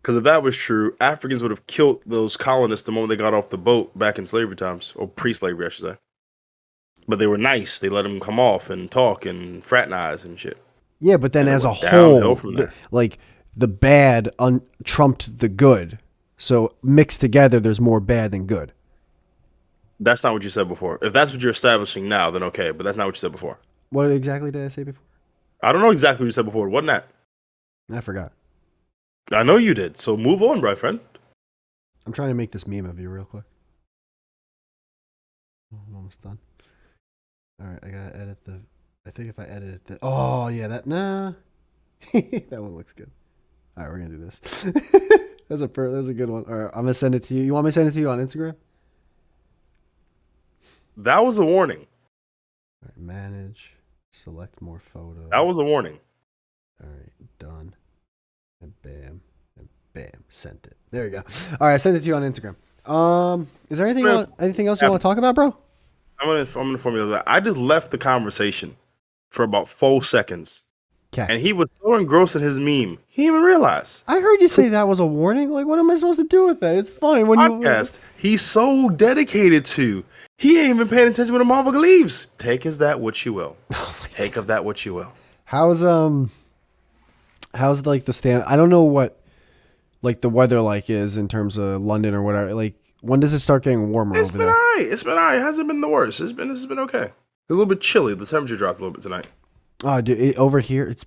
Because if that was true, Africans would have killed those colonists the moment they got off the boat back in slavery times, or pre-slavery, I should say. But they were nice. They let them come off and talk and fraternize and shit. Yeah, but then as a whole, the bad trumped the good. So mixed together, there's more bad than good. That's not what you said before. If that's what you're establishing now, then okay. But that's not what you said before. What exactly did I say before? I don't know exactly what you said before. Wasn't that? I forgot. I know you did. So move on, my friend. I'm trying to make this meme of you real quick. I'm almost done. All right, I gotta edit the. I think if I edit it, oh yeah, that that one looks good. All right, we're gonna do this. That's a good one. All right, I'm gonna send it to you. You want me to send it to you on Instagram? That was a warning. All right, manage, select more photos. That was a warning. All right, done. And bam, sent it. There you go. All right, I sent it to you on Instagram. Is there anything else you want to talk about, bro? I'm gonna inform you of that. I just left the conversation for about 4 seconds. Okay. And he was so engrossed in his meme, he didn't even realize. I heard you say that was a warning. Like, what am I supposed to do with that? It's funny when podcast. He's so dedicated to. He ain't even paying attention when the motherfucker leaves. Take as that what you will. Take of that what you will. How's How's like the stand? I don't know what like the weather like is in terms of London or whatever. Like when does it start getting warmer It's over been there? alright. It's been alright. It hasn't been the worst. It's been okay. A little bit chilly. The temperature dropped a little bit tonight. Oh, dude, over here it's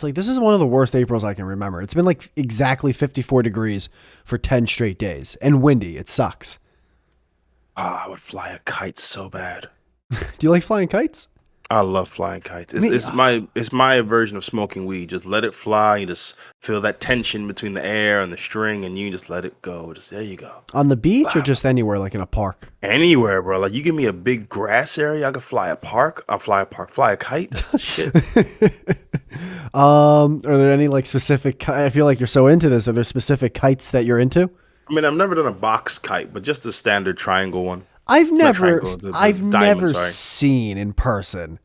like this is one of the worst Aprils I can remember. It's been like exactly 54 degrees for 10 straight days and windy. It sucks. Ah, I would fly a kite so bad. Do you like flying kites? I love flying kites. It's my version of smoking weed. Just let it fly. You just feel that tension between the air and the string, and you just let it go. Just there you go. On the beach or just anywhere like in a park? Anywhere, bro. Like you give me a big grass area, I could fly a park. I'll fly a park. Fly a kite. That's the shit. Are there any like specific I feel like you're so into this. Are there specific kites that you're into? I mean, I've never done a box kite, but just the standard triangle one. I've Not never triangle, the I've diamond, never sorry. seen in person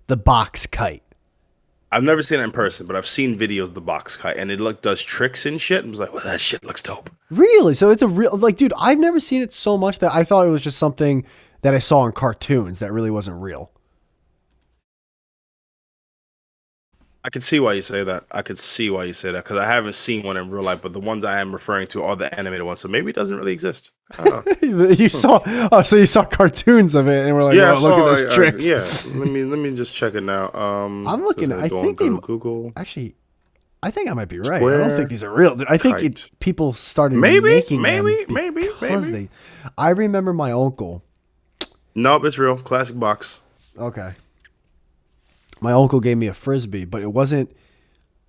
the box kite. I've never seen it in person, but I've seen videos of the box kite, and it does tricks and shit. And I was like, well, that shit looks dope. Really? So it's a real like dude, I've never seen it so much that I thought it was just something that I saw in cartoons that really wasn't real. I can see why you say that. Because I haven't seen one in real life, but the ones I am referring to are the animated ones. So maybe it doesn't really exist. I don't know. You saw so you saw cartoons of it and we're like, Yeah, oh, look at those tricks. yeah, let me just check it now. I'm looking. does it I go think on they Google. actually. I think I might be right. I Square don't think these are real. I think kite. people started Maybe, making maybe, them maybe, because maybe. they. I remember my uncle. Nope, it's real. Classic box. Okay. My uncle gave me a frisbee, but it wasn't.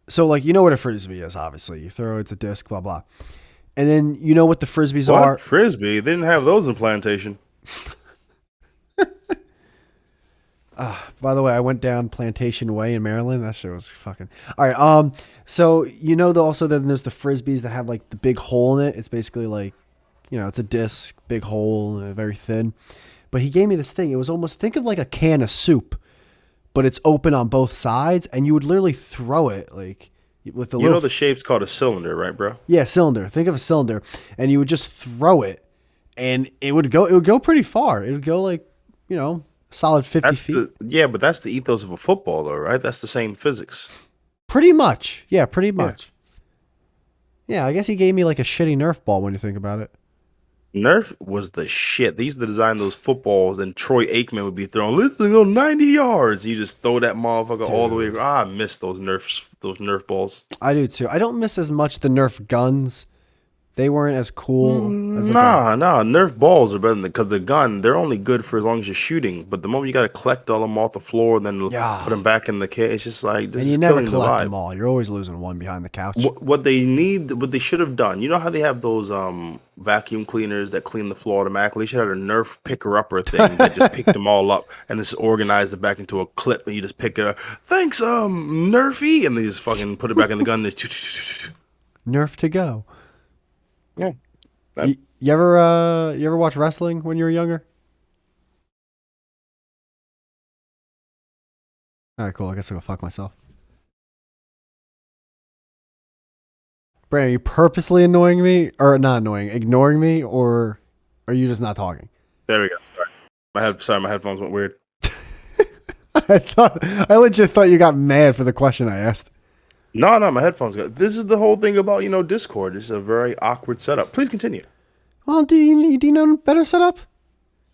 So like you know what a frisbee is, obviously. You throw it's a disc, blah blah, and then you know what the frisbees What? are. Frisbee? They didn't have those in Plantation. By the way, I went down Plantation Way in Maryland. That shit was fucking. All right. So you know, also then there's the frisbees that have like the big hole in it. It's basically like, you know, it's a disc, big hole, very thin. But he gave me this thing. It was almost think of like a can of soup, but it's open on both sides, and you would literally throw it like with the You little. know the shape's called a cylinder, right, bro? Yeah, cylinder. Think of a cylinder, and you would just throw it, and it would go. It would go pretty far. It would go like, you know, solid 50 feet. But that's the ethos of a football, though, right? That's the same physics. Pretty much. Yeah, pretty much. Yeah, I guess he gave me like a shitty Nerf ball when you think about it. Nerf was the shit. They used to design those footballs, and Troy Aikman would be throwing, let's go 90 yards. You just throw that motherfucker all the way. I miss those Nerf balls. I do too. I don't miss as much the Nerf guns. They weren't as cool. As Nah. Nerf balls are better than because the gun, they're only good for as long as you're shooting. But the moment you got to collect all them off the floor and then put them back in the case, it's just like this and is you never killing the collect vibe. them all. You're always losing one behind the couch. What they should have done. You know how they have those vacuum cleaners that clean the floor automatically? They should have a Nerf picker upper thing that just picked them all up and just organized it back into a clip, and you just pick it up. Thanks, Nerfy, and they just fucking put it back in the gun. And Nerf to go. Yeah. You ever watch wrestling when you were younger? All right, cool. I guess I'll go fuck myself. Brandon, are you purposely annoying me, or not annoying, ignoring me, or are you just not talking? There we go. Sorry, my headphones went weird. I legit thought you got mad for the question I asked. No, my headphones go. This is the whole thing about Discord. It's a very awkward setup. Please continue. Well, do you know better setup?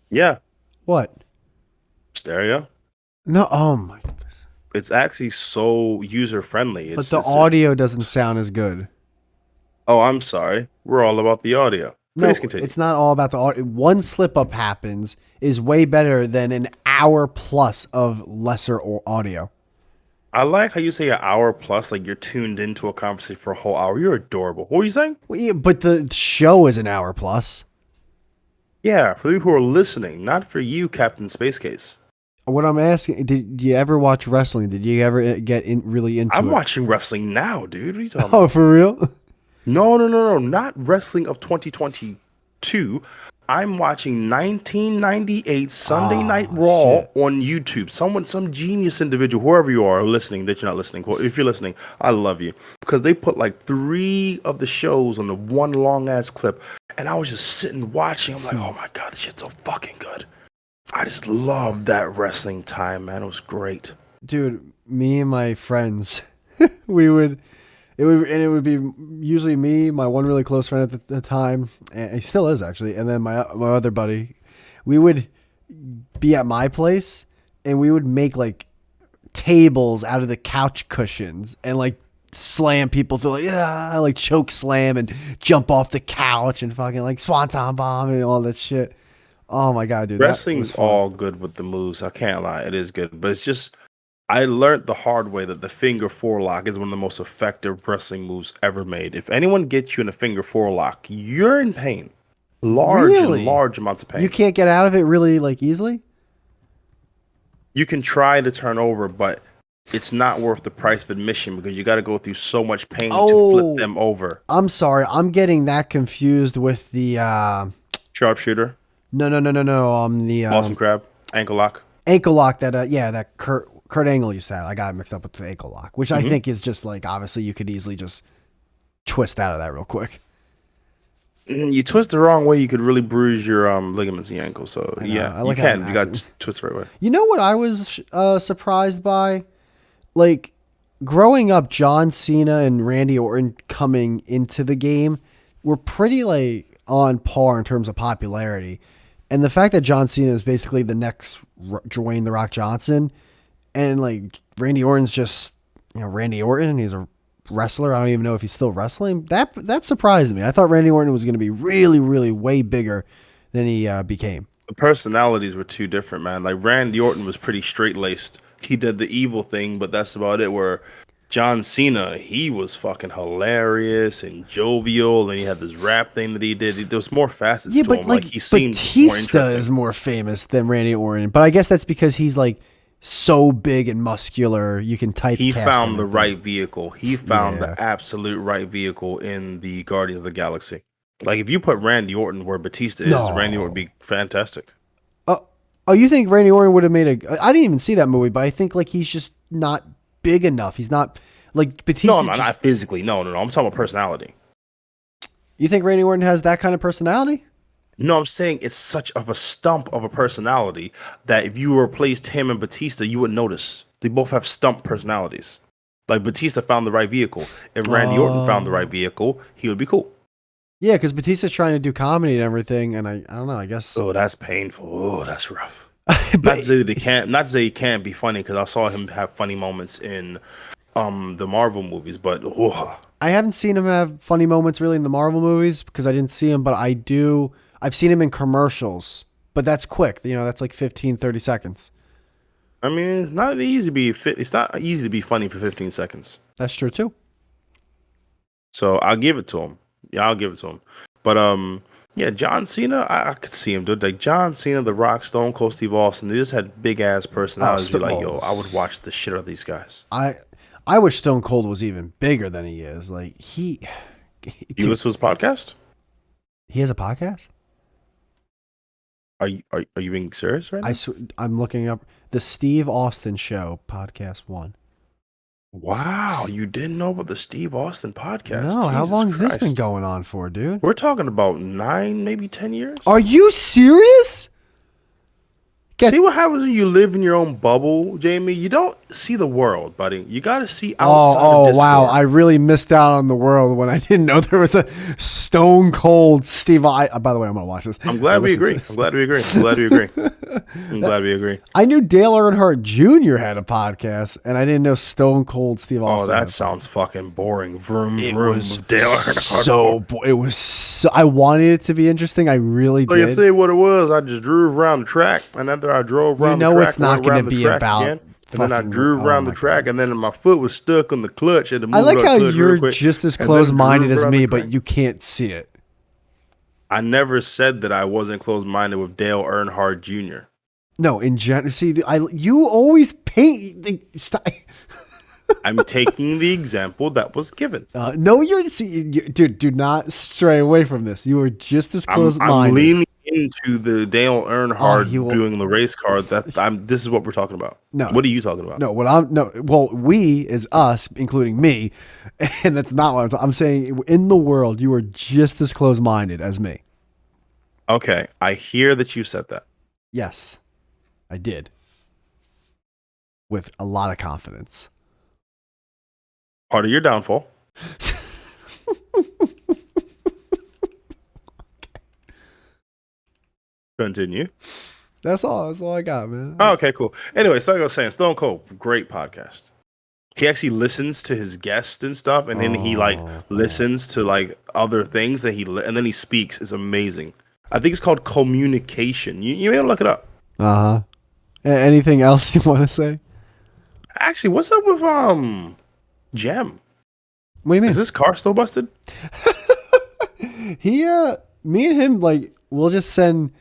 Yeah, What? stereo. No. Oh my goodness. It's actually so user friendly. But the audio doesn't sound as good. Oh, I'm sorry. We're all about the audio. Please continue. It's not all about the audio. One slip up happens is way better than an hour plus of lesser audio. I like how you say an hour plus, like you're tuned into a conversation for a whole hour. You're adorable. What were you saying? Well, yeah, but the show is an hour plus. Yeah, for the people who are listening, not for you, Captain Space Case. What I'm asking, did you ever watch wrestling? Did you ever get really into it? I'm watching wrestling now, dude. What are you talking Oh, about? for real? No. Not wrestling of 2022. I'm watching 1998 Sunday Night Raw on YouTube. Some genius individual, whoever you are listening, that you're not listening. Well, if you're listening, I love you. Because they put like 3 of the shows on the one long ass clip. And I was just sitting watching. I'm like, oh my God, this shit's so fucking good. I just loved that wrestling time, man. It was great. Dude, me and my friends, we would. It would be usually me, my one really close friend at the time, and he still is actually, and then my other buddy. We would be at my place, and we would make like tables out of the couch cushions and like slam people through, like choke slam and jump off the couch and fucking like swanton bomb and all that shit. Oh my god, dude! Wrestling's all good with the moves. I can't lie, it is good, but it's just I learned the hard way that the finger forelock is one of the most effective wrestling moves ever made. If anyone gets you in a finger forelock, you're in pain, large amounts of pain. You can't get out of it really like easily. You can try to turn over, but it's not worth the price of admission because you got to go through so much pain to flip them over. I'm sorry, I'm getting that confused with the Sharpshooter. No. The Boston Crab. Ankle lock. Ankle lock that that Kurt Angle used to have. I got it mixed up with the ankle lock, which I think is just like obviously you could easily just twist out of that real quick. You twist the wrong way, you could really bruise your ligaments in your ankle. So yeah, like you can. You got to twist the right way. You know what I was surprised by? Like growing up, John Cena and Randy Orton coming into the game were pretty like on par in terms of popularity. And the fact that John Cena is basically the next Dwayne The Rock Johnson, and like Randy Orton's just Randy Orton, he's a wrestler. I don't even know if he's still wrestling. That surprised me. I thought Randy Orton was going to be really, really way bigger than he became. The personalities were too different, man. Like Randy Orton was pretty straight laced. He did the evil thing, but that's about it. Where John Cena, he was fucking hilarious and jovial, and he had this rap thing that he did. There was more facets to him. Like he seemed Batista more is more famous than Randy Orton, but I guess that's because he's like so big and muscular. You can type. He found the right vehicle. He found the absolute right vehicle in the Guardians of the Galaxy. Like if you put Randy Orton where Batista is, Randy Orton would be fantastic. Oh, you think Randy Orton would have made I didn't even see that movie, but I think like he's just not big enough. He's not like Batista. No, not physically. No. I'm talking about personality. You think Randy Orton has that kind of personality? No, I'm saying it's such of a stump of a personality that if you replaced him and Batista, you wouldn't notice. They both have stump personalities. Like Batista found the right vehicle. If Randy Orton found the right vehicle, he would be cool. Yeah, because Batista's trying to do comedy and everything, and I don't know. I guess. Oh, that's painful. Oh, that's rough. Not to say he can't be funny, because I saw him have funny moments in the Marvel movies, but I haven't seen him have funny moments really in the Marvel movies because I didn't see him, but I've seen him in commercials, but that's quick. That's like 15, 30 seconds. I mean, it's not easy to be funny for 15 seconds. That's true too. So I'll give it to him. Yeah, I'll give it to him. But yeah, John Cena, I could see him, dude. Like John Cena, The Rock, Stone Cold Steve Austin, they just had big ass personalities. Like, yo, I would watch the shit out of these guys. I wish Stone Cold was even bigger than he is. Like you listen to his podcast? He has a podcast? Are you being serious right now? I'm looking up the Steve Austin Show podcast 1. Wow, you didn't know about the Steve Austin podcast? No, how long has this been going on for, dude? We're talking about 9, maybe 10 years. Are you serious? See what happens when you live in your own bubble, Jamie? You don't see the world, buddy. You got to see outside of Discord. Wow. I really missed out on the world when I didn't know there was a Stone Cold Steve. By the way, I'm going to watch this. I'm glad we agree. I'm glad we agree. I knew Dale Earnhardt Jr. had a podcast, and I didn't know Stone Cold Steve Austin. Oh, that sounds fucking boring. Vroom, vroom. Dale Earnhardt. I wanted it to be interesting. I really did. You say what it was. I just drove around the track, and after I drove around the track, it's not going to be about again, and then I drove around the track, and then my foot was stuck on the clutch. I like how you're just as close-minded as me, but you can't see it. I never said that I wasn't close-minded with Dale Earnhardt Jr. No, in general, see, you always paint. I'm taking the example that was given. No, dude. Do not stray away from this. You are just as close-minded. I'm leaning into the Dale Earnhardt doing the race car. This is what we're talking about. No, what are you talking about? No, Well, we is us, including me, and that's not what I'm talking. I'm saying in the world, you are just as close-minded as me. Okay, I hear that you said that. Yes, I did, with a lot of confidence. Part of your downfall. Continue. That's all. That's all I got, man. Oh, okay, cool. Anyway, so like I was saying, Stone Cold, great podcast. He actually listens to his guests and stuff, and then he like listens to like other things that and then he speaks. It's amazing. I think it's called communication. You may look it up. Uh-huh. Anything else you want to say? Actually, what's up with Jem? What do you mean? Is this car still busted? Me and him, like, we'll just send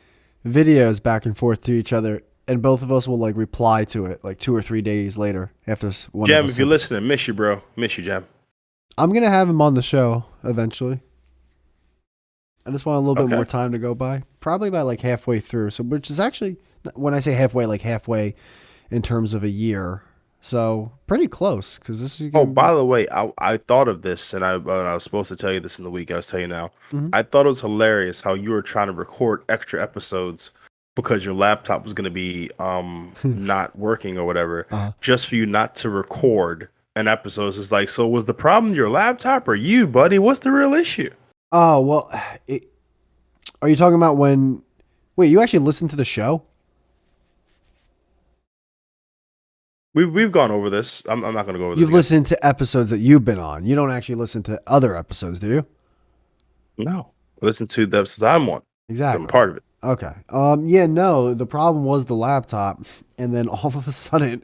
videos back and forth to each other, and both of us will like reply to it like 2 or 3 days later after one. Jem, if you're listening, miss you, bro. Miss you, Jem. I'm gonna have him on the show eventually. I just want a little bit more time to go by. Probably about like halfway through. So, which is actually, when I say halfway, like halfway in terms of a year. So pretty close, because this is. Oh, by the way, I thought of this, and I was supposed to tell you this in the week. I'll tell you now. Mm-hmm. I thought it was hilarious how you were trying to record extra episodes because your laptop was going to be not working or whatever, just for you not to record an episode. It's like, so was the problem your laptop or you, buddy? What's the real issue? Oh, well, are you talking about when? Wait, you actually listened to the show? We've gone over this. I'm not going to go over this. You've listened to episodes that you've been on. You don't actually listen to other episodes, do you? No. I listen to the episodes I'm on. Exactly. I'm part of it. Okay. Yeah, no, the problem was the laptop. And then all of a sudden,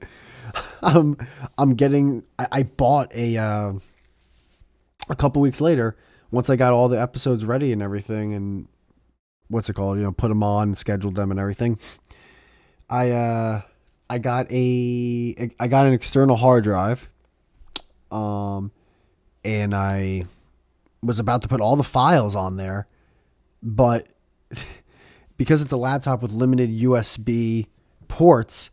I'm getting, I bought a couple weeks later, once I got all the episodes ready and everything, and what's it called? Put them on, scheduled them and everything. I got an external hard drive, and I was about to put all the files on there, but because it's a laptop with limited USB ports,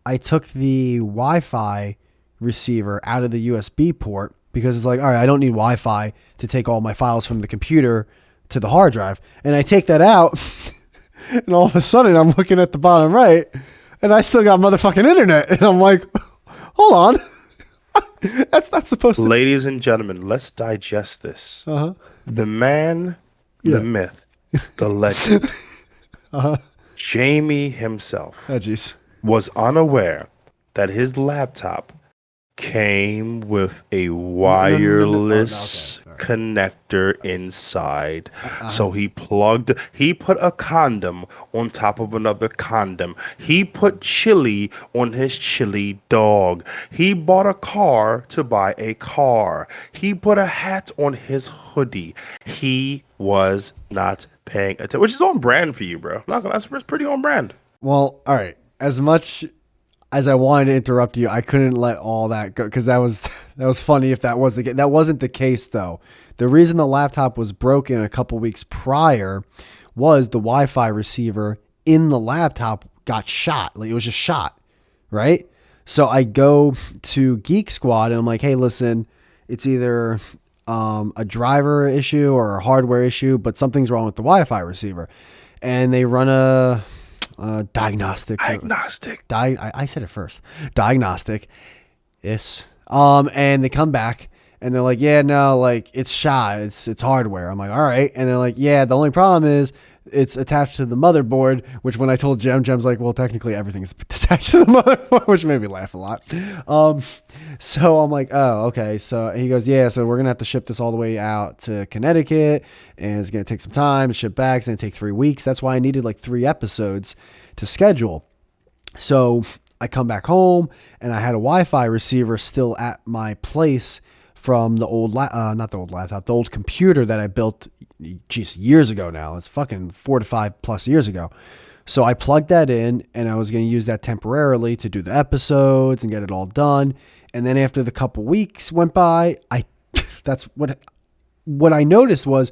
I took the Wi-Fi receiver out of the USB port because it's like, all right, I don't need Wi-Fi to take all my files from the computer to the hard drive, and I take that out, and all of a sudden I'm looking at the bottom right. And I still got motherfucking internet. And I'm like, hold on. That's not supposed to. Ladies and gentlemen, let's digest this. Uh-huh. The man, the myth, the legend. Jamie himself was unaware that his laptop came with a wireless connector inside. So he put a condom on top of another condom. He put chili on his chili dog. He bought a car to buy a car. He put a hat on his hoodie. He was not paying attention, which is on brand for you, bro. That's pretty on brand. Well, all right. As much as I wanted to interrupt you, I couldn't let all that go because that was funny if that was the case. That wasn't the case, though. The reason the laptop was broken a couple weeks prior was the Wi-Fi receiver in the laptop got shot. Like, it was just shot, right? So I go to Geek Squad and I'm like, hey, listen, it's either a driver issue or a hardware issue, but something's wrong with the Wi-Fi receiver. And they run a diagnostic. I said it first. Diagnostic. Yes. And they come back and they're like, yeah, no, like it's shot. It's hardware. I'm like, all right. And they're like, yeah, the only problem is it's attached to the motherboard, which when I told Jem's like, well, technically everything's attached to the motherboard, which made me laugh a lot. So I'm like, oh, okay. So he goes, yeah, so we're going to have to ship this all the way out to Connecticut and it's going to take some time to ship back. It's going to take 3 weeks. That's why I needed like 3 episodes to schedule. So I come back home and I had a Wi-Fi receiver still at my place from the old, not the old laptop, the old computer that I built, years ago now. It's fucking 4 to 5 plus years ago. So I plugged that in and I was going to use that temporarily to do the episodes and get it all done. And then after the couple weeks went by, that's what I noticed was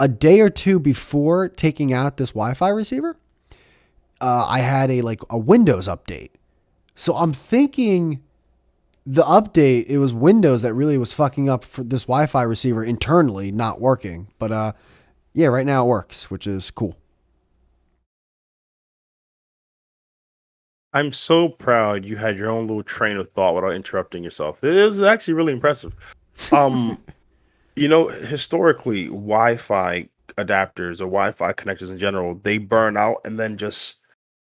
a day or two before taking out this Wi-Fi receiver, I had a Windows update. So I'm thinking the update, it was Windows that really was fucking up for this Wi-Fi receiver internally, not working. But yeah, right now it works, which is cool. I'm so proud you had your own little train of thought without interrupting yourself. It is actually really impressive. Um, historically, Wi-Fi adapters or Wi-Fi connectors in general, they burn out and then just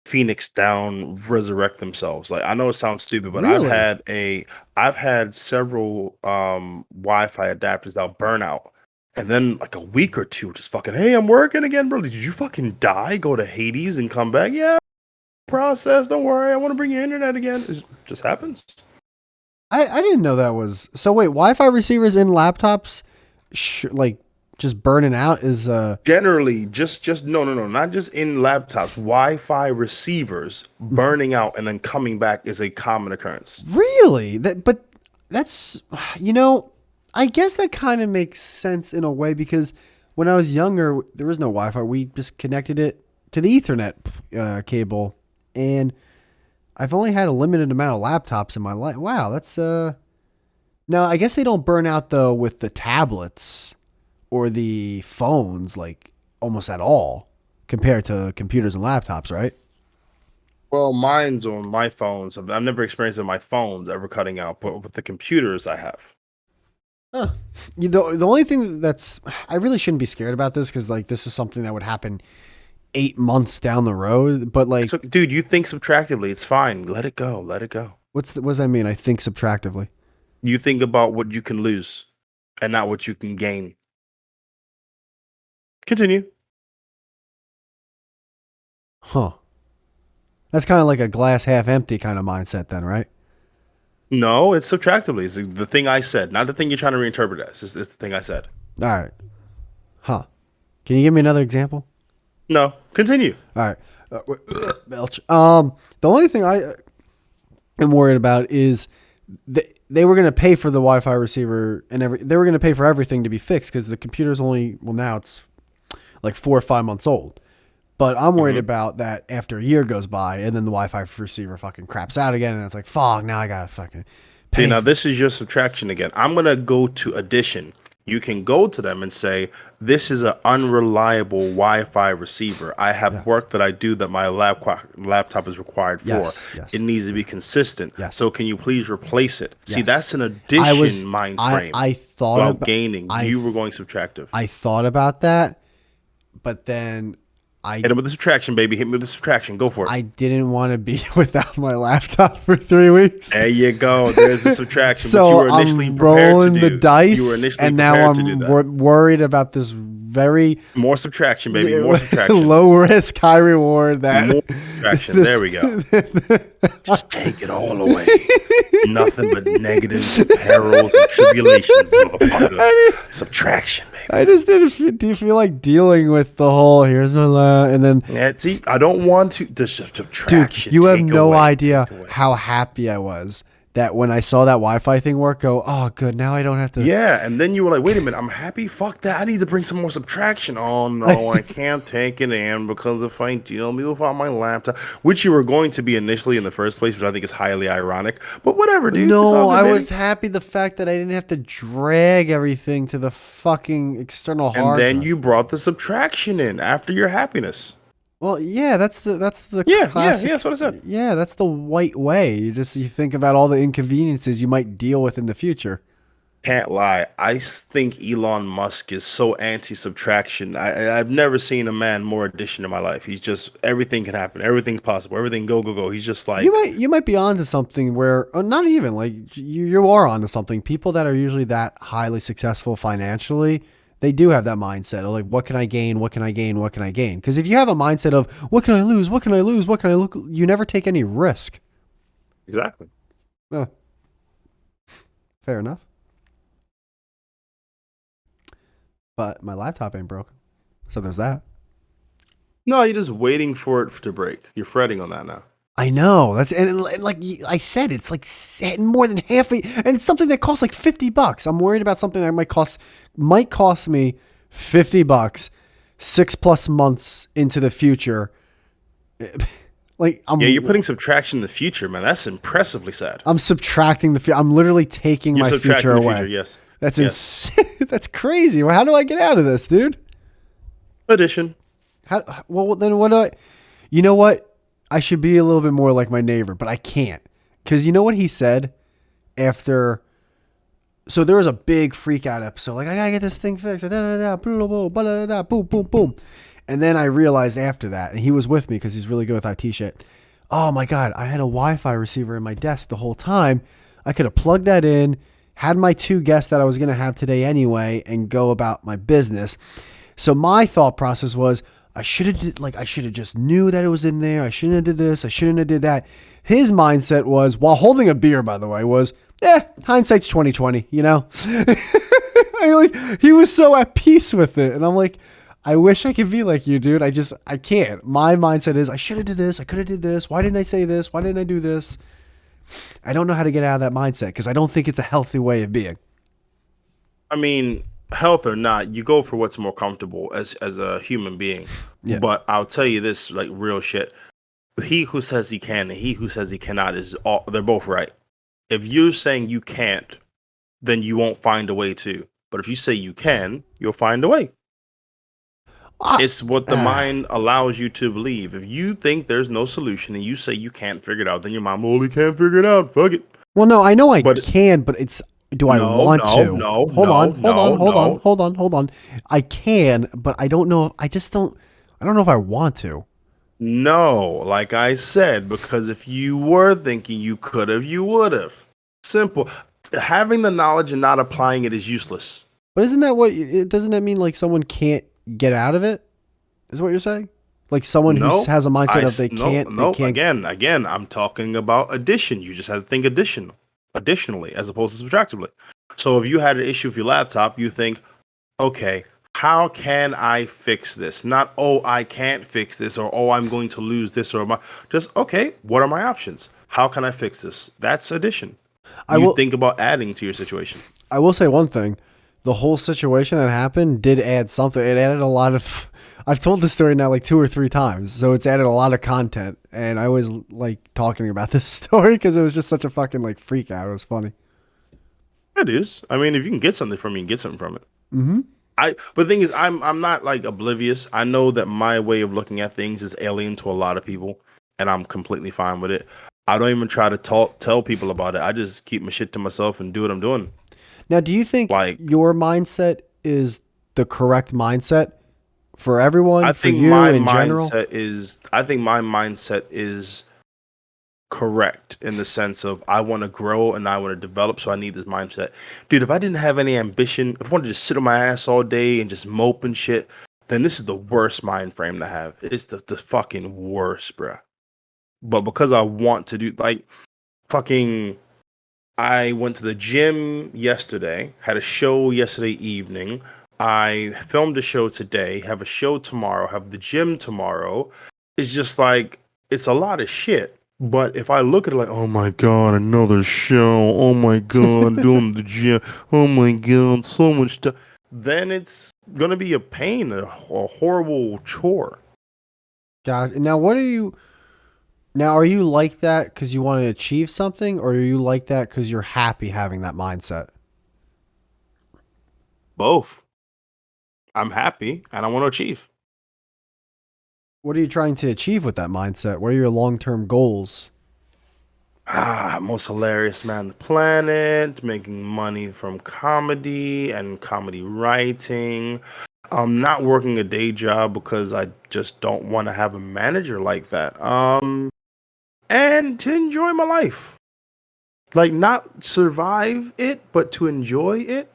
phoenix down, resurrect themselves. Like I know it sounds stupid, but Really? I've had several Wi-Fi adapters that burn out. And then like a week or two, just fucking, hey, I'm working again, bro. Did you fucking die? Go to Hades and come back? Yeah, process. Don't worry. I want to bring your internet again. It just happens. I didn't know that was so. Wait, Wi-Fi receivers in laptops, like just burning out is Generally, just no, not just in laptops. Wi-Fi receivers burning out and then coming back is a common occurrence. really that. But that's I guess that kind of makes sense in a way because when I was younger, there was no Wi-Fi. We just connected it to the Ethernet cable, and I've only had a limited amount of laptops in my life. Wow, that's now I guess they don't burn out though with the tablets or the phones like almost at all compared to computers and laptops, right? Well, mine's on my phones. I've never experienced it on my phones ever cutting out, but with the computers, I have. Huh. The only thing that's I really shouldn't be scared about this because like this is something that would happen 8 months down the road. But like, So, dude, you think subtractively. It's fine. Let it go. Let it go. what does that mean? I think subtractively. You think about what you can lose and not what you can gain. Continue. Huh. That's kind of like a glass half empty kind of mindset, then, right? No, it's subtractively. It's the thing I said, not the thing you're trying to reinterpret as. It's the thing I said. All right. Huh. Can you give me another example? No, continue. All right. Belch. The only thing I am worried about is they were going to pay for the Wi-Fi receiver and they were going to pay for everything to be fixed because the computer's only now it's like 4 or 5 months old. But I'm worried about that after a year goes by and then the Wi-Fi receiver fucking craps out again and it's like fuck now I gotta fucking pay. See, now this is your subtraction again. I'm gonna go to addition. You can go to them and say, this is an unreliable Wi-Fi receiver. I have work that I do that my laptop is required for. Yes. It needs to be consistent. Yes. So can you please replace it? See, Yes. that's an addition mind frame. I thought While about gaining, you were going subtractive. I thought about that, but then I Hit him with the subtraction, baby. Hit me with the subtraction. Go for it. I didn't want to be without my laptop for 3 weeks. There you go. There's the subtraction. So but you were initially I'm prepared rolling to the do. dice, You were initially and now prepared to do that. I'm worried about this very More subtraction, baby. More subtraction. low risk, high reward. That More subtraction. this- There we go. Just take it all away. Nothing but negatives, and perils, and tribulations, motherfucker. Subtraction, baby. I just didn't. Do you feel like dealing with the whole? Here's my and then. Yeah, see, I don't want to. The subtraction. Dude, you have take no away, idea take away. how happy I was that when I saw that Wi-Fi thing work, go, oh, good. Now I don't have to. Yeah, and then you were like, wait a minute, I'm happy. Fuck that. I need to bring some more subtraction. Oh, no, I can't take it in because if I deal without my laptop, which you were going to be initially in the first place, which I think is highly ironic. But whatever, dude. It's all No, good, I baby. was happy the fact that I didn't have to drag everything to the fucking external And hard then drive. you brought the subtraction in after your happiness. Well, yeah, that's the classic. That's what I said. Yeah, that's the white way. You think about all the inconveniences you might deal with in the future. Can't lie. I think Elon Musk is so anti-subtraction. I've never seen a man more addition in my life. He's just everything can happen. Everything's possible. Everything go. He's just like You might be onto something where not even like you are onto something. People that are usually that highly successful financially, they do have that mindset of like, what can I gain? What can I gain? What can I gain? Because if you have a mindset of what can I lose? What can I lose? What can I look? You never take any risk. exactly. Fair enough. But my laptop ain't broken, so there's that. No, you're just waiting for it to break. You're fretting on that now. I know that's and like I said, it's like more than half, and it's something that costs like $50. I'm worried about something that might cost me $50, 6+ months into the future. Like you're putting subtraction in the future, man. That's impressively sad. I'm subtracting I'm literally taking You're my subtracting future the away. future, yes. That's Yes. insane. That's crazy. Well, how do I get out of this, dude? Addition. Well, then what do I? You know what? I should be a little bit more like my neighbor, but I can't. Because you know what he said after. So there was a big freak out episode. Like, I gotta get this thing fixed. Da, da, da, blah, blah, blah, da, da, da, boom, boom, boom. And then I realized after that, and he was with me because he's really good with IT shit. Oh my God, I had a Wi-Fi receiver in my desk the whole time. I could have plugged that in, had my 2 guests that I was going to have today anyway, and go about my business. So my thought process was, I should have just knew that it was in there. I shouldn't have did this. I shouldn't have did that. His mindset was, while holding a beer, by the way, was, hindsight's 2020, you know? He was so at peace with it. And I'm like, I wish I could be like you, dude. I can't. My mindset is, I should have did this. I could have did this. Why didn't I say this? Why didn't I do this? I don't know how to get out of that mindset because I don't think it's a healthy way of being. I mean, health or not, you go for what's more comfortable as a human being. Yeah. But I'll tell you this, like real shit. He who says he can and he who says he cannot they're both right. If you're saying you can't, then you won't find a way to. But if you say you can, you'll find a way. It's what the mind allows you to believe. If you think there's no solution and you say you can't figure it out, then your mind will only can't figure it out. Fuck it. Well, no, I know I can, but it's, do I want to? Hold on. I can, but I don't know. I don't know if I want to. No, like I said, because if you were thinking you could have, you would have. Simple. Having the knowledge and not applying it is useless. But isn't that doesn't that mean like someone can't get out of it? Is what you're saying? Like someone who has a mindset of they can't. Again, I'm talking about addition. You just have to think additionally, as opposed to subtractively. So if you had an issue with your laptop, you think, okay, how can I fix this? Not, oh, I can't fix this, or oh, I'm going to lose this, or just, okay, what are my options? How can I fix this? That's addition. You think about adding to your situation. I will say one thing. The whole situation that happened did add something. It added a lot of... I've told this story now like 2 or 3 times, so it's added a lot of content. And I always like talking about this story because it was just such a fucking like freak out. It was funny. It is. I mean, if you can get something from it, you can get something from it. Mm-hmm. But the thing is, I'm not like oblivious. I know that my way of looking at things is alien to a lot of people, and I'm completely fine with it. I don't even try to tell people about it. I just keep my shit to myself and do what I'm doing. Now, do you think your mindset is the correct mindset for everyone? I think my mindset is correct in the sense of I want to grow and I want to develop, so I need this mindset. Dude, if I didn't have any ambition, if I wanted to just sit on my ass all day and just mope and shit, then this is the worst mind frame to have. It's the fucking worst, bruh. But because I want to do, like, I went to the gym yesterday, had a show yesterday evening. I filmed a show today, have a show tomorrow, have the gym tomorrow. It's just like, it's a lot of shit. But if I look at it like, oh my God, another show. Oh my God, doing the gym. Oh my God, so much stuff. Then it's going to be a pain, a horrible chore. God, now are you like that because you want to achieve something, or are you like that because you're happy having that mindset? Both. I'm happy and I want to achieve. What are you trying to achieve with that mindset? What are your long-term goals? Most hilarious man on the planet, making money from comedy and comedy writing. I'm not working a day job because I just don't want to have a manager like that. And to enjoy my life. Like, not survive it, but to enjoy it.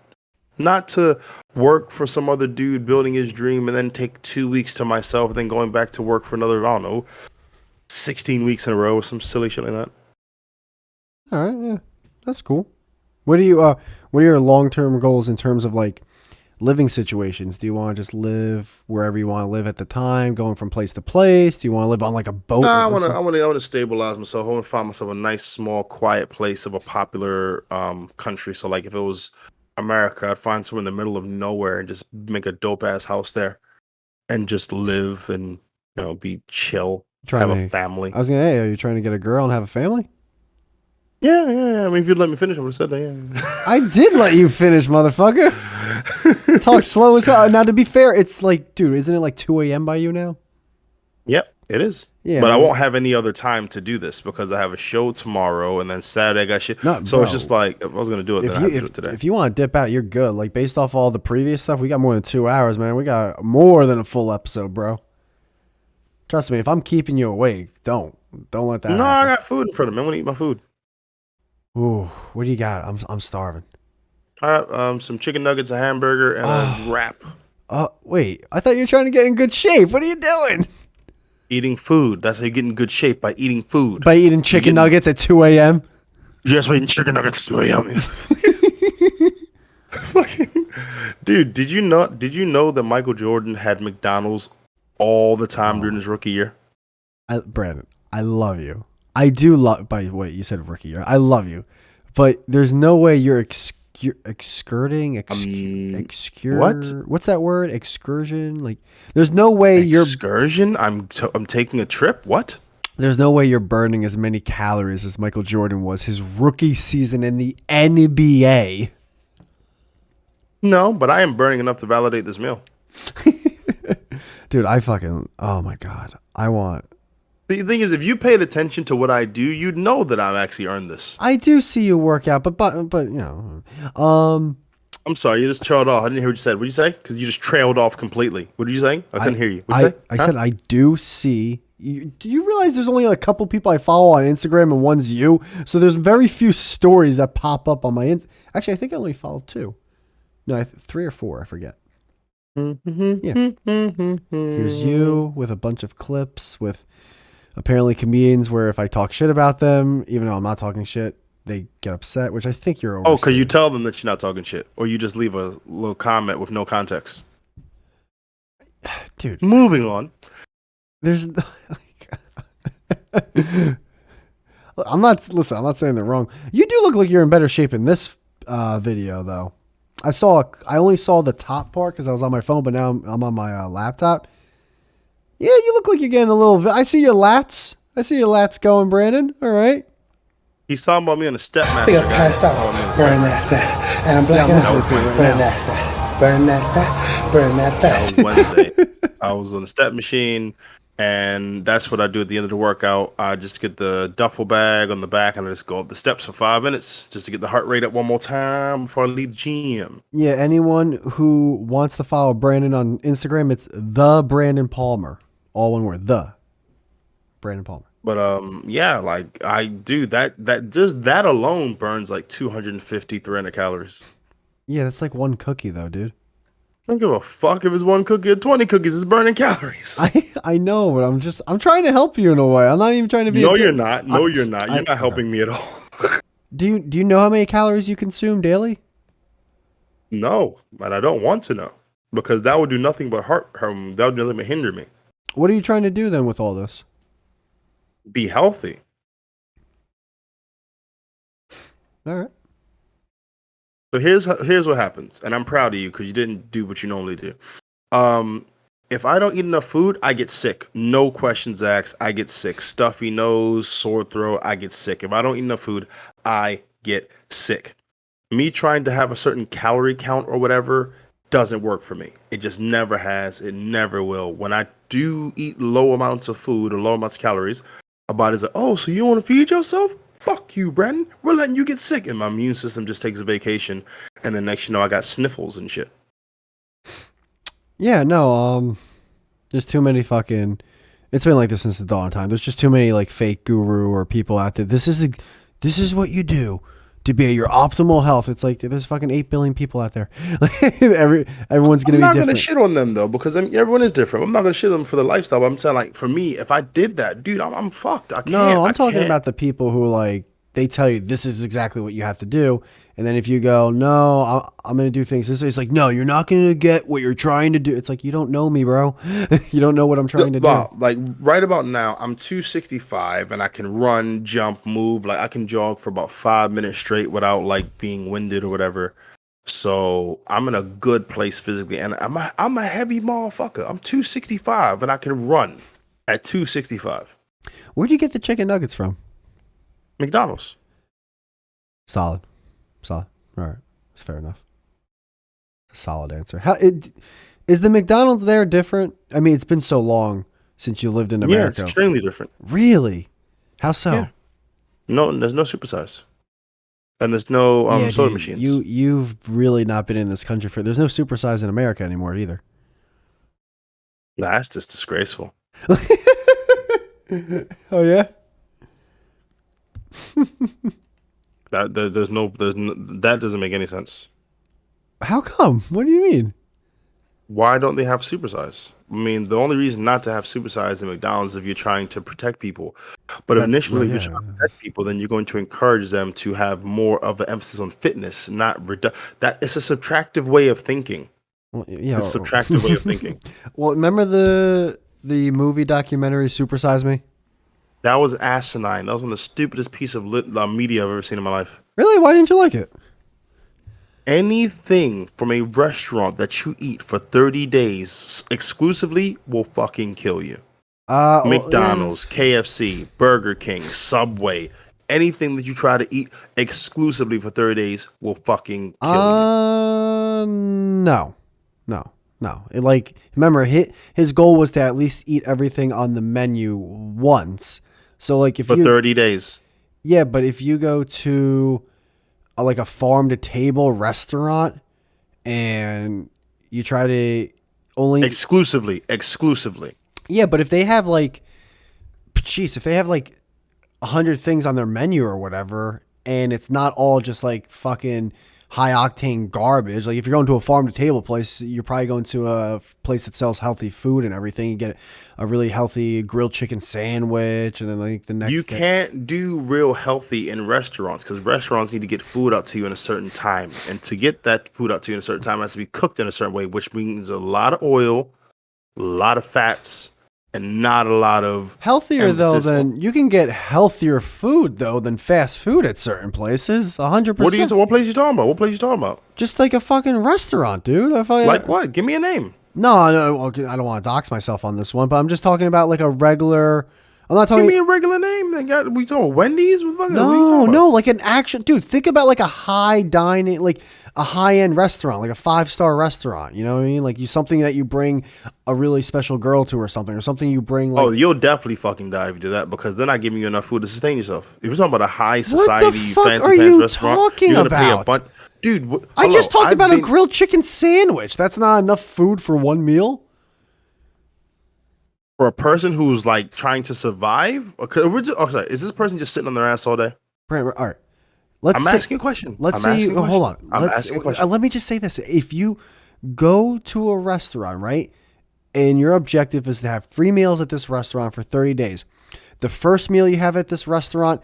Not to work for some other dude building his dream and then take 2 weeks to myself and then going back to work for another, I don't know, 16 weeks in a row or some silly shit like that. All right, yeah. That's cool. What are your long-term goals in terms of like living situations? Do you want to just live wherever you want to live at the time, going from place to place? Do you want to live on like a boat? I want to stabilize myself. I want to find myself a nice, small, quiet place of a popular country. So like if it was America, I'd find somewhere in the middle of nowhere and just make a dope ass house there and just live and, you know, be chill, have a family. I was gonna, hey, are you trying to get a girl and have a family? Yeah. I mean, if you'd let me finish, I would have said that, yeah. I did let you finish, motherfucker. Talk slow as hell. Now, to be fair, it's like, dude, isn't it like 2 a.m. by you now? Yep. It is. Yeah, But I man. won't have any other time to do this because I have a show tomorrow and then Saturday I got shit. No, So it's bro. just like, if I was going to do it, then I have to do it today. If you want to dip out, you're good. Like based off all the previous stuff, we got more than 2 hours, man. We got more than a full episode, bro. Trust me, if I'm keeping you awake, don't let that No, I happen. got food in front of me. I'm going to eat my food. Ooh, what do you got? I'm starving. I got some chicken nuggets, a hamburger, and a wrap. Wait, I thought you were trying to get in good shape. What are you doing? Eating food. That's how you get in good shape, by eating food. By eating chicken nuggets at 2 a.m.? Yes, by eating chicken nuggets. It's really yummy. Dude, did you know that Michael Jordan had McDonald's all the time during his rookie year? Brandon, I love you. I do love. By the way, you said rookie year. I love you, but there's no way you're excurting. What? What's that word? Excursion. Like, there's no way you're. Excursion? I'm taking a trip. What? There's no way you're burning as many calories as Michael Jordan was his rookie season in the NBA. No, but I am burning enough to validate this meal. Dude, oh my God. I want. The thing is, if you paid attention to what I do, you'd know that I've actually earned this. I do see you work out, but you know, I'm sorry, you just trailed off. I didn't hear what you said. What did you say? Because you just trailed off completely. What did you say? I couldn't hear you. What did you say? I said I do see. Do you realize there's only a couple people I follow on Instagram and one's you? So there's very few stories that pop up on my. Actually, I think I only follow 2. No, 3 or 4. I forget. Yeah. Here's you with a bunch of clips with apparently comedians where if I talk shit about them, even though I'm not talking shit, they get upset, which I think you're over. Oh, because you tell them that you're not talking shit. Or you just leave a little comment with no context. Dude. Moving on. There's I'm not saying they're wrong. You do look like you're in better shape in this video though. I only saw the top part because I was on my phone, but now I'm on my laptop. Yeah, you look like you're getting a little. I see your lats. Going, Brandon. All right. He's talking about me on the Stepmaster. I think I passed out. Burn that fat. And I'm blacking out. Burn that fat. Burn that fat. Burn that fat. That was Wednesday. I was on the step machine, and that's what I do at the end of the workout. I just get the duffel bag on the back, and I just go up the steps for 5 minutes just to get the heart rate up one more time before I leave the gym. Yeah, anyone who wants to follow Brandon on Instagram, it's the Brandon Palmer. All one word, the Brandon Palmer. But yeah, like I do that just that alone burns like 250, 300 calories. Yeah, that's like one cookie though, dude. I don't give a fuck if it's one cookie or 20 cookies. It's burning calories. I know, but I'm trying to help you in a way. I'm not even trying to be. No, you're not. No, you're not. You're not helping me at all. Do you know how many calories you consume daily? No, and I don't want to know because that would do nothing but hurt. That would do nothing but hinder me. What are you trying to do then with all this? Be healthy. All right. So here's what happens, and I'm proud of you because you didn't do what you normally do. If I don't eat enough food, I get sick. No questions asked. I get sick. Stuffy nose, sore throat. I get sick. If I don't eat enough food, I get sick. Me trying to have a certain calorie count or whatever doesn't work for me. It just never has. It never will. When I do eat low amounts of food or low amounts of calories, my body's like, oh, so you want to feed yourself? Fuck you, Brandon. We're letting you get sick. And my immune system just takes a vacation. And then next you know, I got sniffles and shit. Yeah, no, there's too many fucking. It's been like this since the dawn of time. There's just too many like fake guru or people out there. This is what you do to be at your optimal health. It's like there's fucking 8 billion people out there. Everyone's gonna be different. I'm not gonna shit on them though because everyone is different. I'm not gonna shit on them for the lifestyle. But I'm saying like for me, if I did that, dude, I'm fucked. I can't. No, I'm talking about the people who like they tell you this is exactly what you have to do, and then if you go, no, I'm gonna do things this way, it's like, no, you're not gonna get what you're trying to do. It's like you don't know me, bro. You don't know what I'm trying to do. Like right about now, I'm 265 and I can run, jump, move. Like I can jog for about 5 minutes straight without like being winded or whatever. So I'm in a good place physically, and I'm a heavy motherfucker. I'm 265 and I can run at 265. Where'd you get the chicken nuggets from? McDonald's. Solid. All right, that's fair enough. Solid answer. Is the McDonald's there different? I mean, it's been so long since you lived in Yeah, it's America. extremely different. Really? How so? Yeah. No, there's no supersize, and there's no Yeah, soda dude, machines. you've really not been in this country for. There's no supersize in America anymore either. Nah, that's just disgraceful. Oh yeah. That doesn't make any sense. How come? What do you mean? Why don't they have supersize? I mean, the only reason not to have supersize in McDonald's is if you're trying to protect people. But initially, if you're trying to protect people, then you're going to encourage them to have more of an emphasis on fitness, not that. It's a subtractive way of thinking. Well, yeah. It's a subtractive way of thinking. Well, remember the movie documentary Super Size Me? That was asinine. That was one of the stupidest piece of media I've ever seen in my life. Really? Why didn't you like it? Anything from a restaurant that you eat for 30 days exclusively will fucking kill you. McDonald's, KFC, Burger King, Subway, anything that you try to eat exclusively for 30 days will fucking kill you. No. Remember, his goal was to at least eat everything on the menu once. So, like, if For 30 days. Yeah, but if you go to a farm to table restaurant and you try to only exclusively. Yeah, but if they have if they have 100 things on their menu or whatever, and it's not all just like fucking high octane garbage. Like if you're going to a farm to table place, you're probably going to a place that sells healthy food and everything. You get a really healthy grilled chicken sandwich, and then the next. You can't do real healthy in restaurants because restaurants need to get food out to you in a certain time, and to get that food out to you in a certain time, it has to be cooked in a certain way, which means a lot of oil, a lot of fats, and not a lot of healthier though than you can get healthier food though than fast food at certain places. 100%. What place you talking about? What place you talking about? Just like a fucking restaurant, dude. Like what? Give me a name. No, I don't want to dox myself on this one, but I'm just talking about like a regular. I'm not talking. Give me a regular name. We talking about Wendy's? No, like an actual dude. Think about like a high dining, like a high end restaurant, like a 5-star restaurant. You know what I mean? Like something that you bring a really special girl to, or something you bring. Like, you'll definitely fucking die if you do that because they're not giving you enough food to sustain yourself. If you're talking about a high society, fancy pants restaurant, you're gonna pay a bunch. Dude, I just talked about a grilled chicken sandwich. That's not enough food for one meal. For a person who's like trying to survive, sorry, is this person just sitting on their ass all day? All right. I'm asking a question. Let's say hold on. I'm asking a question. Let me just say this: if you go to a restaurant, right, and your objective is to have 3 meals at this restaurant for 30 days, the first meal you have at this restaurant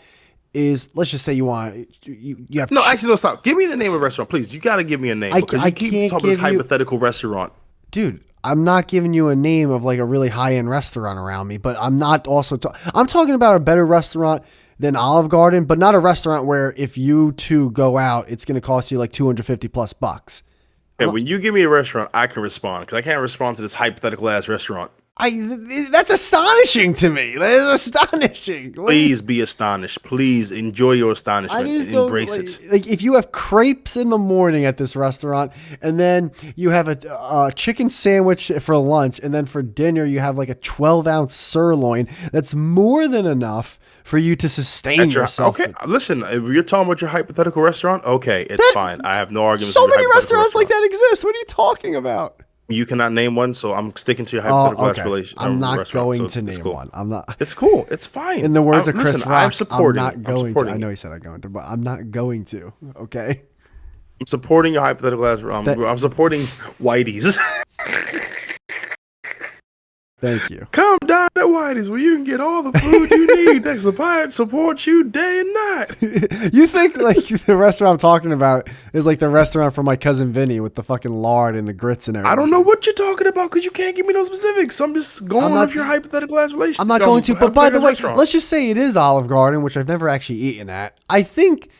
is, let's just say you have. No, actually, no, stop. Give me the name of the restaurant, please. You got to give me a name because you keep talking this hypothetical restaurant. Dude, I'm not giving you a name of like a really high-end restaurant around me, but I'm not also I'm talking about a better restaurant than Olive Garden, but not a restaurant where if you two go out, it's going to cost you like $250+. Okay, when you give me a restaurant, I can respond because I can't respond to this hypothetical ass restaurant. That's astonishing to me. That is astonishing. Please be astonished. Please enjoy your astonishment and embrace it. Like if you have crepes in the morning at this restaurant, and then you have a chicken sandwich for lunch, and then for dinner you have like a 12-ounce sirloin, that's more than enough for you to sustain yourself. Okay, listen, if you're talking about your hypothetical restaurant, okay, it's fine. I have no arguments. So many restaurants like that exist. What are you talking about? You cannot name one, so I'm sticking to your hypothetical relation. I'm not going to name one. I'm not. It's cool. It's fine. In the words of Chris Rock, I'm supporting. I'm not going to. I know he said I'm going to, but I'm not going to. Okay. I'm supporting your hypothetical. I'm supporting Whitey's. Thank you. Come down at Whitey's where you can get all the food you need that support you day and night. You think like the restaurant I'm talking about is like the restaurant for my cousin Vinny with the fucking lard and the grits and everything? I don't know what you're talking about because you can't give me no specifics. I'm just going off your hypothetical ass relation. I'm not going to. But by the way, let's just say it is Olive Garden, which I've never actually eaten at. I think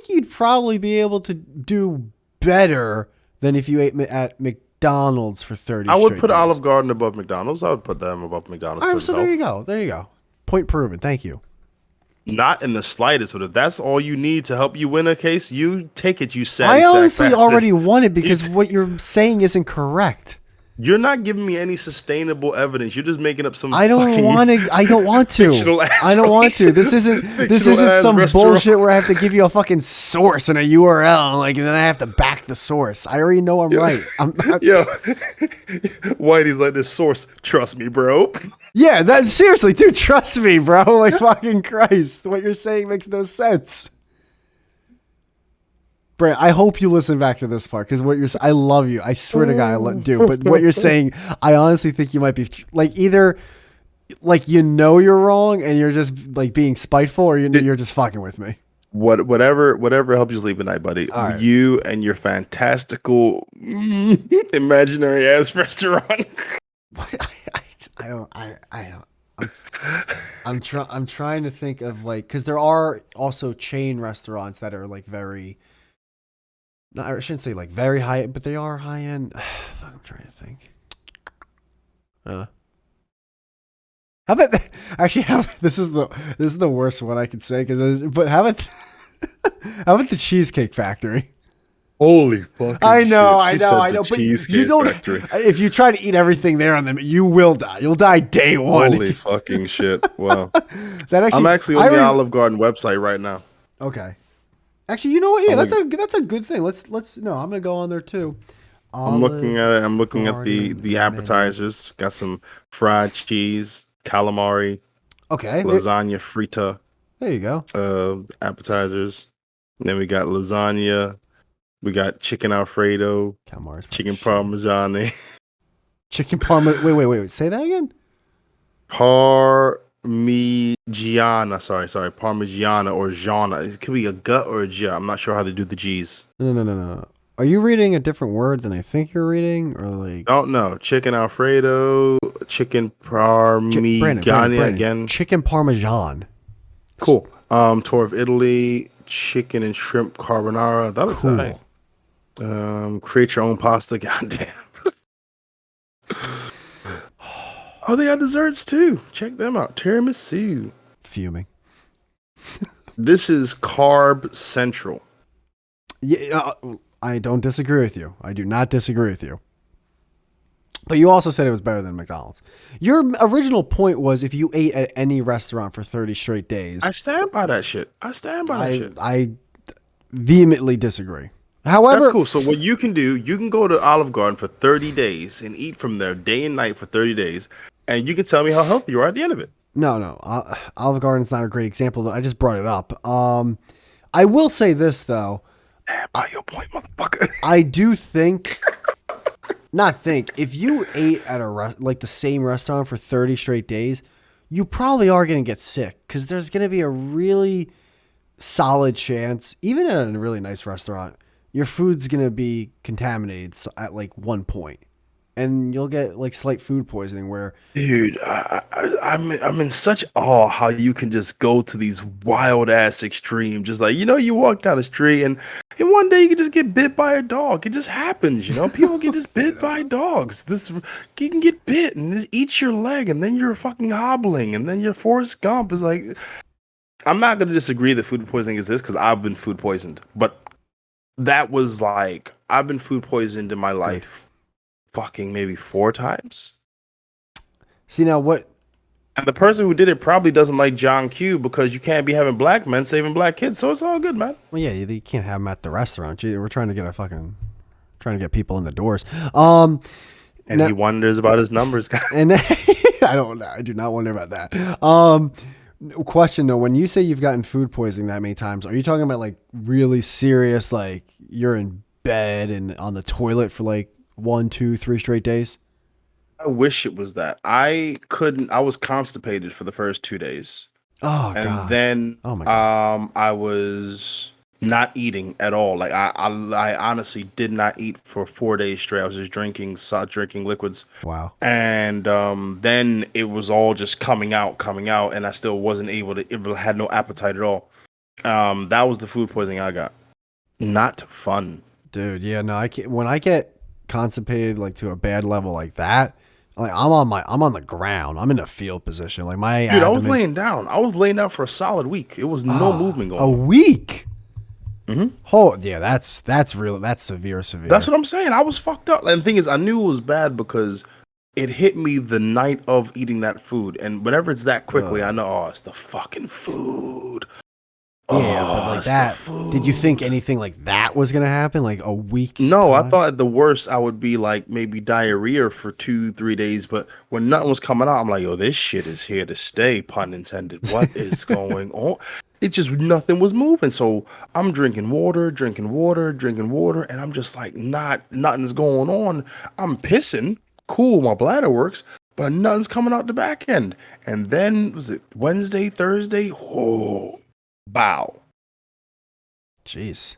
you'd probably be able to do better than if you ate at McDonald's for 30 I would straight put days. Olive Garden above McDonald's. I would put them above McDonald's. All right, so there you go. Point proven. Thank you. Not in the slightest. But if that's all you need to help you win a case, you take it, you sad. I honestly already won it because what you're saying isn't correct. You're not giving me any sustainable evidence. You're just making up some. I don't want to. I don't want to. I don't want to. This isn't some bullshit where I have to give you a fucking source and a URL, like, and then I have to back the source. I already know I'm right. I'm not, Yo, Whitey's like, this source. Trust me, bro. yeah, that seriously, dude. Trust me, bro. Like, fucking Christ, what you're saying makes no sense. Brent, I hope you listen back to this part because what you're saying, I love you. I swear to God, I do. But what you're saying, I honestly think you might be like either like you're wrong and you're just like being spiteful, or you're just fucking with me. Whatever helps you sleep at night, buddy. Right. You and your fantastical imaginary ass restaurant. I don't. I'm trying to think of like, because there are also chain restaurants that are like very. No, I shouldn't say like very high, but they are high end. Fuck, I'm trying to think. How about this is the worst one I could say but how about the Cheesecake Factory? Holy fucking I know, shit. I know. But you don't. Factory. If you try to eat everything there on them, you will die. You'll die day one. Holy fucking shit! Wow. I'm actually on the Olive Garden website right now. Okay. Actually, you know what? Yeah, that's a good thing. Let's no, I'm gonna go on there too. I'm looking at it. I'm looking at the appetizers. Got some fried cheese, calamari. Okay. Lasagna frita. There you go. Appetizers. And then we got lasagna. We got chicken Alfredo. Calamari. Chicken Parmesan. Chicken Parmesan. Wait. Say that again. Parmigiana, sorry, Parmigiana or Giana. It could be a gut or a ja. I'm not sure how they do the G's. No. Are you reading a different word than I think you're reading, or like? Don't know. Chicken Alfredo, chicken Parmigiana again. Chicken Parmesan. Cool. Tour of Italy, chicken and shrimp carbonara. That looks cool. Nice. Create your own pasta. Goddamn. Oh, they got desserts too. Check them out. Tiramisu. Fuming. This is Carb Central. Yeah, I don't disagree with you. I do not disagree with you. But you also said it was better than McDonald's. Your original point was if you ate at any restaurant for 30 straight days. I stand by that shit. I vehemently disagree. However, that's cool. So what you can do, you can go to Olive Garden for 30 days and eat from there day and night for 30 days, and you can tell me how healthy you are at the end of it. No. Olive Garden's not a great example, though. I just brought it up. I will say this, though. By your point, motherfucker. I do think, if you ate at like the same restaurant for 30 straight days, you probably are going to get sick because there's going to be a really solid chance, even at a really nice restaurant, your food's going to be contaminated at like one point. And you'll get like slight food poisoning where... Dude, I'm in such awe how you can just go to these wild ass extremes. Just like, you walk down the street and one day you can just get bit by a dog. It just happens, People get just bit by dogs. You can get bit and just eat your leg and then you're fucking hobbling and then your Forrest Gump is like... I'm not going to disagree that food poisoning exists because I've been food poisoned. But that was like, I've been food poisoned in my life fucking maybe 4 times. See, now what? And the person who did it probably doesn't like John Q because you can't be having black men saving black kids. So it's all good, man. Well, yeah, you can't have them at the restaurant. We're trying to get people in the doors. And he wonders about his numbers. And I do not wonder about that. Question though, when you say you've gotten food poisoning that many times, are you talking about like really serious, like you're in bed and on the toilet for like 1, 2, 3 straight days? I wish it was that. I was constipated for the first 2 days. Oh, God. And then my God. I was not eating at all. Like I honestly did not eat for 4 days straight. I was just drinking liquids. Wow. And then it was all just coming out, and I still wasn't able to. It had no appetite at all. That was the food poisoning I got. Not fun, dude. Yeah, no, I can't. When I get constipated like to a bad level like that, like I'm on the ground. I'm in a field position. Like I was laying down. I was laying down for a solid week. It was no movement going on. A week. Oh yeah, that's real. That's severe. That's what I'm saying. I was fucked up. And the thing is, I knew it was bad because it hit me the night of eating that food. And whenever it's that quickly, I know, oh, it's the fucking food. Yeah, but Oh, like it's the that. Did you think food. anything like that was gonna happen? Like a week's No, I time? thought at the worst I would be like maybe diarrhea for 2-3 days, but when nothing was coming out, I'm like, yo, this shit is here to stay, pun intended. What is going on? It just nothing was moving. So I'm drinking water, and I'm just like, nothing's going on. I'm pissing, cool, my bladder works, but nothing's coming out the back end. And then was it Wednesday, Thursday? Oh, bow. Jeez.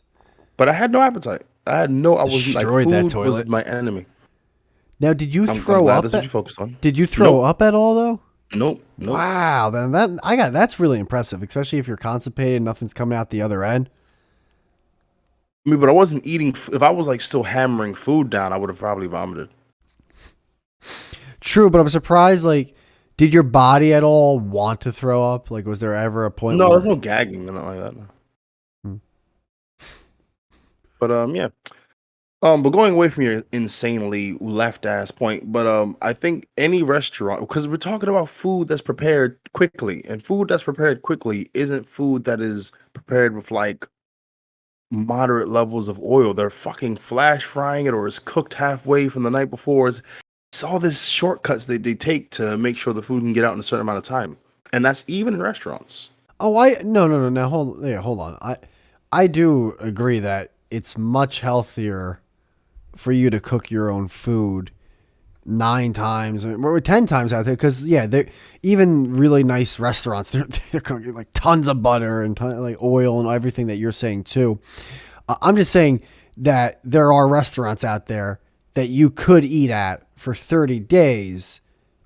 But I had no appetite. I was like, Destroyed that food was toilet. my enemy. Now, did you I'm throw glad up? that's what you focused on. Did you throw Nope. up at all though? Nope. Wow, then that's really impressive, especially if you're constipated and nothing's coming out the other end. I mean, but I wasn't eating. If I was like still hammering food down, I would have probably vomited. True, but I'm surprised. Like, did your body at all want to throw up? Like, was there ever a point? No, where... there's no gagging or nothing like that. No. But yeah. But going away from your insanely left ass point, but I think any restaurant, because we're talking about food that's prepared quickly, and food that's prepared quickly isn't food that is prepared with like moderate levels of oil. They're fucking flash frying it, or it's cooked halfway from the night before. It's all this shortcuts they take to make sure the food can get out in a certain amount of time, and that's even in restaurants. Oh, no. Now hold on. I do agree that it's much healthier for you to cook your own food 9 times or 10 times out there, because they're even really nice restaurants. They're cooking like tons of butter and like oil and everything that you're saying too. I'm just saying that there are restaurants out there that you could eat at for 30 days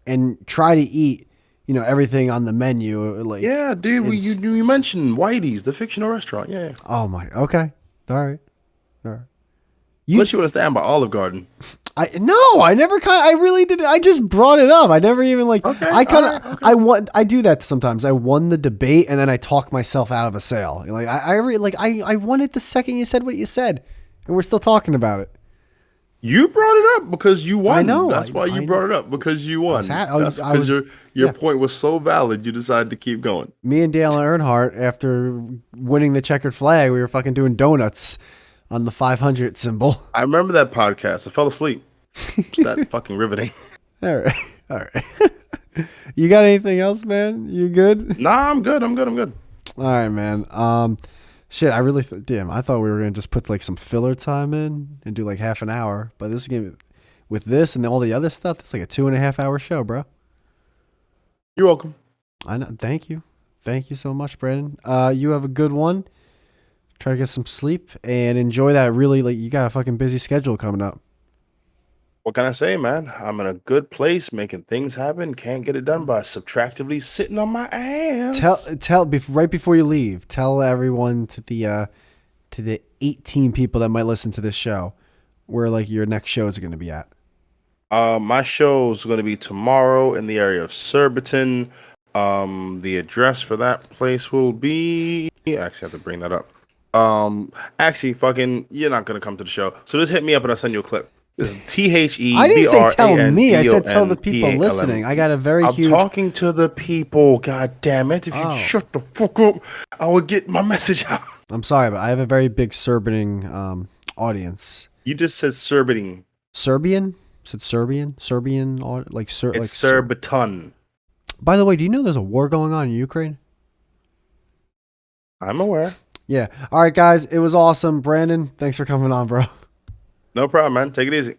and try to eat, everything on the menu. Like, Yeah, dude, you mentioned Whitey's, the fictional restaurant. Yeah. oh my, okay, all right. Unless you want to stand by Olive Garden. I really didn't. I just brought it up. I never even like. Okay, I do that sometimes. I won the debate and then I talk myself out of a sale. Like I won it the second you said what you said, and we're still talking about it. You brought it up because you won. I know. That's why you brought it up, because you won. That's because your point was so valid. You decided to keep going. Me and Dale Earnhardt, after winning the checkered flag, we were fucking doing donuts on the 500 symbol. I remember that podcast. I fell asleep. It's that fucking riveting. All right. You got anything else, man? You good? Nah, I'm good. All right, man. Shit, I really damn. I thought we were gonna just put like some filler time in and do like half an hour, but this game with this and all the other stuff, it's like a 2.5 hour show, bro. You're welcome. I know. Thank you so much, Brandon. You have a good one. Try to get some sleep and enjoy that. Really, like, you got a fucking busy schedule coming up. What can I say, man? I'm in a good place, making things happen. Can't get it done by subtractively sitting on my ass. Right before you leave, tell everyone to the 18 people that might listen to this show where like your next show is going to be at. My show is going to be tomorrow in the area of Surbiton. The address for that place will be. I actually have to bring that up. Actually, fucking, you're not gonna come to the show, so just hit me up and I'll send you a clip. This is THE. I didn't say tell me. I said tell the people listening. I got a very huge. I'm talking to the people. God damn it! If you shut the fuck up, I would get my message out. I'm sorry, but I have a very big Serbian audience. You just said Serbiting. Serbian? Said Serbian? Like Surbiton. By the way, do you know there's a war going on in Ukraine? I'm aware. Yeah. All right, guys. It was awesome. Brandon, thanks for coming on, bro. No problem, man. Take it easy.